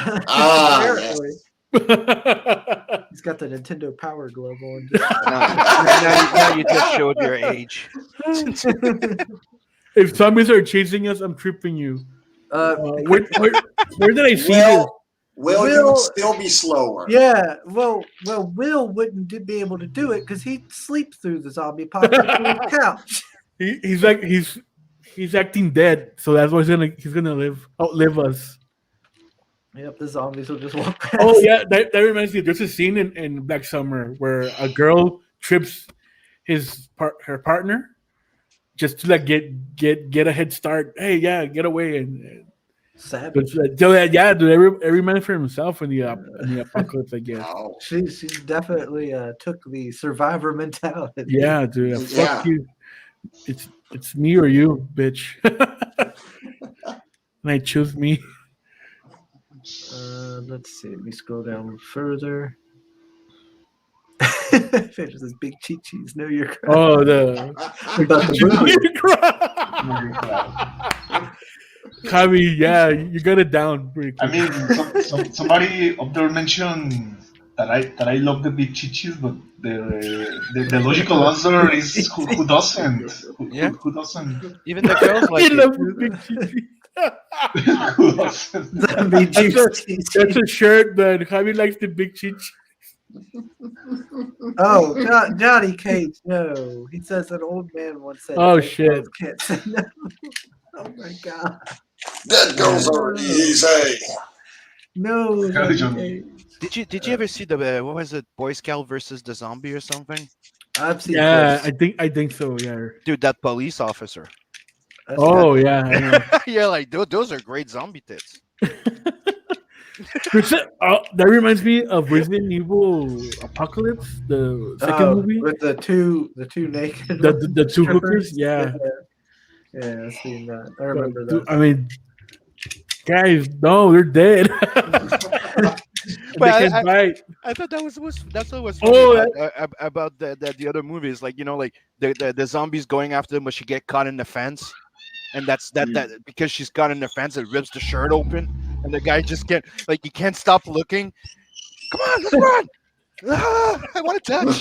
S3: He's got the Nintendo Power Glove on.
S6: now you just showed your age.
S4: If zombies are chasing us, I'm tripping you. Where did I see this?
S5: Will would still be slower.
S3: Yeah, well, Will wouldn't be able to do it because he'd sleep through the zombie apocalypse on the couch.
S4: He's acting dead, so that's why he's gonna outlive us.
S3: Yep, the zombies will just walk past.
S4: Oh yeah, that reminds me. There's a scene in Black Summer where a girl trips her partner just to like get a head start. Hey, yeah, get away and
S3: savage.
S4: Dude, every man for himself in the apocalypse, I guess.
S5: Oh.
S3: She definitely took the survivor mentality.
S4: Yeah, dude. Fuck you. It's me or you, bitch. And I choose me.
S3: Let's see. Let me scroll down further. There's this big Chi-Chi's. Know your crowd.
S4: Oh,
S3: about the movie.
S4: Javi, yeah, you got it down pretty quick.
S7: I mean, somebody up there mentioned that I love the big Chi-Chis, but the logical answer is who doesn't? Who doesn't?
S6: Even the girls like
S4: I love the big Chi-Chi. That's a shirt that Javi likes the big Chi-Chi.
S3: Oh, Johnny Cage, no. He says an old man once said,
S4: "Oh shit,
S3: can't say no." Oh my god,
S5: that goes on easy.
S3: No.
S6: Did you ever see the what was it, Boy Scout versus the zombie or something?
S3: I've seen.
S4: Yeah, I think so. Yeah,
S6: dude, that police officer.
S4: Oh yeah,
S6: yeah, like those are great zombie tits.
S4: That reminds me of Resident Evil Apocalypse, the second movie
S3: with the two naked
S4: the two hookers. Yeah,
S3: I've seen that. I remember that.
S4: I mean, guys, no, they're dead.
S6: But
S4: they can bite.
S6: I thought that's what was funny
S4: Oh,
S6: about the other movies, like like the zombies going after them, but she get caught in the fence, and that because she's caught in the fence, it rips the shirt open, and the guy just can't he can't stop looking. Come on, let's run! I want to touch.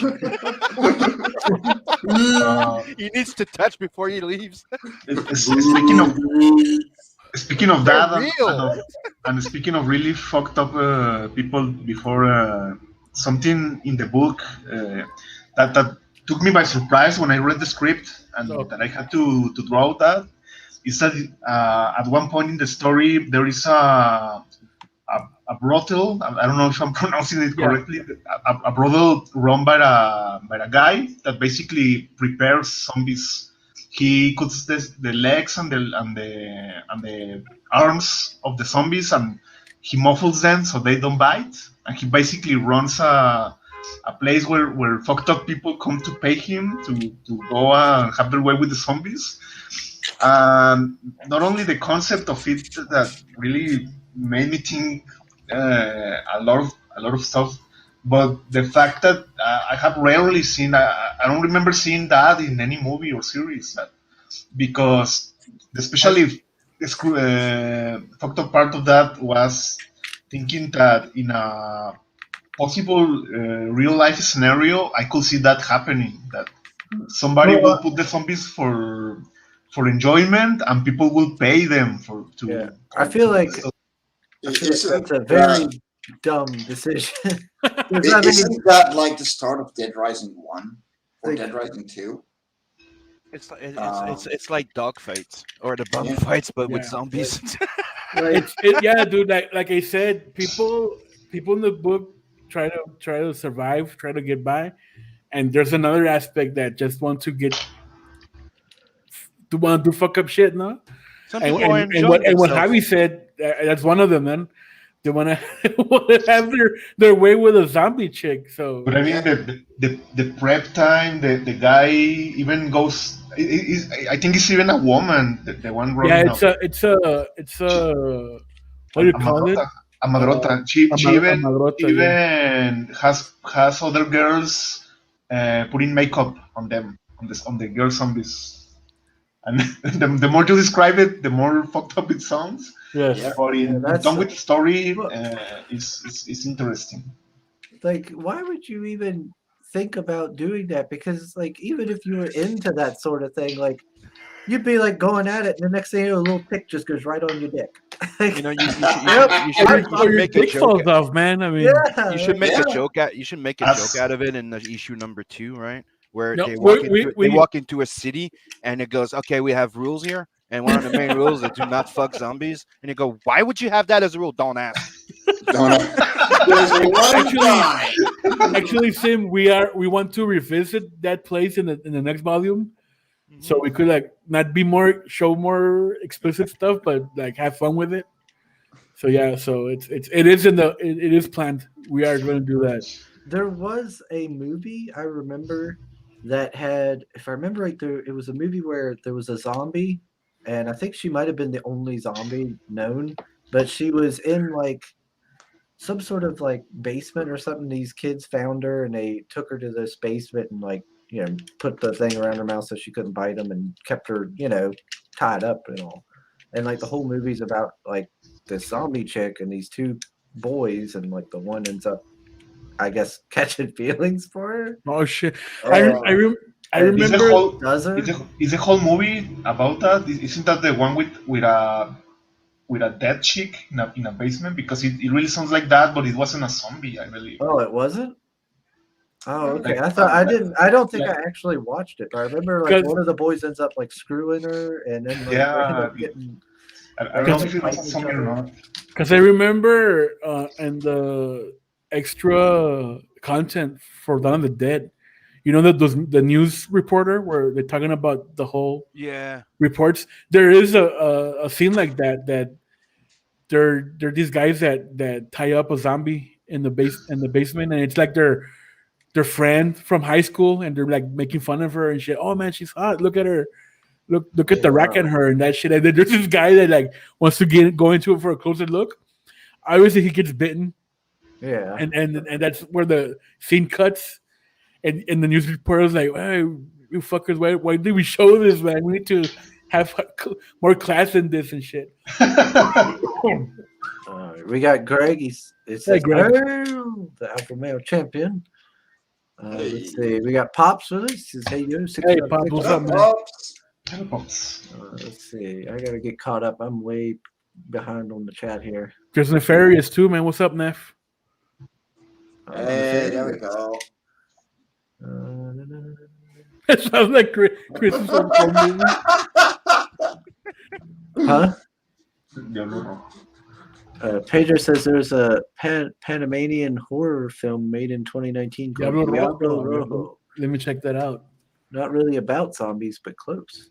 S6: He needs to touch before he leaves.
S7: Speaking of that,
S6: real.
S7: and speaking of really fucked up people before, something in the book that took me by surprise when I read the script and that I had to draw that is that at one point in the story there is a brothel. I don't know if I'm pronouncing it correctly. A brothel run by a guy that basically prepares zombies. He cuts the legs and the arms of the zombies, and he muffles them so they don't bite. And he basically runs a place where fucked up people come to pay him to go and have their way with the zombies. And not only the concept of it that really made me think a lot of stuff, but the fact that I have rarely seen, I don't remember seeing that in any movie or series, because especially the fucked up part of that was thinking that in a possible real life scenario, I could see that happening, that somebody will put the zombies for enjoyment and people will pay them
S3: I feel like that's a very dumb decision.
S5: Isn't that like the start of Dead Rising 1 or Dead Rising 2?
S6: It's like dog fights or the bum fights, but with zombies.
S4: Yeah, dude. Like I said, people in the book try to survive, try to get by, and there's another aspect that just want to do fuck up shit, no? And what Javi said, that's one of them, man. They want to have their way with a zombie chick. So,
S7: but I mean, the prep time, the guy even goes. I think it's even a woman. The one.
S3: It's a what do you call it?
S7: A madrota. She even has other girls putting makeup on them on the girl zombies. And the more you describe it, the more fucked up it sounds.
S3: Yes.
S7: But done with the story, is interesting.
S3: Like, why would you even think about doing that? Because, like, even if you were into that sort of thing, like, you'd be like going at it, and the next thing you know, a little tick just goes right on your dick.
S6: You should make a joke
S4: off, man. I mean,
S6: you should make a joke out. You should make a joke out of it in the issue number 2, right? Where they walk into a city and it goes, okay, we have rules here, and one of the main rules is do not fuck zombies. And you go, why would you have that as a rule? Don't ask.
S4: Actually, Sim, we want to revisit that place in the next volume, so we could like not be show more explicit stuff, but like have fun with it. So yeah, so it is planned. We are going to do that.
S3: There was a movie I remember that had, if I remember right, it was a movie where there was a zombie, and I think she might have been the only zombie known, but she was in like some sort of like basement or something. These kids found her and they took her to this basement and like, put the thing around her mouth so she couldn't bite them and kept her, tied up and all. And like the whole movie's about like this zombie chick and these two boys, and like the one ends up, I guess, catching feelings for her.
S4: Oh shit! I remember.
S7: Is the whole movie about that? Isn't that the one with a dead chick in a basement? Because it really sounds like that, but it wasn't a zombie, I believe.
S3: Oh, it wasn't. Oh, okay. I don't think I actually watched it. But I remember like one of the boys ends up like screwing her, and then like, getting.
S7: I don't know if it was a zombie or not.
S4: Because I remember in the extra content for Dawn of the Dead, the news reporter where they're talking about the whole reports. There is a scene like that there are these guys that tie up a zombie in the basement, and it's like their friend from high school, and they're like making fun of her and shit. Oh man, she's hot. Look at her. Look at the rack in her and that shit. And then there's this guy that like wants to go into it for a closer look. Obviously, he gets bitten.
S3: Yeah.
S4: And that's where the scene cuts, and the news reporter's like, "Hey, you fuckers, why did we show this, man? We need to have more class in this and shit."
S3: We got Greg. It says,
S4: Hey, Greg.
S3: "Oh, the Alpha Male champion." Let's see. We got Pops with us. He says, "Hey, you."
S4: Hey, Pops, what's up, man?
S3: Let's see. I gotta get caught up. I'm way behind on the chat here.
S4: There's Nefarious too, man. What's up, Neff?
S5: Hey, there we go.
S4: It sounds like Chris is from some movie.
S3: Huh? Pedro says there's a Panamanian horror film made in 2019 called
S4: Diablo
S3: Diablo
S4: Rojo.
S3: Rojo.
S4: Let me check that out.
S3: Not really about zombies, but close.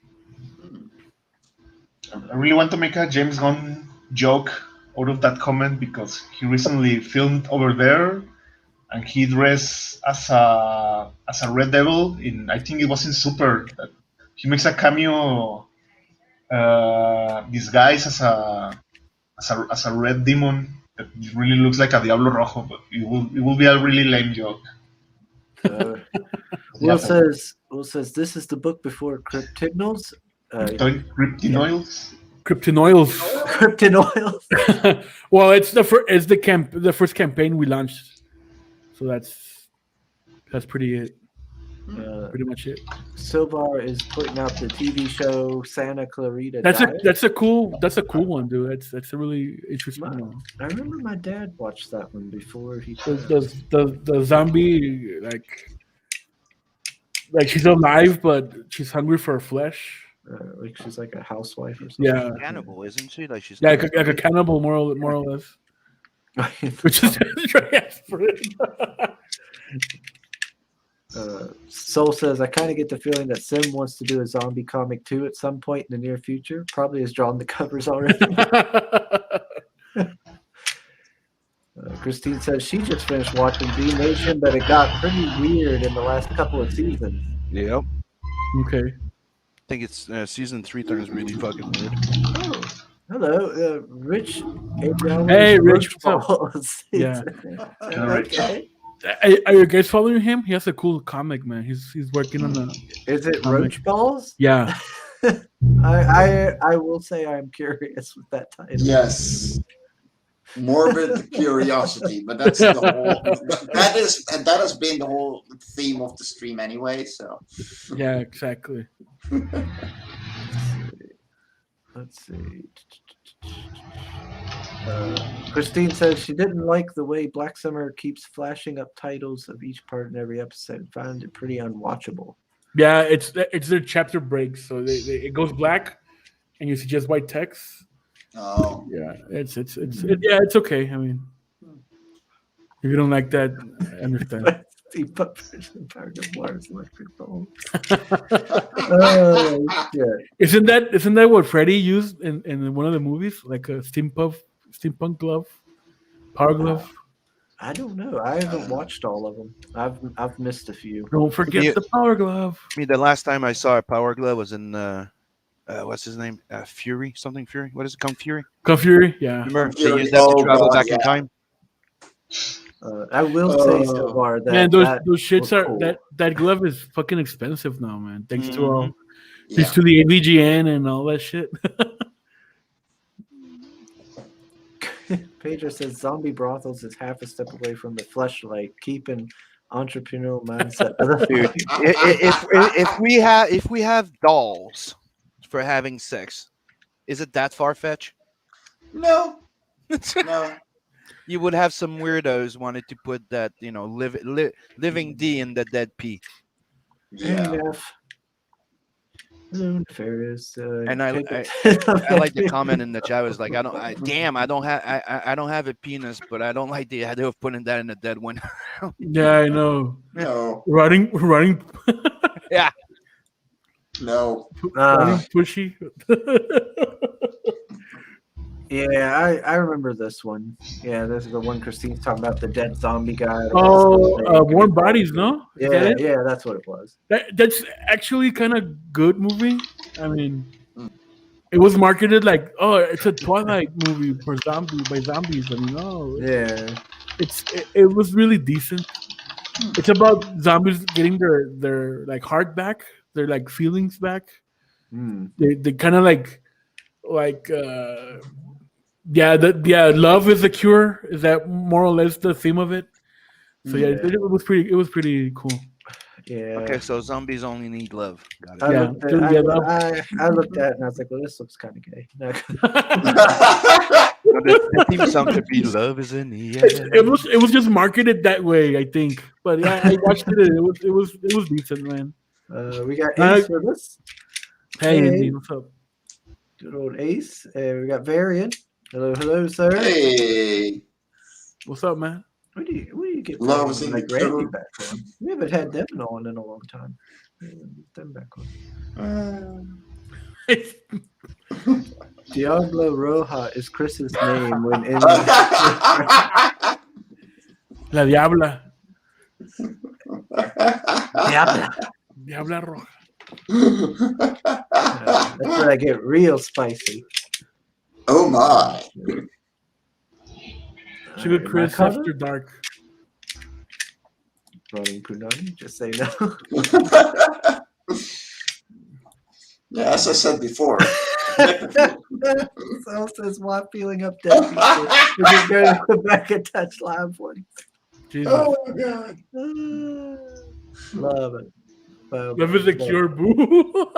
S7: I really want to make a James Gunn joke out of that comment because he recently filmed over there, and he dressed as a Red Devil in, I think it was in Super. He makes a cameo disguised as a red demon that really looks like a Diablo Rojo, but it will be a really lame joke.
S3: Will says this is the book before Cryptignals.
S7: Cryptinoids.
S4: Kryptonoils.
S3: Cryptinoils.
S4: Well, it's the first campaign we launched, so that's pretty much it.
S3: Silvar is putting out the TV show Santa Clarita.
S4: That's a cool one, dude. That's a really interesting one.
S3: I remember my dad watched that one before he.
S4: The zombie like she's alive, but she's hungry for flesh.
S3: Like she's like a housewife or something.
S4: Yeah,
S6: cannibal, isn't she? Like she's
S4: like a cannibal, more or less. Which is
S3: Soul says, I kind of get the feeling that Sim wants to do a zombie comic too at some point in the near future. Probably has drawn the covers already. Christine says she just finished watching B Nation, but it got pretty weird in the last couple of seasons.
S6: Yep.
S4: Okay.
S6: I think it's season 3 turns really fucking weird.
S3: Oh, hello, Rich.
S4: Hey, Rich. Yeah.
S3: Okay.
S4: Are you guys following him? He has a cool comic, man. He's working on a.
S3: Is it
S4: comic.
S3: Roach Balls?
S4: Yeah.
S3: I will say I'm curious with that title.
S5: Yes. Morbid curiosity, but that's the whole. That has been the whole theme of the stream anyway. So.
S4: Yeah, exactly.
S3: Let's see. Christine says she didn't like the way Black Summer keeps flashing up titles of each part in every episode. Found it pretty unwatchable.
S4: Yeah, it's their chapter breaks, so it goes black, and you see just white text.
S5: Oh.
S4: Yeah, it's okay. I mean, if you don't like that, I understand. Isn't that what Freddy used in one of the movies, like a steampunk glove, power glove?
S3: I don't know. I haven't watched all of them. I've missed a few.
S4: Don't forget the power glove.
S6: I mean, the last time I saw a power glove was in what's his name? Fury, something Fury. What is it? Kung Fury.
S4: Kung Fury. Yeah.
S6: Remember they used that to travel back in time.
S3: I will say so far that
S4: man, those shits are cool. that glove is fucking expensive now, man. Thanks to all, thanks to the AVGN and all that shit.
S3: Pedro says zombie brothels is half a step away from the fleshlight. Keep an entrepreneurial mindset.
S6: Dude, if we have dolls for having sex, is it that far fetched?
S5: No. No.
S6: You would have some weirdos wanted to put that, living D in the dead P.
S5: Yeah.
S3: Ferris,
S6: and I like the comment in the chat was like, I don't have a penis, but I don't like the idea of putting that in a dead one.
S4: Yeah, I know.
S5: No.
S4: Running.
S6: Yeah.
S5: No.
S4: Running pushy.
S3: Yeah, I remember this one. Yeah, this is the one Christine's talking about, the dead zombie guy.
S4: Warm Bodies, no?
S3: Yeah, that's what it was.
S4: That's actually kind of good movie. I mean, it was marketed like, oh, it's a Twilight movie by zombies. I mean, oh,
S3: yeah.
S4: it was really decent. It's about zombies getting their like heart back, their like feelings back. They kind of like love is the cure. Is that more or less the theme of it? So yeah, it was pretty cool.
S3: Yeah.
S6: Okay, so zombies only need love. Got it.
S3: I looked at it and I was like, well, this looks kind of gay. No.
S6: The theme song should be "Love Is in the Air."
S4: It was just marketed that way, I think. But yeah, I watched it. It was decent, man.
S3: We got Ace with us.
S4: Hey, Andy, what's up?
S3: Good old Ace. We got Variant. Hello, sir.
S5: Hey.
S4: What's up, man?
S3: Where do you get
S5: Love's in
S3: like
S5: the
S3: Randy
S5: Killer.
S3: back from? We haven't had them on in a long time. Them back on. Diablo Roja is Chris's name when in
S4: La Diabla.
S3: Diabla
S4: Roja.
S3: That's where I get real spicy.
S5: Oh my.
S4: Sugar Chris after dark.
S3: Running Punani, just say no.
S5: Yeah, as I said before.
S3: So says why feeling up dead people. We're just going to go back and touch live ones.
S4: Jesus.
S5: Oh my god.
S3: Love it.
S4: Love is a cure, boo.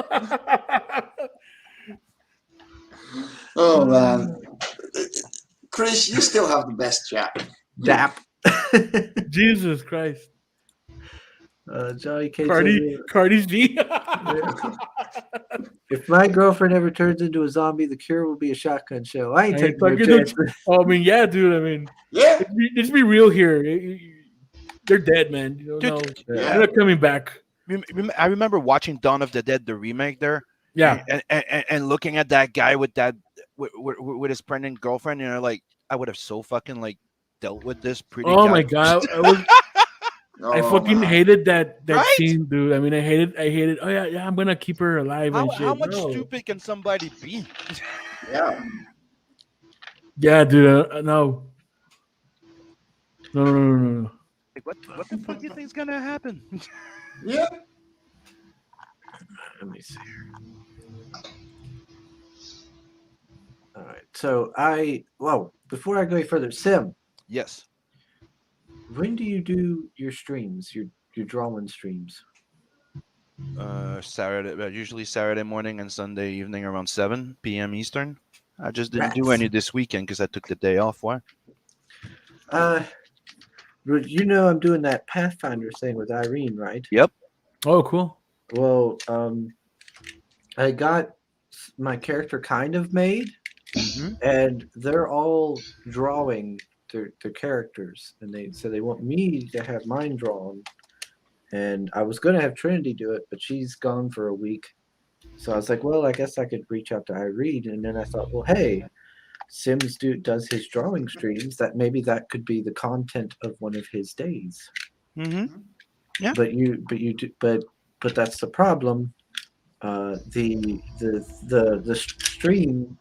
S5: Oh man. Chris, you still have the best chat.
S3: Dap.
S4: Jesus Christ.
S3: Johnny K.
S4: Cardi's G.
S3: If my girlfriend ever turns into a zombie, the cure will be a shotgun show. I ain't taking no chance.
S4: I mean, yeah, dude. I mean,
S5: yeah.
S4: Let's be real here. They're dead, man. You don't know. They're not coming back.
S6: I remember watching Dawn of the Dead, the remake there.
S4: Yeah.
S6: And looking at that guy with that with his pregnant girlfriend, you know, like I would have so fucking like dealt with this pretty.
S4: Oh my god. I fucking hated that
S6: Right?
S4: scene, dude. I mean, I hated. Oh yeah, I'm gonna keep her alive and shit.
S6: How much
S4: No.
S6: stupid can somebody be?
S5: Yeah.
S4: Yeah, dude. No. No.
S6: Like, what the fuck do you think is gonna happen?
S5: Yeah.
S3: Let me see here. All right. So before I go any further, Sim,
S6: Yes.
S3: when do you do your streams, your drawing streams?
S6: Saturday, usually Saturday morning and Sunday evening around 7 p.m. Eastern. I just didn't do any this weekend because I took the day off. Why?
S3: You know I'm doing that Pathfinder thing with Irene, right?
S6: Yep.
S4: Oh, cool.
S3: Well, I got my character kind of made, and they're all drawing their characters, and they want me to have mine drawn. And I was gonna have Trinity do it, but she's gone for a week. So I was like, well, I guess I could reach out to Irene, and then I thought, well, hey, Sims does his drawing streams. That maybe that could be the content of one of his days.
S6: Yeah.
S3: But that's the problem. The stream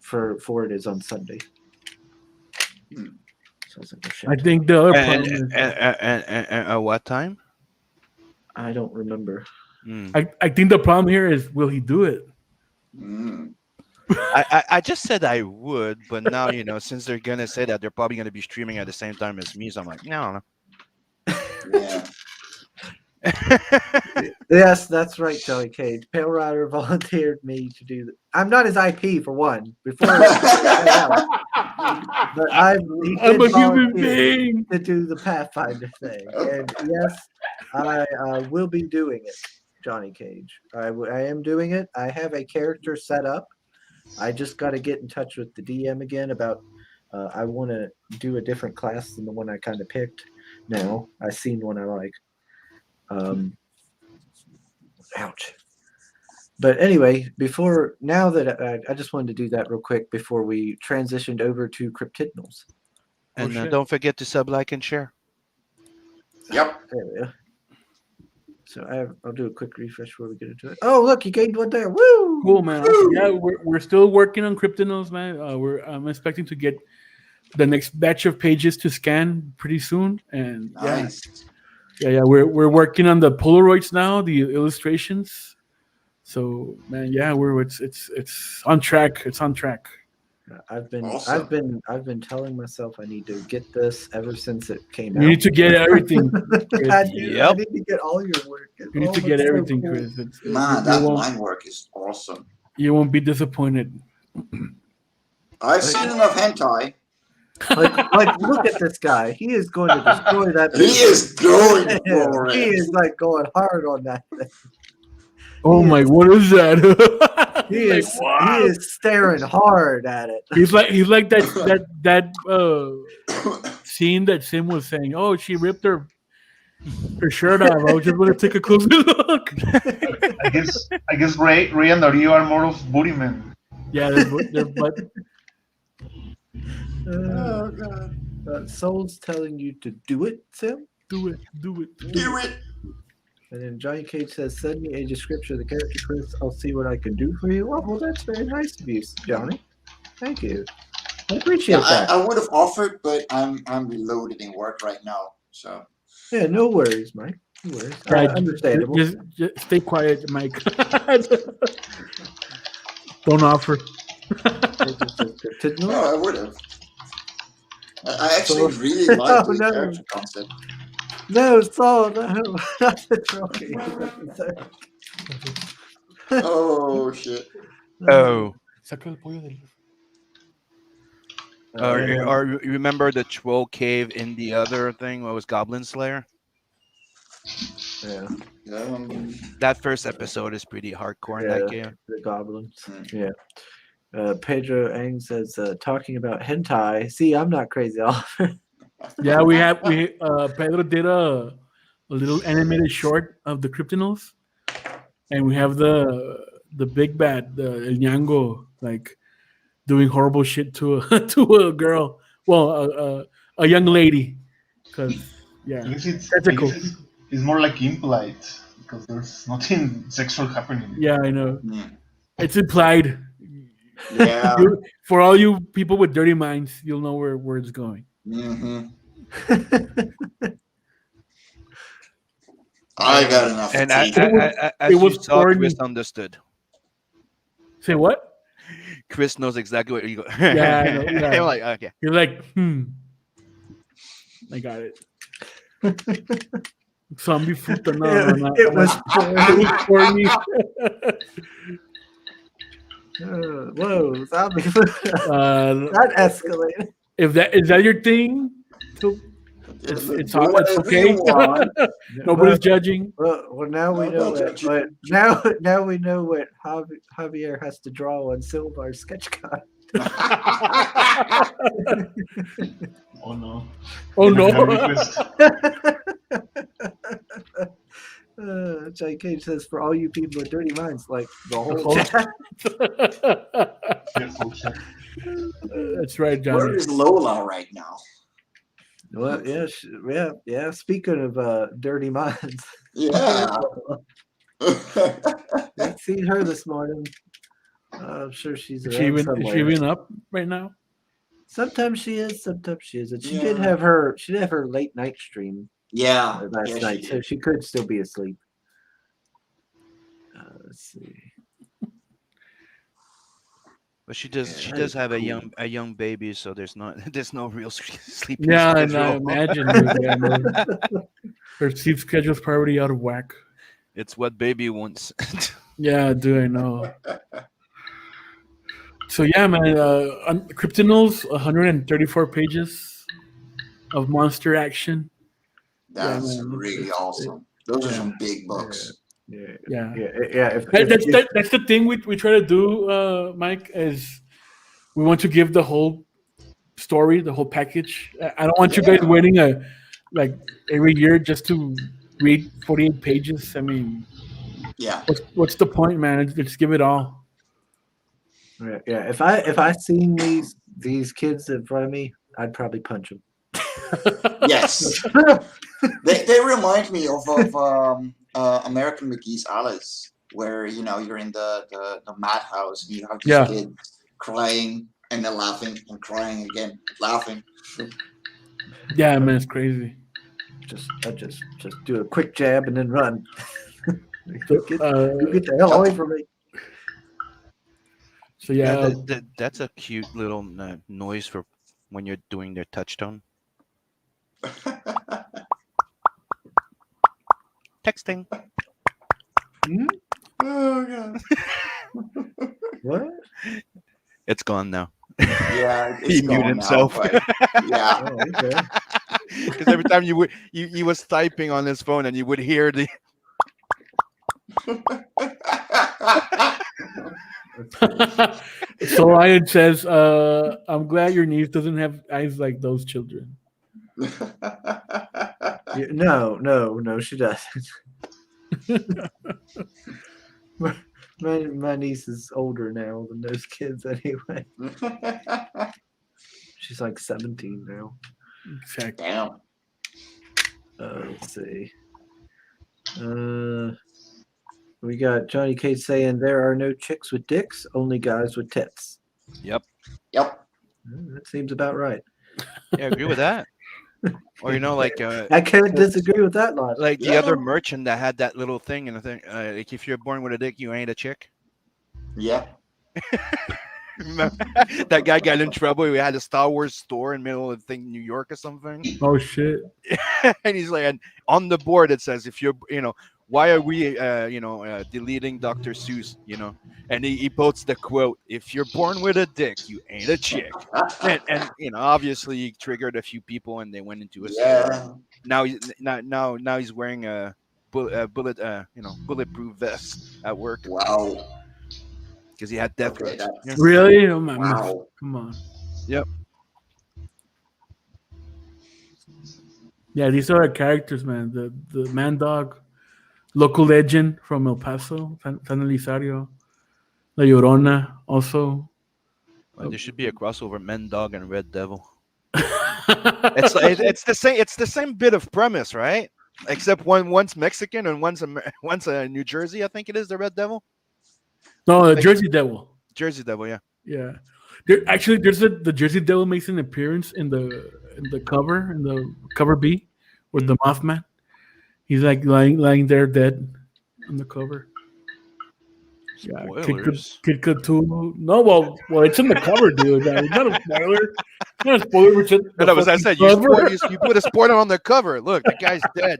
S3: for it is on Sunday. So I was like, oh, shit.
S4: I think the other problem is
S6: at what time?
S3: I don't remember.
S4: I think the problem here is, will he do it?
S6: I just said I would, but now, you know, since they're gonna say that, they're probably gonna be streaming at the same time as me. So I'm like, no.
S5: Yeah.
S3: Yes, that's right, Joey Cage. Pale Rider volunteered me to do that. I'm not his IP for one. Before but
S4: I'm a human being
S3: to do the Pathfinder thing, and yes, I will be doing it, Johnny Cage. I am doing it. I have a character set up. I just got to get in touch with the DM again about. I want to do a different class than the one I kind of picked. Now I've seen one I like. Ouch. But anyway, now that I just wanted to do that real quick before we transitioned over to Cryptidnals.
S6: And don't forget to sub, like, and share.
S5: Yep.
S3: There we go. So I'll do a quick refresh before we get into it. Oh, look, you gained one there. Woo!
S4: Cool, man. Yeah, we're still working on Cryptidnals, man. I'm expecting to get the next batch of pages to scan pretty soon, and
S5: Nice.
S4: we're working on the Polaroids now, the illustrations. So man, it's on track. It's on track.
S3: I've been
S5: Awesome.
S3: I've been telling myself I need to get this ever since it came
S4: You
S3: out.
S4: need to get everything.
S3: I
S4: Chris.
S3: need to get all your work.
S4: You need
S3: Oh,
S4: to get
S3: it's so
S4: everything,
S3: cool.
S4: Chris.
S5: Man, that line work is awesome.
S4: You won't be disappointed.
S5: I've seen enough hentai.
S3: Like, look at this guy. He is going to destroy that.
S5: He is going for
S3: He
S5: it.
S3: is like going hard on that thing.
S4: Oh my! What is that?
S3: He is staring hard at it.
S4: He's like that scene that Sim was saying. Oh, she ripped her shirt off. I was just going to take a closer look.
S7: I guess Ray and Dario are more of booty men.
S4: Yeah, they're but
S5: Oh god.
S3: Soul's telling you to do it, Sim.
S4: do it.
S5: Do it.
S3: And then Johnny Cage says, "Send me a description of the character, Chris. I'll see what I can do for you." Well, that's very nice of you, Johnny. Thank you. I appreciate that.
S5: I would have offered, but I'm reloaded in work right now. So
S3: Yeah, no worries, Mike. No worries.
S4: Right,
S3: Understandable.
S4: Just stay quiet, Mike. Don't offer.
S5: no, I would have. I actually really like the character concept.
S3: No, Saul, no, not the trophy.
S5: Oh shit.
S6: Oh.
S4: Saca el pollo del.
S6: Or you remember the troll cave in the other thing? What was Goblin Slayer?
S3: Yeah.
S6: That first episode is pretty hardcore in that game.
S3: The goblins. Yeah. Pedro Ang says, talking about hentai. See, I'm not crazy, Oliver.
S4: Yeah, Pedro did a little animated short of the Kryptonals, and we have the big bad, the El Ñango, like doing horrible shit to a girl, well, a young lady, because
S7: It's more like implied because there's nothing sexual happening.
S4: Yeah, I know. It's implied.
S5: Yeah.
S4: For all you people with dirty minds, you'll know where it's going.
S5: Mm-hmm. I got enough.
S6: And
S5: teeth.
S6: as you saw, Chris understood.
S4: Say what?
S6: Chris knows exactly what you go.
S4: Yeah, I know, yeah.
S6: I'm like, okay.
S4: You're like, I got it. Zombie food. No.
S3: It was
S4: for me.
S3: Whoa, zombie food. That escalated.
S4: If that is that your thing, it's okay. Nobody's judging.
S3: Well, now we know it. But now we know what Javier has to draw on Silvar's sketch card.
S7: Oh no.
S4: Oh no.
S3: Johnny Cage says, for all you people with dirty minds, like the whole chat.
S4: That's right, Johnny.
S5: Where is Lola right now?
S3: Well, yeah. Speaking of dirty minds,
S5: Yeah.
S3: I've seen her this morning. I'm sure she's
S4: Is
S3: around
S4: she
S3: somewhere.
S4: even up right now?
S3: Sometimes she is, sometimes she isn't. She
S5: Yeah.
S3: did have her late night stream
S5: Yeah.
S3: last
S5: Yeah,
S3: night,
S5: she
S3: so
S5: did.
S3: she could still be asleep. Let's see.
S6: But she does have a young baby, so there's no real sleeping.
S4: Yeah, I
S6: schedule.
S4: imagine. Dude, yeah, no. Her sleep schedule's probably out of whack.
S6: It's what baby wants.
S4: Yeah, do I know? So yeah, man. Kryptonals, 134 pages of monster action.
S5: That's
S4: man.
S5: really awesome. Those are some big books.
S4: Yeah.
S3: If
S4: That's the thing we try to do, Mike, is we want to give the whole story, the whole package. I don't want you guys waiting every year just to read 48 pages. I mean,
S5: Yeah.
S4: what's the point, man? Just give it all.
S3: Yeah, if I seen these kids in front of me, I'd probably punch them.
S5: Yes. they remind me of American McGee's Alice, where you're in the madhouse and you have these kids crying and then laughing and crying again, laughing.
S4: Yeah, man, it's crazy.
S3: I just do a quick jab and then run.
S4: So,
S3: get the hell away from me.
S4: So yeah,
S6: That's a cute little noise for when you're doing their touchstone. Texting.
S5: Oh god.
S3: What?
S6: It's gone now.
S5: Yeah,
S6: He
S5: it's
S6: muted
S5: gone
S6: himself.
S5: now, but yeah.
S3: Oh, okay.
S6: Because every time he was typing on his phone and you would hear the.
S4: so Ryan says, "I'm glad your niece doesn't have eyes like those children."
S3: No, she doesn't. my niece is older now than those kids anyway. She's like 17 now.
S4: Exactly.
S5: Damn.
S3: Let's see. We got Johnny K saying there are no chicks with dicks, only guys with tits.
S6: Yep.
S3: That seems about right.
S6: Yeah, I agree with that. Or like
S3: I can't disagree with that logic.
S6: Like the other merchant that had that little thing and the thing, like if you're born with a dick, you ain't a chick.
S5: Yeah.
S6: Remember? That guy got in trouble. We had a Star Wars store in the middle of the thing, New York or something.
S4: Oh shit!
S6: And he's like, and on the board it says, if you're, why are we, deleting Dr. Seuss, And he posts the quote: "If you're born with a dick, you ain't a chick." And obviously he triggered a few people, and they went into a store. Now he's wearing a bulletproof vest at work.
S5: Wow.
S6: Because he had death threats.
S4: Yeah. Really? Oh my
S5: Wow.
S4: God. Come on.
S6: Yep.
S4: Yeah, these are our characters, man. The Man Dog, local legend from El Paso, San Elizario, La Llorona, also.
S6: Well, there should be a crossover, Men Dog and Red Devil. It's the same bit of premise, right? Except one's Mexican and one's a New Jersey. I think it is the Red Devil.
S4: No, the Jersey Devil.
S6: Jersey Devil, yeah.
S4: Yeah. There's the Jersey Devil makes an appearance in the cover B with the Mothman. He's like lying there dead on the cover. Yeah, Kid Cthulhu. No, well, it's in the cover, dude. Man. It's not a spoiler. It's not a spoiler.
S6: As I said, you put a spoiler on the cover. Look, the guy's dead.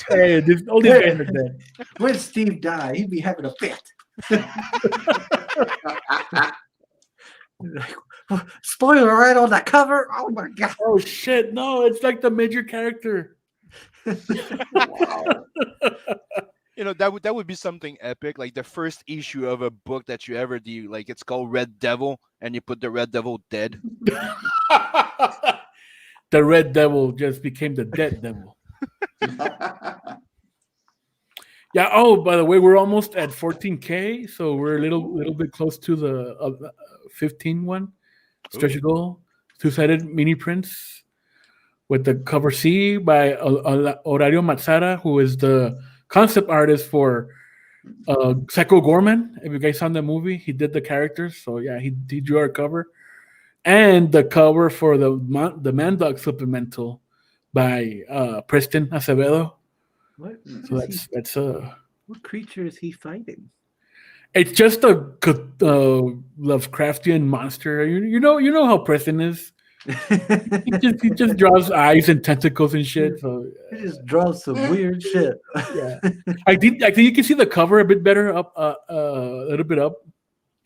S4: Hey, all these guys are dead.
S3: When Steve died, he'd be having a fit. Spoiler right on the cover. Oh my god.
S4: Oh shit. No, it's like the major character.
S5: Wow.
S6: That would be something epic, like the first issue of a book that you ever do. Like it's called Red Devil, and you put the Red Devil dead.
S4: The Red Devil just became the Dead Devil. Yeah. Oh, by the way, we're almost at 14K, so we're a little bit close to the 15 one stretch goal. Two-sided mini prints with the cover C by Horario Mazzara, who is the concept artist for Psycho Gorman. If you guys saw the movie, he did the characters. So yeah, he drew our cover, and the cover for the Man Dog supplemental by Preston Acevedo.
S3: What?
S4: So that's
S3: What creature is he fighting?
S4: It's just a Lovecraftian monster. You know how Preston is. he just draws eyes and tentacles and shit. So
S3: He just draws some weird shit.
S4: yeah, I think you can see the cover a bit better up, a little bit up.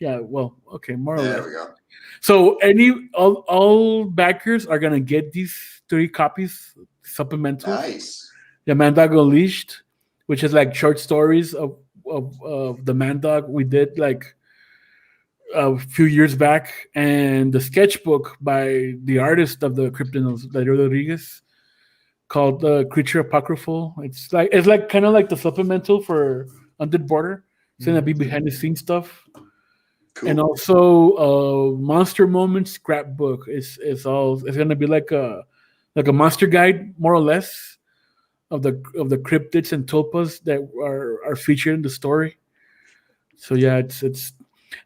S4: Yeah, well, okay, more or less.
S5: There we go.
S4: So all backers are gonna get these 3 copies supplemental.
S5: Nice.
S4: The Man Dog Unleashed, which is like short stories of the Man Dog we did like a few years back, and the sketchbook by the artist of the Cryptonos, Dario Rodriguez, called the Creature Apocryphal. It's like kind of like the supplemental for Undead Border. It's gonna be behind the scenes stuff.
S5: Cool.
S4: And also Monster Moments scrapbook is gonna be like a monster guide, more or less, of the cryptids and tulpas that are featured in the story. So yeah, it's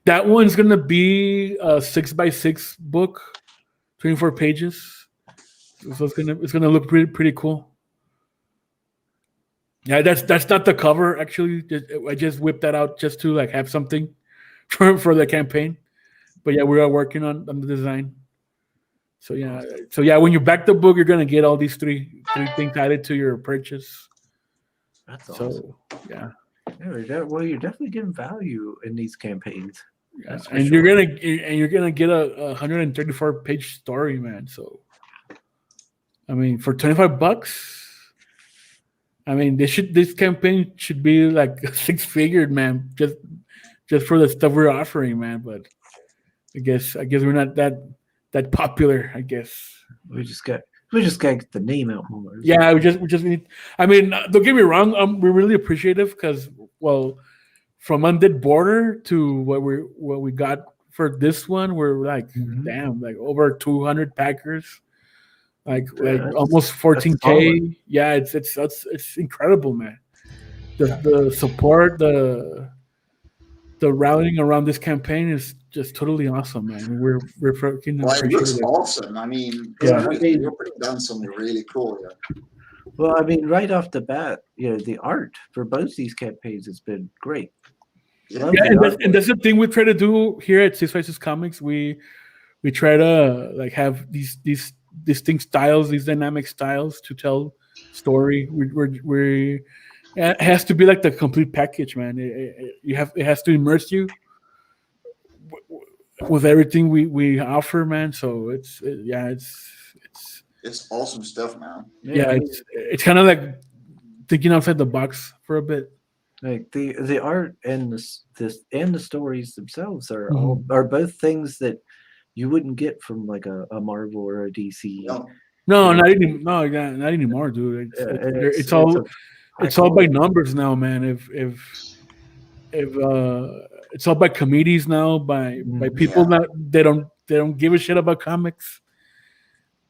S4: That one's gonna be a 6x6 book, 24 pages. So it's gonna look pretty cool. Yeah, that's not the cover actually. I just whipped that out just to like have something for the campaign. But yeah, we are working on the design. So yeah, when you back the book, you're gonna get all these three things added to your purchase.
S3: That's awesome.
S4: So yeah.
S3: Well, you're definitely getting value in these campaigns.
S4: Yeah. And you're gonna get a 134 page story, man. So I mean, for $25, I mean, this campaign should be like 6-figured, man. Just for the stuff we're offering, man. But I guess we're not that popular. I guess
S3: we just gotta get the name out more.
S4: Yeah, we just need. I mean, don't get me wrong. We're really appreciative because, well, from Undead Border to what we got for this one, we're like, damn, like over 200 packers, like almost 14K. Yeah, it's incredible, man. The support, the rallying around this campaign is just totally awesome, man. We're freaking
S5: it looks awesome. I mean, you're putting down something really cool here.
S3: Well, I mean, right off the bat, the art for both these campaigns has been great.
S4: Yeah, and that's the thing we try to do here at Six Faces Comics. We try to like have these distinct styles, these dynamic styles to tell story. It has to be like the complete package, man. It has to immerse you with everything we offer, man. So it's
S5: awesome stuff, man.
S4: Yeah, it's kind of like thinking outside the box for a bit.
S3: Like the art and the stories themselves are both things that you wouldn't get from like a Marvel or a DC.
S4: No, not anymore, dude. It's all by numbers now, man. If it's all by committees now, by people that they don't give a shit about comics,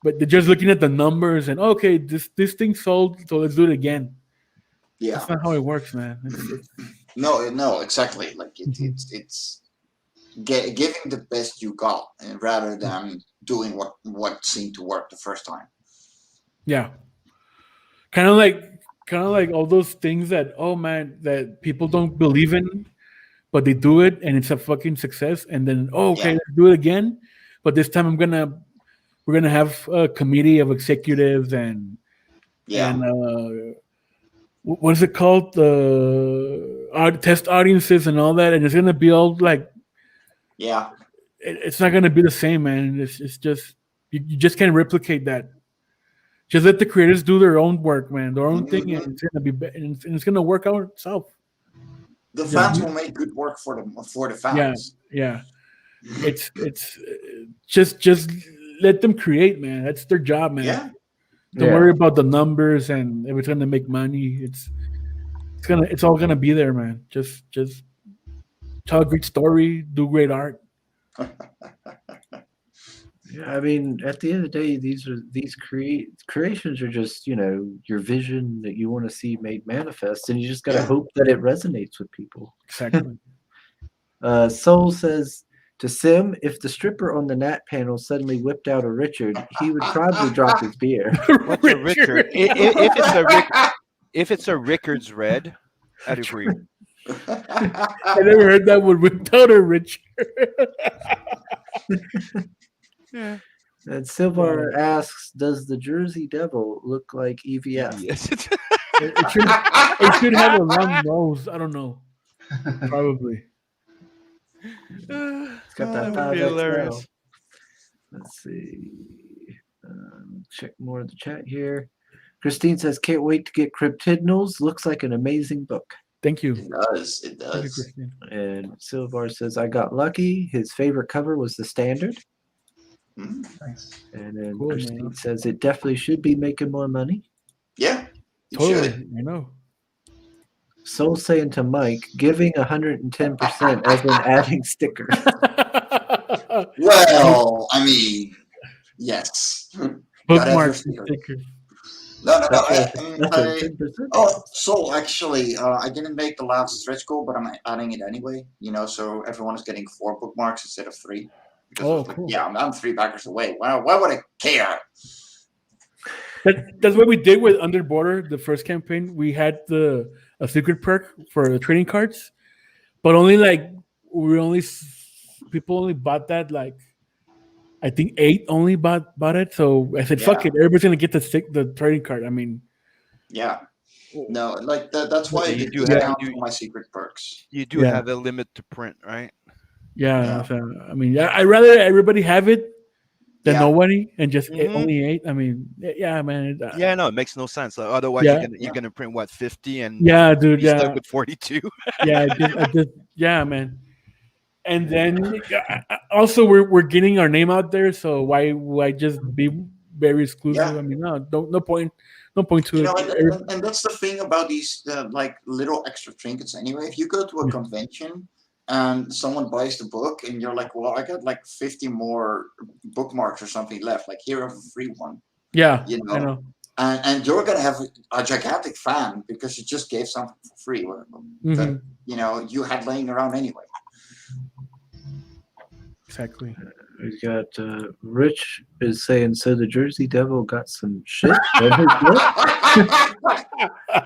S4: but they're just looking at the numbers and okay, this thing sold, so let's do it again.
S5: Yeah,
S4: that's not how it works, man.
S5: No, exactly. Like it's giving the best you got, and rather than doing what seemed to work the first time.
S4: Yeah, kind of like all those things that that people don't believe in, but they do it and it's a fucking success. And then let's do it again, but this time we're gonna have a committee of executives and what is it called? The test audiences and all that, and it's gonna be all like, it's not gonna be the same, man. It's just you just can't replicate that. Just let the creators do their own work, man, their own thing, and it's gonna be and it's gonna work out itself.
S5: The fans will make good work for the fans.
S4: Yeah. It's just let them create, man. That's their job, man.
S5: Yeah.
S4: Don't worry about the numbers and if it's gonna make money. It's all gonna be there, man. Just tell a great story, do great art.
S3: Yeah, I mean, at the end of the day, these creations are just your vision that you want to see made manifest, and you just gotta hope that it resonates with people.
S4: Exactly.
S3: Soul says to Sim, if the stripper on the Nat panel suddenly whipped out a Richard, he would probably drop his beer.
S6: What's a Richard? If it's a Rickards red, I'd agree.
S4: I never heard that one whipped out a Richard.
S3: Yeah. And Silvar asks, "Does the Jersey Devil look like EVF?"
S6: Yes.
S4: It should have a long nose. I don't know. Probably.
S3: It's got that 5XL.
S6: Hilarious.
S3: Let's see. Check more of the chat here. Christine says, "Can't wait to get Cryptidnals. Looks like an amazing book."
S4: Thank you.
S5: It does. It does.
S3: And Silvar says, "I got lucky. His favorite cover was the Standard."
S7: Nice.
S3: And then
S4: Cool,
S3: Christine
S4: man.
S3: says it definitely should be making more money.
S5: Yeah.
S4: Totally. I know.
S3: Soul saying to Mike, giving 110% as in adding stickers.
S5: Well, I mean, yes.
S4: Bookmarks and stickers.
S5: No.
S3: That's a 10%.
S5: Oh, so actually, I didn't make the last stretch goal, but I'm adding it anyway. So everyone is getting 4 bookmarks instead of 3. Because I
S4: Oh,
S5: was like,
S4: cool.
S5: yeah, I'm 3 backers away. Why would I care?
S4: That's what we did with Under Border, the first campaign. We had a secret perk for the trading cards, but only people only bought that, like I think 8 only bought it. So I said, "Fuck
S5: Yeah.
S4: it, everybody's gonna get the trading card." I mean,
S5: Yeah. No, like that's why I
S6: You
S5: did
S6: do
S5: discount for my secret perks.
S6: You do
S4: Yeah.
S6: have a limit to print, right?
S4: yeah. So, I mean, yeah, I'd rather everybody have it than
S5: Yeah.
S4: nobody, and just
S6: Mhm.
S4: only 8. I mean, yeah, man.
S6: Yeah, no, it makes no sense. Otherwise,
S4: Yeah.
S6: you're gonna print what 50 and
S4: Yeah, dude.
S6: be
S4: Yeah,
S6: stuck with 42.
S4: yeah. Yeah, man. And then also we're getting our name out there, so why just be very exclusive?
S5: Yeah.
S4: I mean, no point to
S5: You
S4: it.
S5: know, and that's the thing about these like little extra trinkets anyway. If you go to a convention and someone buys the book and you're like, well, I got like 50 more bookmarks or something left, like here a free one.
S4: Yeah,
S5: You
S4: I
S5: know,
S4: know.
S5: and you're gonna have a gigantic fan because you just gave something for free that you had laying around anyway.
S4: Exactly.
S3: We got Rich is saying, so the Jersey Devil got some shit.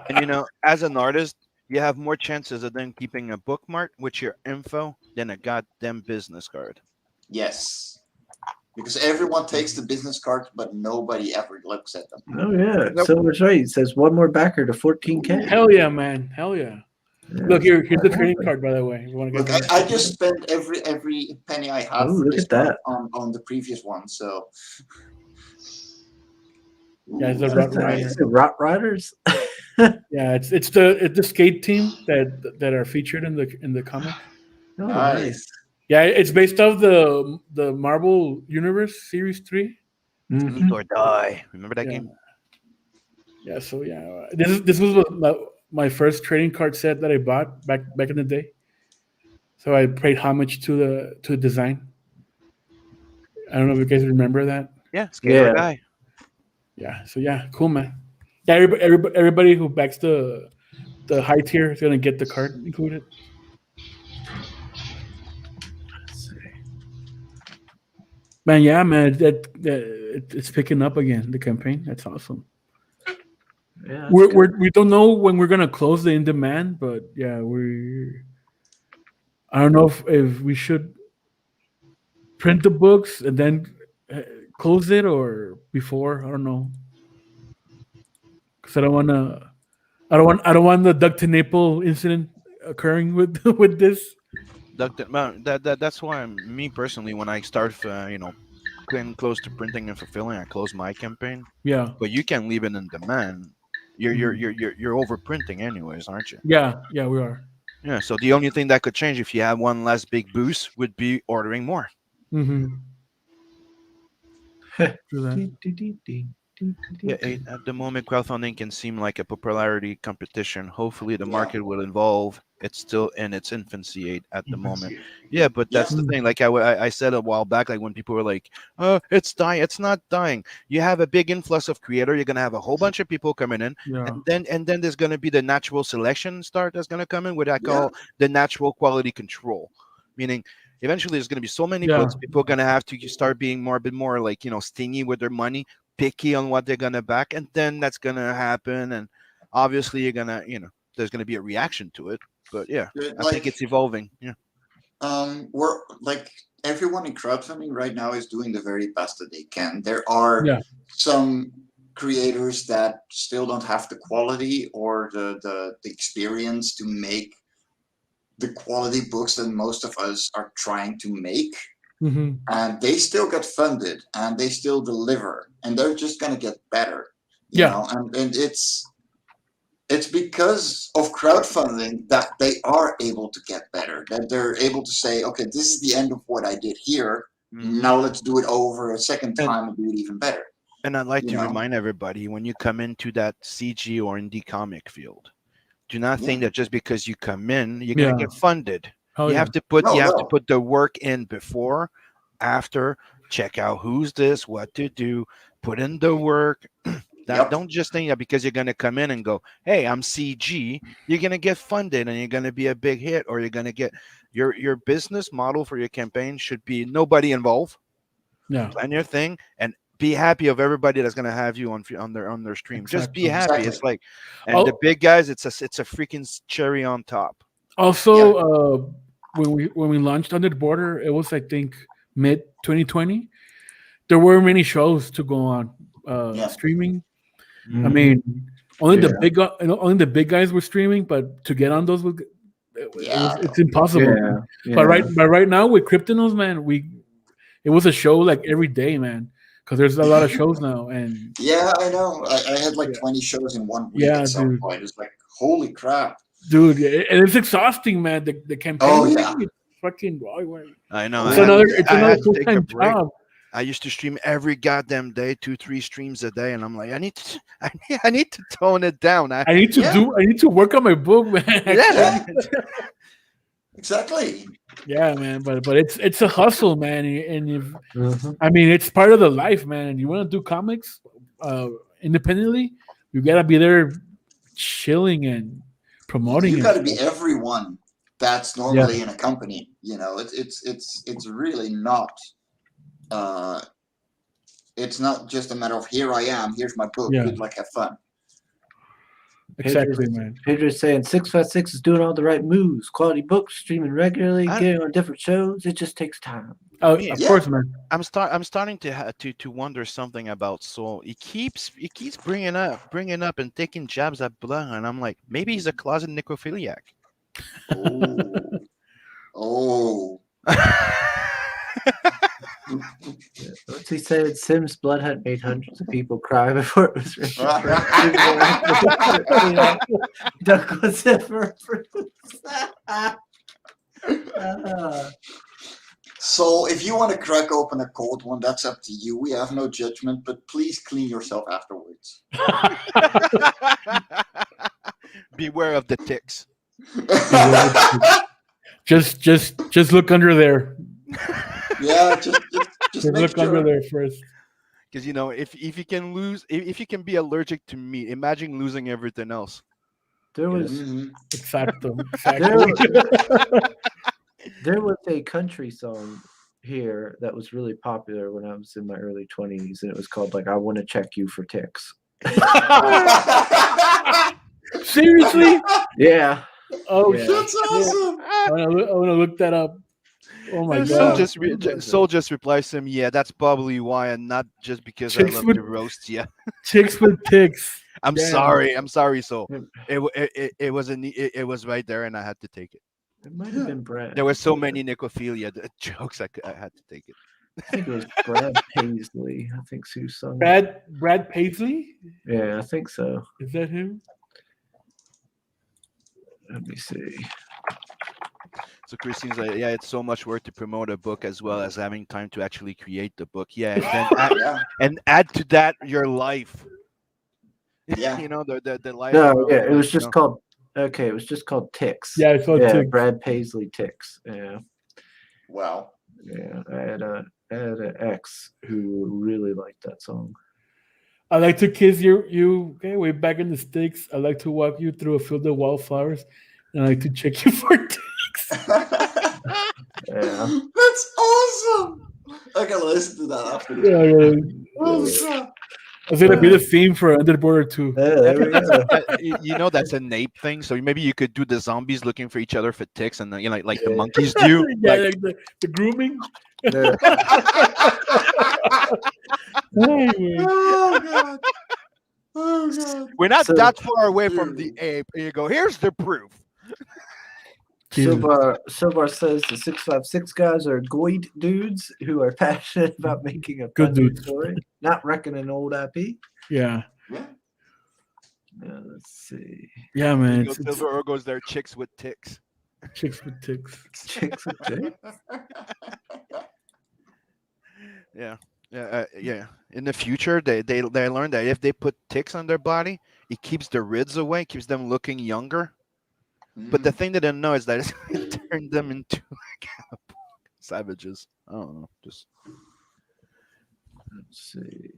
S6: And as an artist, you have more chances of them keeping a bookmark with your info than a goddamn business card.
S5: Yes, because everyone takes the business cards, but nobody ever looks at them.
S3: Oh yeah, Silver's right. He says one more backer to 14K.
S4: Hell yeah, man. Hell yeah. Look, here's the trading card, by the way. You want to
S5: Look,
S4: get
S5: I just spent every penny I had
S3: Oh,
S5: for
S3: look
S5: this
S3: at that.
S5: one on the previous one. So
S4: Yeah, it's a
S5: Ooh,
S4: Rot
S5: that's
S4: Rider.
S5: nice.
S3: The Rot Riders.
S4: Yeah, it's the skate team that are featured in the comic.
S3: Oh,
S5: Nice.
S4: Yeah, it's based off the Marvel Universe Series 3.
S3: Mhm.
S6: Or Die. Remember that
S4: Yeah.
S6: game?
S4: Yeah, so yeah, this was my first trading card set that I bought back in the day. So I paid homage to the design. I don't know if you guys remember that.
S6: Yeah, Skate or
S3: Yeah.
S6: Die.
S4: Yeah, so yeah, cool, man. Yeah, everybody who backs the high tier is gonna get the card included. Man, yeah, man, it's picking up again. The campaign, that's awesome.
S3: Yeah,
S4: We don't know when we're gonna close the in demand, but yeah, I don't know if we should print the books and then close it or before. I don't know, because I don't want the Duck to Naple incident occurring with with this.
S6: That's why me personally, when I start, getting close to printing and fulfilling, I close my campaign.
S4: Yeah.
S6: But you can leave it in demand. You're overprinting anyways, aren't you?
S4: Yeah, we are.
S6: Yeah. So the only thing that could change if you have one last big boost would be ordering more.
S4: Mm-hmm.
S6: Yeah, at the moment, crowdfunding can seem like a popularity competition. Hopefully, the market will evolve. It's still in its infancy at the moment. Yeah, but that's the thing. Like I said a while back, like when people were like, "Oh, it's dying." It's not dying. You have a big influx of creator. You're gonna have a whole bunch of people coming in, and then there's gonna be the natural selection start that's gonna come in, what I call the natural quality control, meaning. Eventually, there's going to be so many books. People are going to have to start being a bit more like, stingy with their money, picky on what they're going to back. And then that's going to happen. And obviously, you're going to, there's going to be a reaction to it. But yeah, I think it's evolving. Yeah.
S5: We're like everyone in crowdfunding right now is doing the very best that they can. There are some creators that still don't have the quality or the experience to make the quality books that most of us are trying to make, and they still get funded and they still deliver, and they're just going to get better, you know. And it's because of crowdfunding that they are able to get better, that they're able to say, okay, this is the end of what I did here. Now let's do it over a second time and do it even better.
S6: And I'd like to remind everybody, when you come into that CG or indie comic field, do not think that just because you come in, you're going to get funded. You have to put the work in before, after, check out who's this, what to do, put in the work, Don't just think that because you're gonna come in and go, hey, I'm CG, you're gonna get funded and you're gonna be a big hit, or you're gonna get your business model for your campaign should be nobody involved.
S4: Yeah.
S6: Plan your thing and be happy of everybody that's gonna have you on their stream. Just be happy.
S5: Exactly.
S6: It's like, and the big guys, it's a freaking cherry on top.
S4: Also, when we launched Under the Border, it was I think mid 2020. There were many shows to go on streaming. I mean, only the big guys were streaming, but to get on those, it's impossible. But right now with Kryptonos, man, it was a show like every day, man, because there's a lot of shows now. And
S5: I know. I had like 20 shows in 1 week at some point. It's like, holy crap,
S4: dude! And it's exhausting, man. The campaign.
S5: Oh yeah.
S4: It's fucking.
S6: I know.
S4: It's another full-time job.
S6: I used to stream every goddamn day, 2-3 streams a day, and I'm like, I need to tone it down. I
S4: need to work on my book, man.
S6: Yeah.
S5: Exactly.
S4: Yeah, man, but it's a hustle, man, and I mean it's part of the life, man. And you want to do comics independently, you gotta be there, chilling and promoting.
S5: You got to be everyone that's normally in a company. You know, it's really not. It's not just a matter of here I am, here's my book, good luck, have fun.
S4: Exactly, man.
S3: Pedro's saying 656 is doing all the right moves. Quality books, streaming regularly, getting on different shows. It just takes time.
S4: Oh, of course, man.
S6: I'm starting to wonder something about Soul. He keeps bringing up and taking jabs at Blanc, and I'm like, maybe he's a closet necrophiliac.
S5: Oh.
S3: What's he said? Sims Blood Hunt made hundreds of people cry before it was written. Douglas
S5: So if you want to crack open a cold one, that's up to you. We have no judgment, but please clean yourself afterwards.
S6: Beware of the ticks.
S4: Just look under there.
S5: Yeah, just
S4: look under there first.
S6: Because you know, if you can be allergic to meat, imagine losing everything else.
S3: There was
S4: exactly.
S3: There was a country song here that was really popular when I was in my early 20s, and it was called like "I Want to Check You for Ticks."
S4: Seriously?
S3: Yeah.
S4: Oh,
S3: yeah.
S5: That's awesome.
S4: I want to look that up. Oh my god!
S6: Soul just replies to him, "Yeah, that's probably why, and not just because I love to roast you."
S4: Chicks with ticks.
S6: I'm sorry, Soul. It was right there, and I had to take it.
S3: It might have been Brad.
S6: There were so many necrophilia jokes, I had to take it.
S3: I think it was Brad Paisley. I think Sue sung.
S4: Brad Paisley?
S3: Yeah, I think so.
S4: Is that him?
S3: Let me see.
S6: So Christine's like, yeah, it's so much work to promote a book as well as having time to actually create the book. Yeah, and then and add to that your life.
S5: Yeah,
S6: you know the life.
S3: No, yeah, it was just called. Okay, it was just called Ticks.
S4: Yeah, it's called Ticks.
S3: Brad Paisley Ticks. Yeah.
S5: Wow.
S3: Yeah, I had an ex who really liked that song.
S4: I like to kiss you okay, way back in the sticks. I like to walk you through a field of wildflowers, and I like to check you for ticks.
S3: Yeah.
S5: That's awesome. I gotta listen to that after this.
S4: Yeah. It's gonna be the theme for Under the Border 2.
S3: There we go.
S6: You know that's a nape thing, so maybe you could do the zombies looking for each other for ticks, and you know, like the monkeys do.
S4: Yeah, like the grooming.
S3: Yeah.
S5: Oh god. Oh god.
S6: We're not that far away from the ape, and you go, here's the proof.
S3: Sobar says the 656 guys are goid dudes who are passionate about making a good story, not reckoning old IP.
S4: Yeah.
S3: Let's see.
S4: Yeah, man.
S6: Silver Urgo's there, chicks with ticks.
S4: Chicks with ticks.
S3: Chicks with ticks.
S6: Yeah. In the future, they learned that if they put ticks on their body, it keeps the rids away, keeps them looking younger. But the thing they didn't know is that it turned them into savages. I don't know. Just
S3: let's see.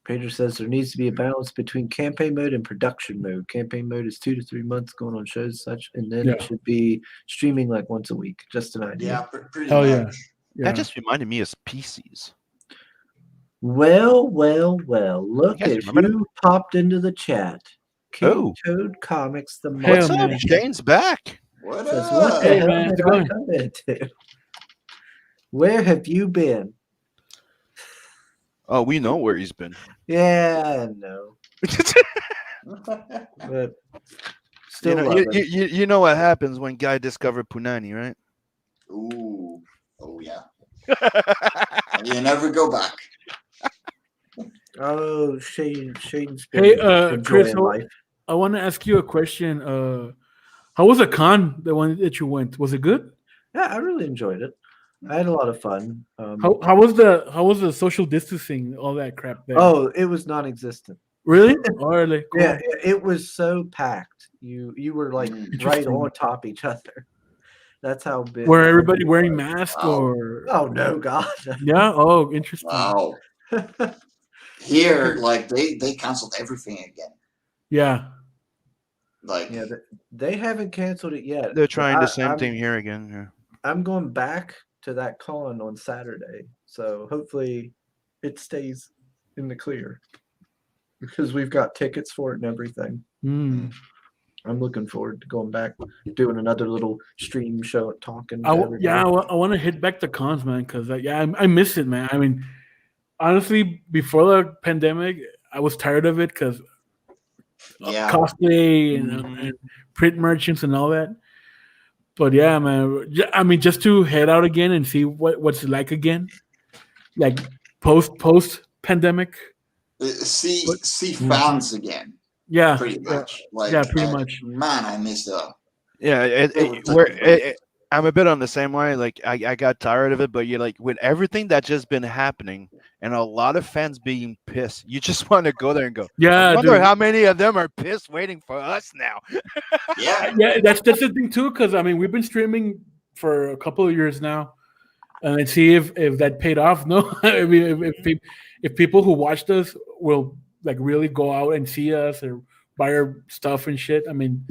S3: Pedro says there needs to be a balance between campaign mode and production mode. Campaign mode is 2 to 3 months going on shows such, and then it should be streaming like once a week. Just an idea.
S5: Yeah, pretty
S4: Hell
S5: much.
S4: yeah.
S6: That just reminded me of PCs.
S3: Well. Look
S6: You guys
S3: at
S6: remember
S3: you popped into the chat. King
S6: Oh.
S3: Toad Comics, the
S6: What's
S3: Marvel
S6: up?
S4: man.
S6: Shane's back.
S5: What
S3: says,
S5: up?
S3: what the
S4: Hey,
S3: hell
S4: man,
S3: did
S4: how's it
S3: I
S4: going?
S3: come into? Where have you been?
S6: Oh, we know where he's been.
S3: Yeah, I know. But still love it.
S6: You know what happens when Guy discovered Punani, right?
S5: Ooh. Oh, yeah. You never go back.
S3: Oh, Shane's been
S4: Hey, Chris,
S3: enjoying life.
S4: I want to ask you a question. How was the con, the one that you went? Was it good?
S3: Yeah, I really enjoyed it. I had a lot of fun.
S4: How was the social distancing, all that crap there?
S3: Oh, it was non-existent.
S4: Really? Oh, really? Cool.
S3: Yeah, it was so packed. You were like right
S4: Interesting.
S3: on top each other. That's how big.
S4: Were everybody wearing masks or?
S3: Oh no, God.
S4: Yeah. Oh, interesting.
S5: Wow. Here, like they canceled everything again.
S4: Yeah.
S5: Like
S3: Yeah, they haven't canceled it yet.
S6: They're trying the same
S3: I'm-
S6: thing here again. Yeah.
S3: I'm going back to that con on Saturday, so hopefully it stays in the clear because we've got tickets for it and everything.
S4: Mm.
S3: I'm looking forward to going back, doing another little stream show and talking. To everybody.
S4: I want to hit back the cons, man, because I miss it, man. I mean, honestly, before the pandemic, I was tired of it because
S5: yeah.
S4: cosplay and print merchants and all that. But yeah, man, I mean, just to head out again and see what's it like again, like post pandemic.
S5: See fans again.
S4: Yeah,
S5: Pretty much. Like,
S4: yeah, pretty much.
S5: Man, I missed it.
S6: Yeah, I'm a bit on the same way. Like I got tired of it, but you're like with everything that's just been happening and a lot of fans being pissed, you just want to go there and go.
S4: Yeah,
S6: I wonder
S4: dude.
S6: how many of them are pissed waiting for us now.
S5: Yeah,
S4: Yeah, that's the thing too, because I mean we've been streaming for a couple of years now, and let's see if that paid off. No, I mean if people who watched us will like really go out and see us or buy our stuff and shit. I mean,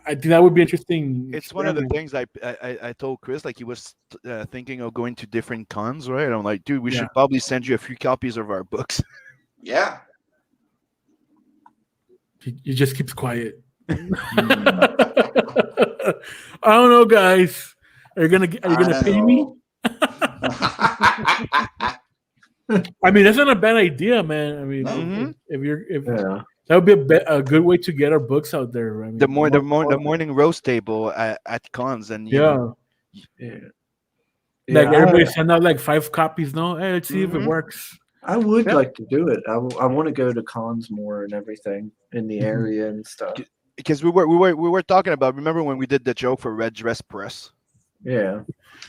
S4: I think that would be interesting.
S6: It's one of the
S4: experiment.
S6: things I told Chris, like he was thinking of going to different cons, right? I'm like, dude, we
S4: Yeah.
S6: should probably send you a few copies of our books.
S5: yeah.
S4: He just keeps quiet. I don't know, guys. Are you gonna pay me? I mean, that's not a bad idea, man. I mean,
S6: Mhm.
S4: if
S3: Yeah.
S4: that would be a good way to get our books out there. I mean,
S6: The morning roast table at cons, and you
S4: yeah,
S6: know,
S3: Yeah.
S4: like
S3: Yeah,
S4: everybody send out like 5 copies. No, hey, let's see if it
S6: Mhm.
S4: works.
S3: I would
S6: Yeah.
S3: like to do it. I want to go to cons more and everything in the area and stuff.
S6: because we were talking about. Remember when we did the joke for Red Dress Press?
S3: Yeah.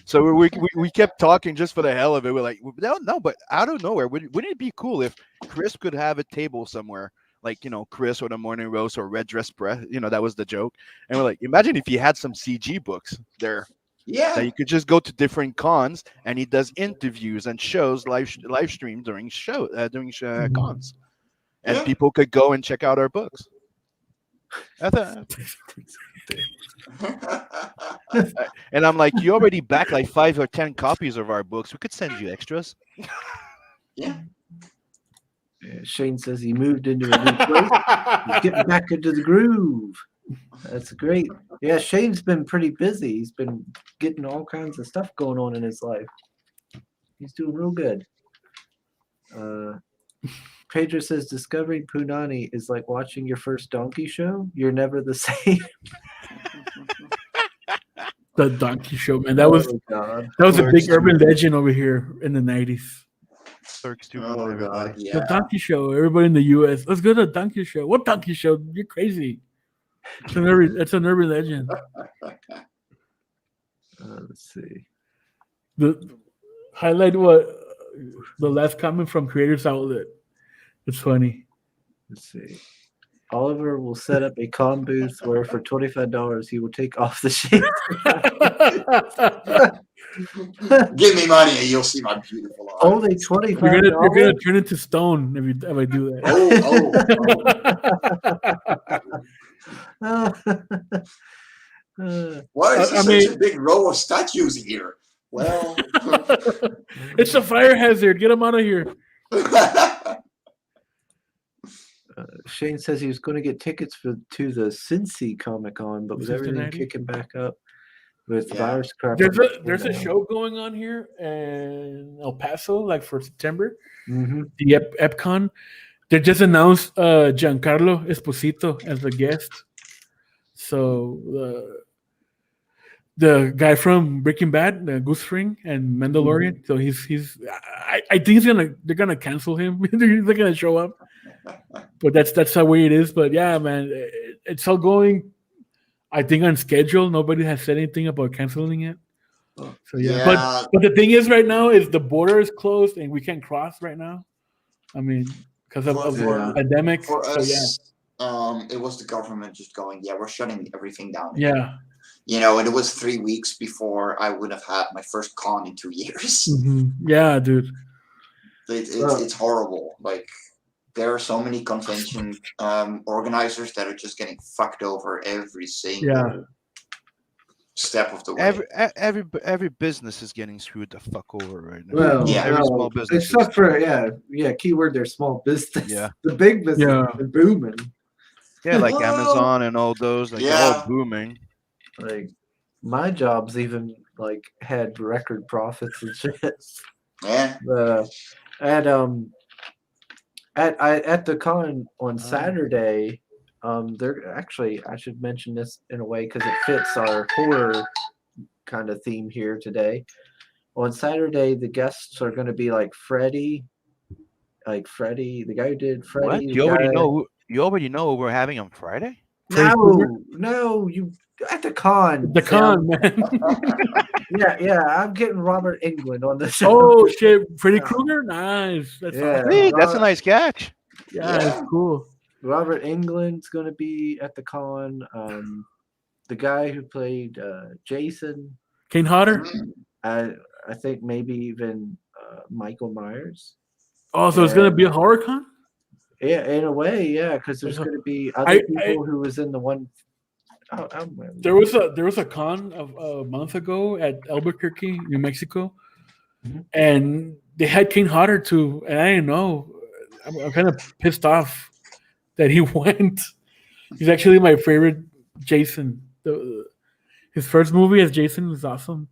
S6: So we kept talking just for the hell of it. We're like, no, but out of nowhere, wouldn't it be cool if Chris could have a table somewhere, like, you know, Chris or the Morning Roast or Red Dress Press? You know, that was the joke. And we're like, imagine if he had some CG books there
S5: Yeah.
S6: that you could just go to different cons and he does interviews and shows live stream during cons, and
S5: Yeah.
S6: people could go and check out our books. I thought, and I'm like, you already back like 5 or 10 copies of our books. We could send you extras.
S5: yeah.
S3: Yeah, Shane says he moved into a new place. He's getting back into the groove. That's great. Yeah, Shane's been pretty busy. He's been getting all kinds of stuff going on in his life. He's doing real good. Pedro says discovering Punani is like watching your first donkey show. You're never the same.
S4: The Donkey Show, man. That was
S3: Oh, God.
S4: a big urban legend over here in the 90s.
S6: Turks too.
S5: Oh god.
S4: The
S5: Yeah.
S4: Donkey Show. Everybody in the U.S. Let's go to the Donkey Show. What Donkey Show? You're crazy. It's an urban legend.
S3: Let's see.
S4: The highlight what the last comment from Creators Outlet. It's funny.
S3: Let's see. Oliver will set up a con booth where for $25 he will take off the shades.
S5: Give me money and you'll see my beautiful eyes.
S3: Only $25.
S4: You're gonna turn into stone if I do that.
S5: Why is there
S4: I
S5: such
S4: mean-
S5: a big row of statues here? Well,
S4: It's a fire hazard. Get him out of here.
S3: Shane says he was going to get tickets to the Cincy Comic Con, but with everything
S4: Cincinnati?
S3: kicking back up with
S5: Yeah.
S3: virus crap.
S4: There's a show going on here in El Paso, like for September.
S3: Mm-hmm.
S4: The EpCon. They just announced Giancarlo Esposito as a guest. So the guy from Breaking Bad, Goose Fring and Mandalorian. So he's. I think they're gonna cancel him. They're gonna show up. But that's the way it is. But yeah, man, it's all going. I think on schedule. Nobody has said anything about canceling it. So yeah. But the thing is, right now is the border is closed and we can't cross right now. I mean, because of the pandemic.
S5: For
S4: So, yeah.
S5: us, it was the government just going, yeah, we're shutting everything down.
S4: Yeah.
S5: You know, and it was 3 weeks before I would have had my first con in 2 years.
S4: Mhm. Yeah, dude.
S5: It's horrible. Like, there are so many convention organizers that are just getting fucked over every single step of the way.
S6: Every business is getting screwed the fuck over right now.
S3: Well,
S6: every small business.
S3: except for keyword they're small business.
S6: Yeah.
S3: The big business are booming.
S6: Yeah, like Amazon and all those, like they're all booming.
S3: Like my job's even like had record profits and shit.
S5: Yeah.
S3: At the con on Saturday, they're actually, I should mention this in a way because it fits our horror kind of theme here today. On Saturday, the guests are going to be like Freddy, the guy who did Freddy.
S6: What? You already know what we're having on Friday?
S3: No, you at the con.
S4: The con, man.
S3: I'm getting Robert Englund on the show.
S4: Oh shit, Freddy Krueger, nice. That's awesome.
S6: Hey, that's a nice catch.
S4: Yeah, it's cool.
S3: Robert Englund's going to be at the con. The guy who played Jason,
S4: Kane Hodder.
S3: I think maybe even Michael Myers.
S4: Oh, so it's gonna be a horror con?
S3: Yeah, in a way, yeah, because there's going to be other people who was in the one.
S4: There was a con of a month ago at Albuquerque, New Mexico, and they had Kane Hodder too, and I didn't know. I'm kind of pissed off that he went. He's actually my favorite Jason. His first movie as Jason was awesome,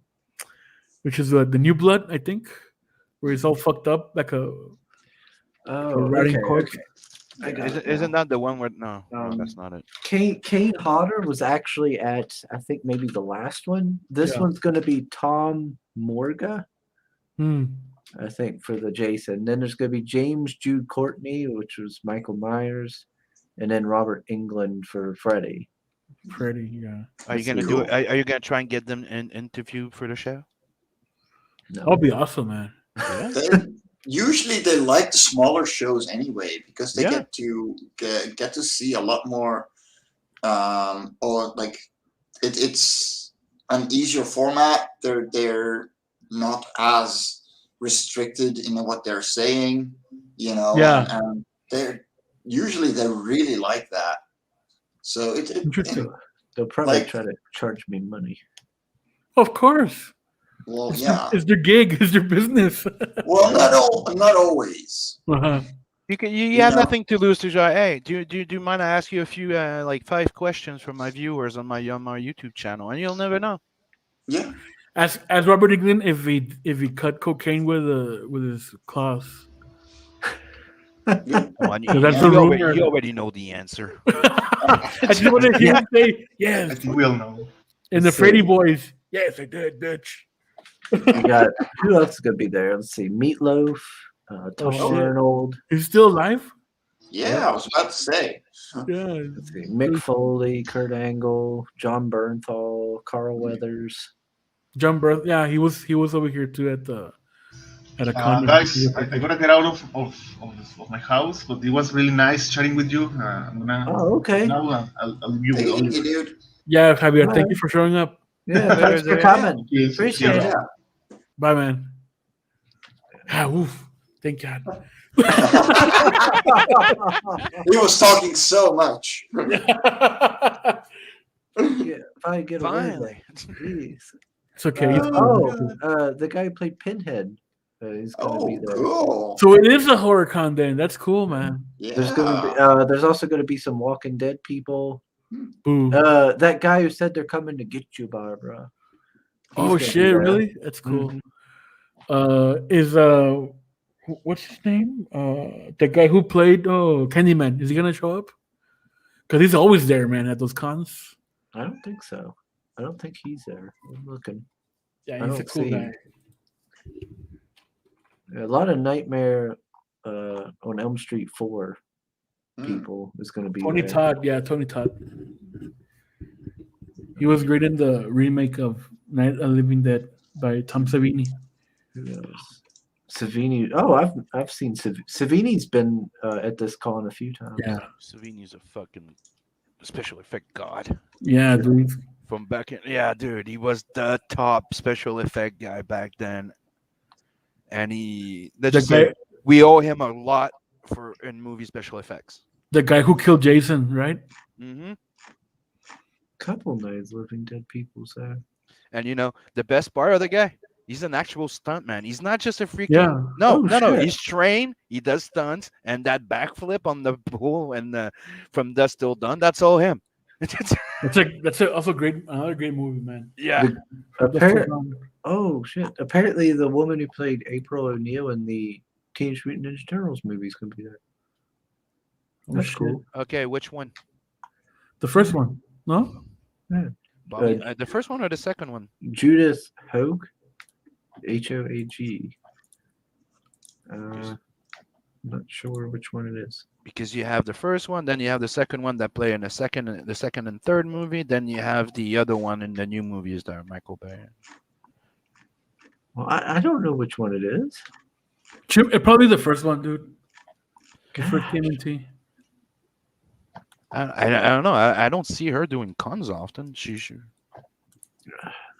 S4: which is The New Blood, I think, where he's all fucked up like a rotting corpse.
S6: Isn't that the one where no, that's not it.
S3: Kane Hodder was actually at, I think, maybe the last one. This one's going to be Tom Morga, I think, for the Jason. Then there's going to be James Jude Courtney, which was Michael Myers, and then Robert Englund for Freddy.
S4: Freddy, yeah.
S6: Are you gonna do it? Are you gonna try and get them an interview for the show?
S3: No.
S4: That'll be awesome, man.
S5: Usually they like the smaller shows anyway because they get to see a lot more, or like it's an easier format. They're not as restricted in what they're saying, you know.
S4: Yeah.
S5: And they really like that. So
S3: Interesting. They'll probably try to charge me money.
S4: Of course.
S5: Well, yeah.
S4: It's their gig. It's their business.
S5: Well, not always.
S4: Uh-huh.
S6: You have nothing to lose to try. Hey, do you mind I ask you a few like 5 questions from my viewers on my YouTube channel, and you'll never know.
S5: Yeah.
S4: As Robert Englund if he cut cocaine with his claws.
S6: You already know the answer.
S4: I just want to hear him say yes.
S7: I think we'll know.
S4: And the Freddy boys, yes, I did, bitch.
S3: You got who else is gonna be there? Let's see, Meatloaf, Tom Arnold.
S4: He's still alive?
S5: Yeah, I was about to say.
S4: Yeah.
S3: Let's see, Mick Foley, Kurt Angle, John Bernthal, Carl Weathers.
S4: John Bernthal, yeah, he was over here too at a con.
S7: Guys, I gotta get out of my house, but it was really nice chatting with you. I'm gonna.
S3: Oh, okay.
S7: Now I'll leave you with
S5: Dude.
S4: Yeah, Javier,
S3: All
S4: thank
S3: right.
S4: you for showing up.
S3: Yeah, thanks for coming.
S7: Yes,
S3: Appreciate
S7: yes.
S3: it.
S4: Bye, man. Ah, oof. Thank God.
S5: He was talking so much.
S3: Yeah, finally get away.
S6: Finally.
S3: Jeez.
S4: It's okay.
S3: The guy who played Pinhead. He's gonna be there.
S5: Cool.
S4: So it is a horror con then. That's cool, man.
S5: Yeah.
S3: There's also gonna be some Walking Dead people.
S4: Ooh.
S3: That guy who said they're coming to get you, Barbara.
S4: Oh
S3: He's gonna be
S4: shit!
S3: there.
S4: Really? That's cool. Is what's his name? The guy who played Candyman. Is he gonna show up? Because he's always there, man, at those cons.
S3: I don't think so. I don't think he's there. I'm looking.
S4: Yeah,
S3: I
S4: he's a
S3: don't
S4: cool
S3: see
S4: guy.
S3: him. A lot of Nightmare on Elm Street 4 people is going to be
S4: Tony
S3: there.
S4: Todd, yeah, Tony Todd. He was great in the remake of Night of the Living Dead by Tom Savini.
S3: Who knows? Savini. Oh, I've seen Savini's been at this con a few times.
S4: Yeah.
S6: Savini's a fucking special effect god.
S4: Yeah, dude.
S6: From back in, yeah, dude, he was the top special effect guy back then. And let's just say we owe him a lot in movie special effects.
S4: The guy who killed Jason, right?
S6: Mm-hmm.
S3: Couple Nights Living Dead people there.
S6: And you know the best part of the guy, he's an actual stunt man. He's not just a freaking
S4: Yeah.
S6: no. He's trained. He does stunts, and that backflip on the pool and from Dusk Till Dawn, that's all him.
S4: That's also another great movie, man.
S6: Yeah.
S3: Oh shit! Apparently, the woman who played April O'Neil in the Teenage Mutant Ninja Turtles movie is going to be there. That's cool.
S6: Okay, which one?
S4: The first one, no?
S3: Yeah.
S6: Bobby, the first one or the second one?
S3: Judith Hoag, Hoag. I'm not sure which one it is.
S6: Because you have the first one, then you have the second one that play in the second and third movie, then you have the other one in the new movies that are Michael Bay.
S3: Well, I don't know which one it is.
S4: Probably the first one, dude. The first TMNT.
S6: I don't know. I don't see her doing cons often. She should.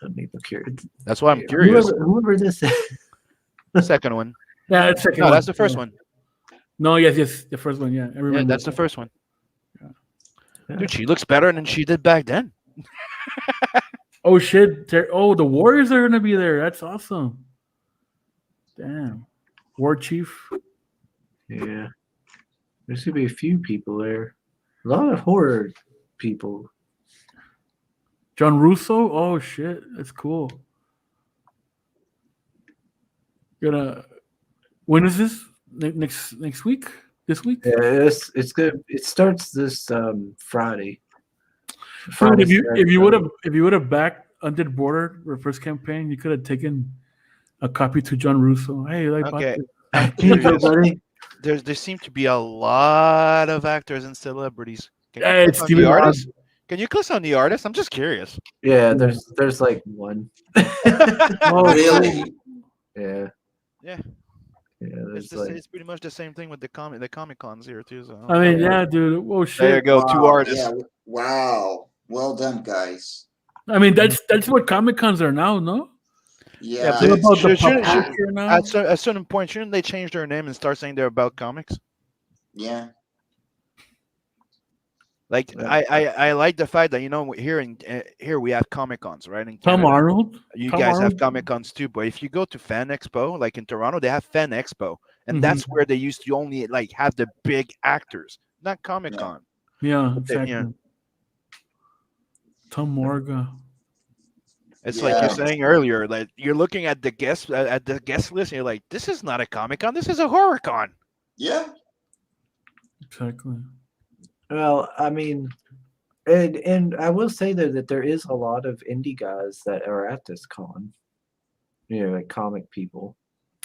S3: Let me look here.
S6: That's why I'm curious.
S3: Whoever this is.
S6: The second one.
S4: Yeah, it's second.
S6: No,
S4: one.
S6: that's the first one.
S4: No, yes, the first one. Yeah, I remember.
S6: Yeah, that's the first one. Yeah. Dude, she looks better than she did back then.
S4: Oh shit! The Warriors are gonna be there. That's awesome. Damn, War Chief.
S3: Yeah, there's gonna be a few people there. A lot of horror people.
S4: John Russo. Oh shit, that's cool. When is this? Next week? This week?
S3: Yeah, it's good. It starts this Friday.
S4: Dude, if you would have backed Under the Border, the first campaign, you could have taken a copy to John Russo. Hey,
S6: okay. There seem to be a lot of actors and celebrities. Can you click on the artist? I'm just curious.
S3: Yeah, there's like one.
S6: Oh, really?
S3: Yeah.
S6: Yeah.
S3: Yeah,
S6: it's pretty much the same thing with the Comic Cons here too. So
S4: I mean, yeah, dude. Oh shit.
S6: There you go, two artists.
S5: Yeah, wow. Well done, guys.
S4: I mean, that's what Comic Cons are now, no?
S5: Yeah.
S6: At a certain point, shouldn't they change their name and start saying they're about comics?
S5: Yeah.
S6: Like I like the fact that here we have Comic Cons, right? In
S4: Tom
S6: Canada.
S4: Arnold.
S6: You guys have Comic Cons too, but if you go to Fan Expo, like in Toronto, they have Fan Expo, and that's where they used to only like have the big actors, not Comic Con.
S4: Yeah, exactly. Tom Morga.
S6: It's like you're saying earlier, like you're looking at the guest list, and you're like, this is not a Comic Con, this is a horror con.
S5: Yeah.
S4: Exactly.
S3: Well, I mean, and I will say though that there is a lot of indie guys that are at this con. Like comic people.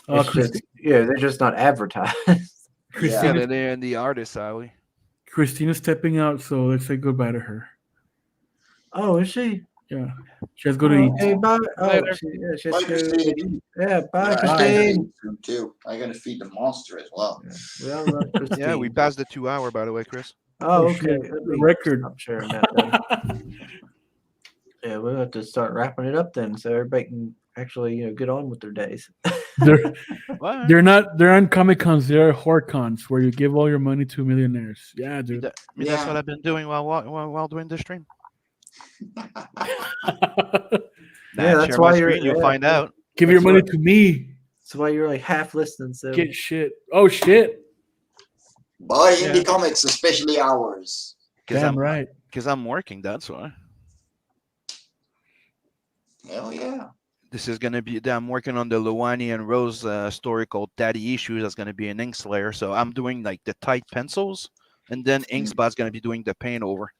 S3: They're just not advertised.
S6: Christina, they're in the artist alley.
S4: Christina's stepping out, so let's say goodbye to her.
S3: Oh, is she?
S4: Yeah, she has to go to eat.
S3: Hey, bye.
S5: Bye,
S3: Christine. Yeah, bye,
S5: Christine.
S3: Christine.
S5: Too. I gotta feed the monster as well.
S6: Yeah, we passed the 2 hour, by the way, Chris.
S3: Oh, okay.
S4: Record.
S3: I'm sharing that. Yeah, we'll have to start wrapping it up then, so everybody can actually get on with their days.
S4: They're
S6: What?
S4: they're on Comic Cons. They're horror cons where you give all your money to millionaires. Yeah, dude.
S6: I mean, that's
S5: Yeah.
S6: what I've been doing while doing the stream.
S3: that's
S6: share
S3: why
S6: my
S3: you're-
S6: screen, you'll
S3: yeah,
S6: find out.
S4: Give your
S3: That's
S4: money
S3: what-
S4: to me.
S3: That's why you're like half listening. So
S4: Get shit. Oh shit.
S5: Buy
S6: Yeah.
S5: indie comics, especially ours.
S4: Damn right.
S6: Because I'm working. That's why.
S5: Hell yeah.
S6: This is gonna be. I'm working on the Luani and Rose story called Daddy Issues. That's gonna be an ink slayer. So I'm doing like the tight pencils, and then Inkspot's gonna be doing the paint over.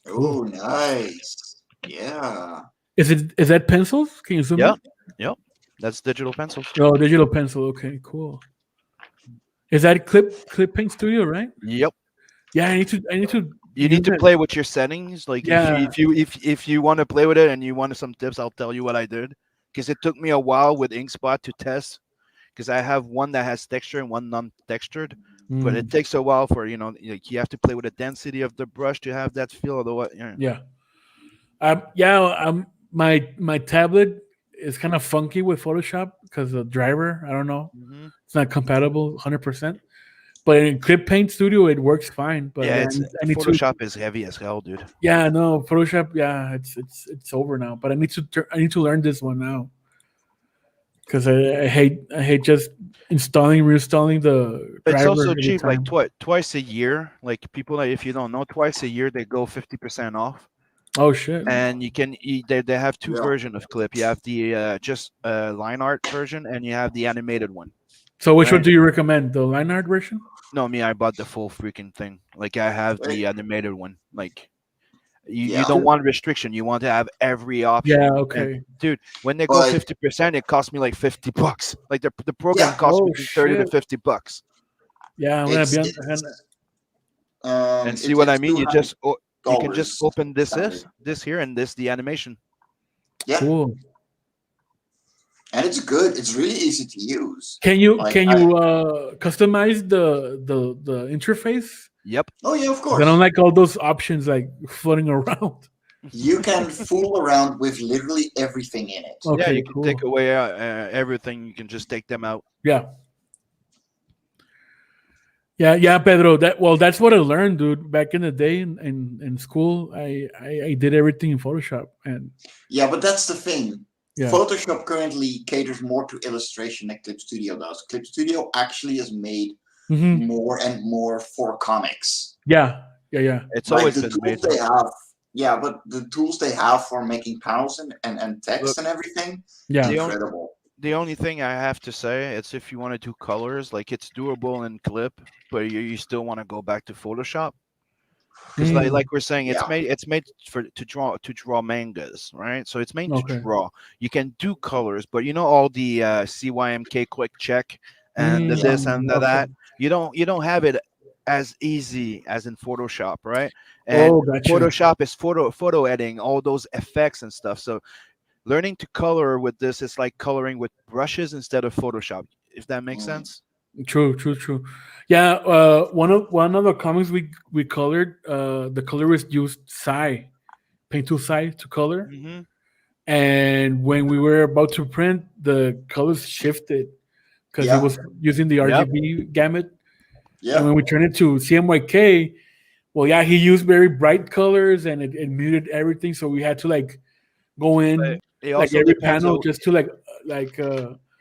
S5: Oh, nice. Yeah.
S4: Is that pencils? Can you zoom
S6: Yeah.
S4: in?
S6: Yep. That's digital pencils.
S4: Oh, digital pencil. Okay, cool. Is that Clip Paint Studio, right?
S6: Yep.
S4: Yeah, I need to
S6: You need to
S4: that.
S6: play with your settings. Like
S4: Yeah.
S6: if you want to play with it and you want some tips, I'll tell you what I did. Because it took me a while with Inkspot to test. Because I have one that has texture and one non-textured. But it takes a while for like you have to play with the density of the brush to have that feel. Otherwise,
S4: my tablet is kind of funky with Photoshop because the driver, I don't know, it's not compatible 100%. But in Clip Paint Studio, it works fine. But
S6: yeah,
S4: I need
S6: Photoshop is heavy as hell, dude.
S4: Yeah, no, Photoshop. Yeah, it's over now. But I need to learn this one now because I hate just reinstalling the.
S6: It's
S4: driver
S6: also
S4: every
S6: cheap, like
S4: time.
S6: twice a year. Like people, like, if you don't know, twice a year they go 50% off.
S4: Oh shit!
S6: And you can they have two
S5: Yeah.
S6: versions of Clip. You have the just line art version, and you have the animated one.
S4: So which one
S6: Right.
S4: do you recommend? The line art version?
S6: No, me, I bought the full freaking thing. Like I have the animated one. Like you
S5: Yeah.
S6: don't want restriction. You want to have every option.
S4: Yeah.
S6: And,
S4: Okay.
S6: dude, when they go
S5: But-
S6: 50%, it cost me like $50. Like the program
S5: Yeah.
S6: cost
S4: Oh,
S6: me 30 to
S4: shit.
S6: $50.
S4: Yeah, I'm gonna
S5: It's,
S4: be on.
S5: it's,
S6: And see what I mean? You just you can just
S5: $200
S6: open this
S5: standard.
S6: this here and this the animation.
S5: Yeah,
S4: Cool.
S5: and it's good. It's really easy to use.
S4: Can you
S5: Like,
S4: customize the interface?
S6: Yep.
S5: Oh yeah, of
S4: I
S5: course.
S4: don't like all those options like floating around.
S5: You can fool around with literally everything in it.
S4: Okay,
S6: Yeah, you can
S4: cool.
S6: take away everything. You can just take them out.
S4: Yeah. Yeah, Pedro. That's what I learned, dude. Back in the day in school, I did everything in Photoshop, and
S5: Yeah, but that's the thing.
S4: yeah,
S5: Photoshop currently caters more to illustration than Clip Studio does. Clip Studio actually is made
S4: Mhm.
S5: more and more for comics.
S4: yeah.
S6: It's
S5: Like
S6: always
S5: the
S6: been
S5: tools
S6: made.
S5: they have, yeah, but the tools they have for making panels and text
S6: Look,
S5: and everything,
S4: Yeah.
S6: The only-
S5: incredible.
S6: The only thing I have to say, it's if you want to do colors, like it's doable in Clip, but you still want to go back to Photoshop. Because
S4: Mm.
S6: like we're saying,
S5: Yeah.
S6: it's made to draw mangas, right? So it's made
S4: Okay.
S6: to draw. You can do colors, but all the CYMK quick check and the
S4: Mm,
S6: this and the
S4: okay.
S6: that. You don't have it as easy as in Photoshop, right? And
S4: Oh, gotcha.
S6: Photoshop is photo editing, all those effects and stuff. So learning to color with this is like coloring with brushes instead of Photoshop. If that makes
S5: Mm.
S6: sense.
S4: True. Yeah, one of the comics we colored, the colorist used paint tool Psy to color,
S6: Mm-hmm.
S4: and when we were about to print, the colors shifted because
S5: Yeah.
S4: he was using the
S6: Yep.
S4: RGB gamut. And
S5: Yeah,
S4: when we turned it to CMYK, well, yeah, he used very bright colors and it muted everything, so we had to like go in
S6: It
S4: like
S6: also
S4: every
S6: depends.
S4: panel
S6: on-
S4: just to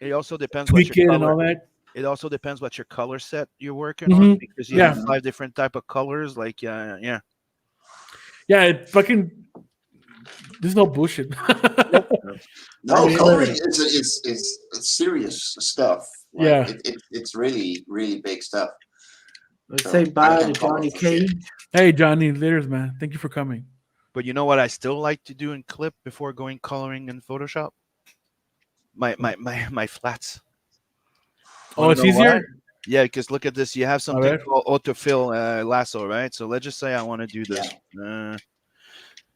S6: It also depends what
S4: tweak
S6: your
S4: it and
S6: color.
S4: all that.
S6: It also depends what your color set you're working
S4: Mhm.
S6: on because you
S4: Yeah.
S6: have 5 different type of colors. Like yeah.
S4: Yeah, it fucking. There's no bullshit.
S5: no,
S3: Yeah.
S5: coloring is serious stuff. Like,
S4: Yeah.
S5: it's really really big stuff.
S3: Let's
S5: So,
S3: say
S5: I
S3: bye to
S5: can color
S3: Johnny
S5: for shit.
S3: Cage.
S4: Hey, Johnny, later, man. Thank you for coming.
S6: But you know what I still like to do in Clip before going coloring in Photoshop? My flats.
S4: Oh,
S6: Wanna
S4: it's
S6: know why?
S4: easier.
S6: Yeah, because look at this. You have something
S4: Alright.
S6: called autofill lasso, right? So let's just say I want to do this.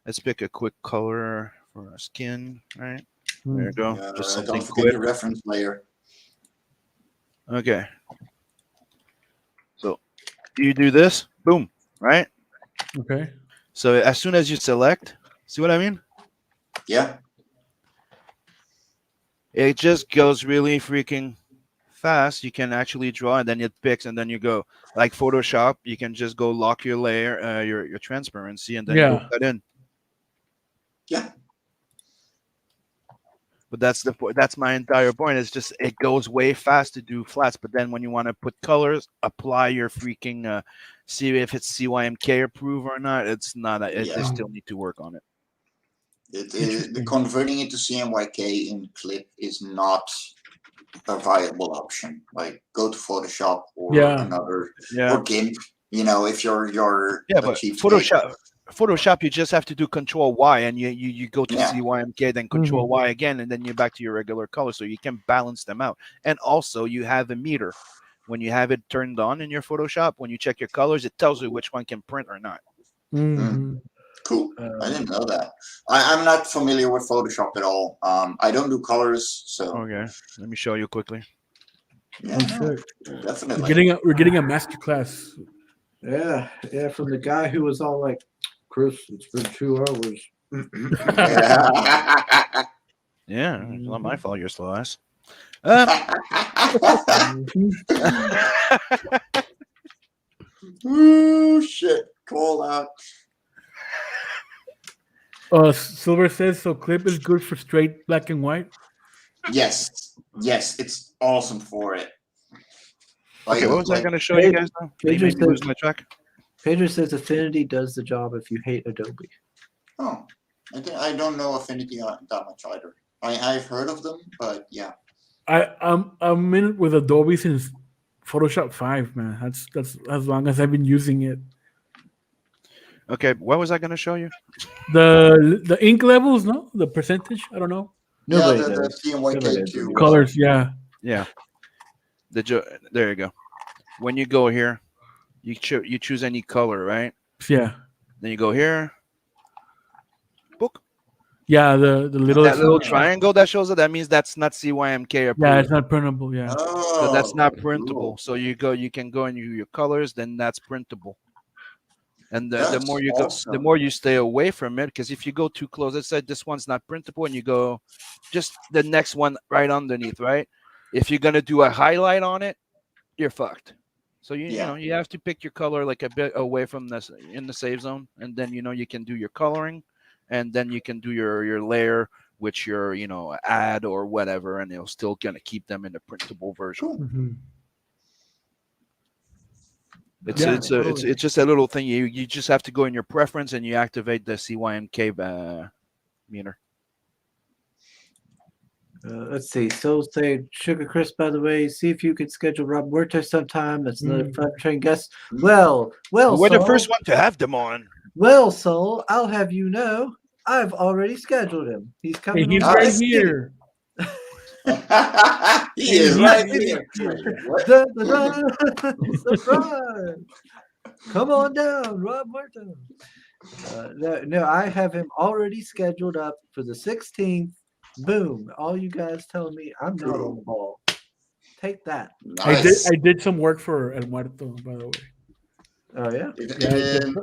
S6: Let's pick a quick color for our skin, right? There you go. Just something
S5: Don't forget
S6: quick.
S5: the reference layer.
S6: Okay. So you do this, boom, right?
S4: Okay.
S6: So as soon as you select, see what I mean?
S5: Yeah,
S6: It just goes really freaking fast. You can actually draw, and then it picks, and then you go like Photoshop. You can just go lock your layer, your transparency, and then you go cut in.
S5: Yeah.
S6: But that's my entire point. It's just it goes way fast to do flats, but then when you want to put colors, apply your freaking see if it's CYMK approved or not. It's not. They still need to work on it.
S5: Converting it to CMYK in Clip is not a viable option. Like go to Photoshop or another or GIMP. You know, if you're
S6: but Photoshop, you just have to do Control Y, and you go to CYMK, then Control Y again, and then you're back to your regular color, so you can balance them out. And also, you have a meter. When you have it turned on in your Photoshop, when you check your colors, it tells you which one can print or not.
S5: Cool. I didn't know that. I'm not familiar with Photoshop at all. I don't do colors, so.
S6: Okay, let me show you quickly.
S5: Yeah, definitely.
S4: We're getting a master class.
S3: Yeah, from the guy who was all like, Chris, it's been 2 hours.
S6: Yeah, it's not my fault you're slow ass.
S5: Ooh, shit. Call out.
S4: Silver says, so Clip is good for straight black and white?
S5: Yes, it's awesome for it.
S6: Okay, what was I going to show you guys now?
S3: Pedro
S6: Maybe lose my track.
S3: Pedro says Affinity does the job if you hate Adobe.
S5: Oh, I don't know Affinity that much either. I've heard of them, but yeah.
S4: I'm in with Adobe since Photoshop 5, man. That's as long as I've been using it.
S6: Okay, what was I going to show you?
S4: The ink levels, no? The percentage? I don't know.
S5: Yeah, the CMYK2
S4: colors, yeah.
S6: Yeah. There you go. When you go here, you choose any color, right?
S4: Yeah.
S6: Then you go here. Book.
S4: Yeah, the
S6: little triangle that shows it. That means that's not CYMK approved.
S4: Yeah, it's not printable. Yeah.
S6: So that's not printable. Cool. So you can go and your colors. Then that's printable. And the more you go, the more you stay away from it. Because if you go too close, let's say this one's not printable, and you go just the next one right underneath, right? If you're gonna do a highlight on it, you're fucked. So you know you have to pick your color like a bit away from this in the save zone, and then you can do your coloring, and then you can do your layer, which your add or whatever, and it'll still gonna keep them in the printable version.
S4: Mm-hmm.
S6: It's just a little thing. You just have to go in your preference and you activate the CYMK meter.
S3: Let's see. So say Sugar Crisp, by the way, see if you could schedule Rob Huerta sometime. That's another fun train guest. Well,
S6: we're the
S3: Soul,
S6: first one to have them on.
S3: Well, Soul, I'll have you know, I've already scheduled him. He's coming.
S4: He's right here.
S5: He is right here.
S3: Surprise! Come on down, Rob Huerta. No, I have him already scheduled up for the 16th. Boom! All you guys telling me I'm not on the ball. Take that.
S5: Nice.
S4: I did some work for El Muerto, by the way.
S3: Oh yeah.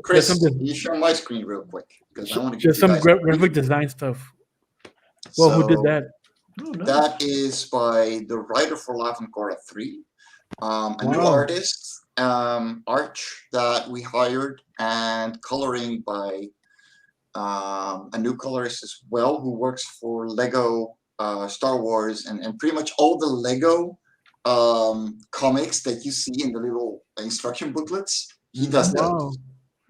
S5: Chris, you show my screen real quick because I want to
S4: just some graphic design stuff. Well, who did that?
S3: Oh, no.
S5: That is by the writer for Life on Korra 3, a new artist, Arch, that we hired, and coloring by a new colorist as well, who works for Lego Star Wars and pretty much all the Lego comics that you see in the little instruction booklets. He does those.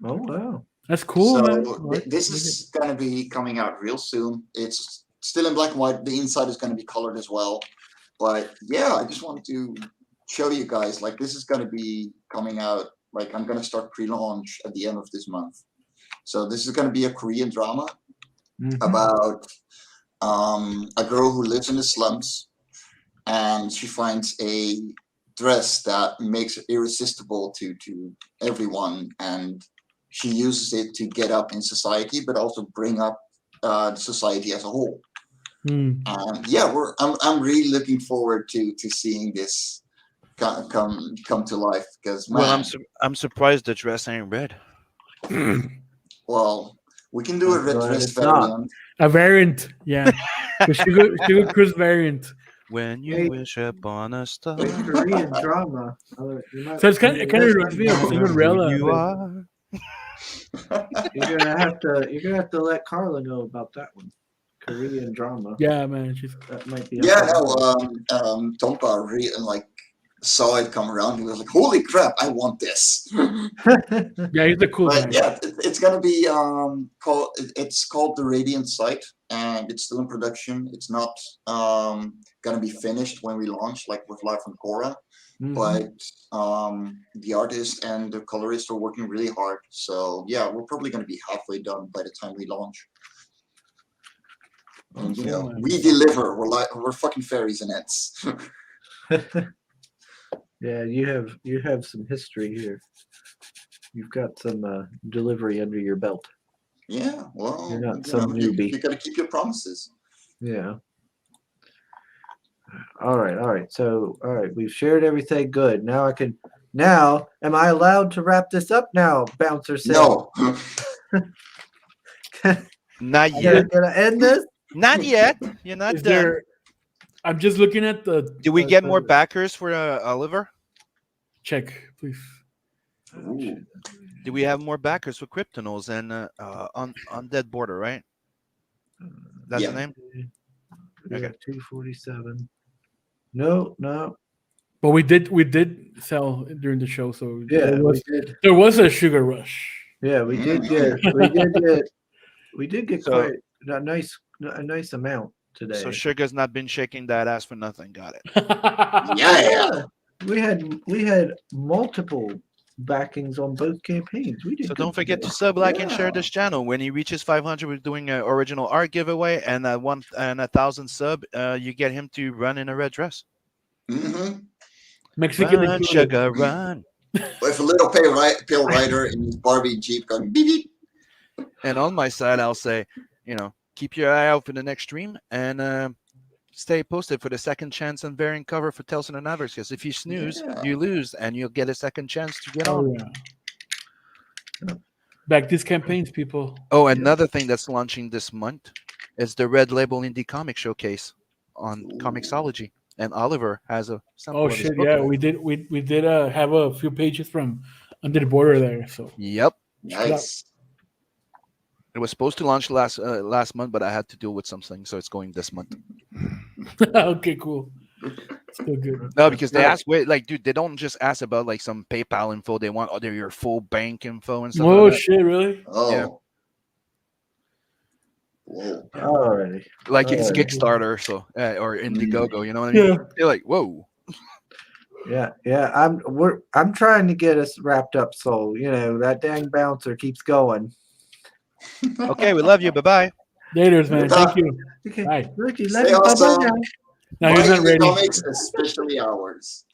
S3: Oh wow,
S4: that's cool.
S5: So this is going to be coming out real soon. It's still in black and white. The inside is going to be colored as well. But yeah, I just wanted to show you guys, like, this is going to be coming out. Like, I'm going to start pre-launch at the end of this month. So this is going to be a Korean drama about a girl who lives in the slums, and she finds a dress that makes her irresistible to everyone, and she uses it to get up in society, but also bring up society as a whole. And yeah, I'm really looking forward to seeing this come to life, because
S6: I'm surprised the dress ain't red.
S5: Well, we can do a red dress variant.
S4: A variant, yeah. The Sugar Cruise variant.
S6: When you
S3: Hey.
S6: wish upon a star.
S3: Wait, Korean drama.
S4: So it's kind of reminds me of Cinderella.
S6: You are.
S3: You're gonna have to let Carla know about that one. Korean drama.
S4: Yeah, man.
S3: That might be.
S5: Yeah, no. Tompa like saw it come around. He was like, "Holy crap! I want this."
S4: Yeah, he's a cool guy.
S5: But yeah, it's gonna be called. It's called the Radiant Sight, and it's still in production. It's not gonna be finished when we launch, like with Live from Korra. But the artist and the colorist are working really hard. So yeah, we're probably gonna be halfway done by the time we launch. And you know, we deliver. We're fucking fairies and ants.
S3: Yeah, you have some history here. You've got some delivery under your belt.
S5: Yeah, well,
S3: You're not some newbie.
S5: You gotta keep your promises.
S3: Yeah. All right. So, all right, we've shared everything. Good. Now I can. Now, am I allowed to wrap this up now? Bouncer said.
S5: No.
S6: Not
S3: You're
S6: yet.
S3: gonna end this?
S6: Not yet. You're not
S4: Is
S6: done.
S4: there? I'm just looking at the.
S6: Do we get more backers for Oliver?
S4: Check, please.
S6: Do we have more backers for Kryptonos and on Dead Border, right? That's the name?
S3: We got 247. No.
S4: But we did sell during the show, so
S3: Yeah,
S4: there was a sugar rush.
S3: Yeah, we did get
S6: So-
S3: quite a nice amount today.
S6: So Sugar's not been shaking that ass for nothing. Got it.
S5: Yeah.
S3: We had multiple backings on both campaigns. We did.
S6: So
S3: good
S6: don't forget
S3: today.
S6: to sub, like, and share this channel. When he reaches 500, we're doing an original art giveaway, and 1,000 sub, you get him to run in a red dress.
S4: Mexican
S6: Run,
S4: included.
S6: Sugar, run.
S5: With a little pale rider in his Barbie Jeep going beep beep.
S6: And on my side, I'll say, keep your eye out for the next stream and stay posted for the second chance and variant cover for Telson and Avers. Because if you snooze, you lose, and you'll get a second chance to get on.
S4: Yeah. Back these campaigns, people.
S6: Oh, another thing that's launching this month is the Red Label Indie Comic Showcase on Comixology, and Oliver has a sample
S4: Oh
S6: of his
S4: shit!
S6: book
S4: Yeah,
S6: there.
S4: we did have a few pages from Under the Border there. So
S6: Yep.
S5: Nice.
S6: It was supposed to launch last month, but I had to deal with something, so it's going this month.
S4: okay, cool. Still good.
S6: No, because they ask, dude, they don't just ask about like some PayPal info. They want your full bank info and stuff.
S4: Oh
S6: like that.
S4: shit! Really?
S5: Oh.
S6: Yeah.
S5: Whoa.
S3: Alrighty.
S6: Like it's
S3: Alright.
S6: Kickstarter, so or Indiegogo. You know what I mean?
S4: Yeah.
S6: They're like, whoa.
S3: Yeah. I'm trying to get us wrapped up, so that dang bouncer keeps going.
S6: Okay, we love you. Bye bye.
S4: Laters, man. Thank you.
S3: Okay.
S4: Bye.
S3: Ricky,
S5: Stay
S3: let me
S5: awesome.
S3: bye-bye now.
S4: Now he's not
S5: Buying
S4: ready.
S5: comics, especially ours.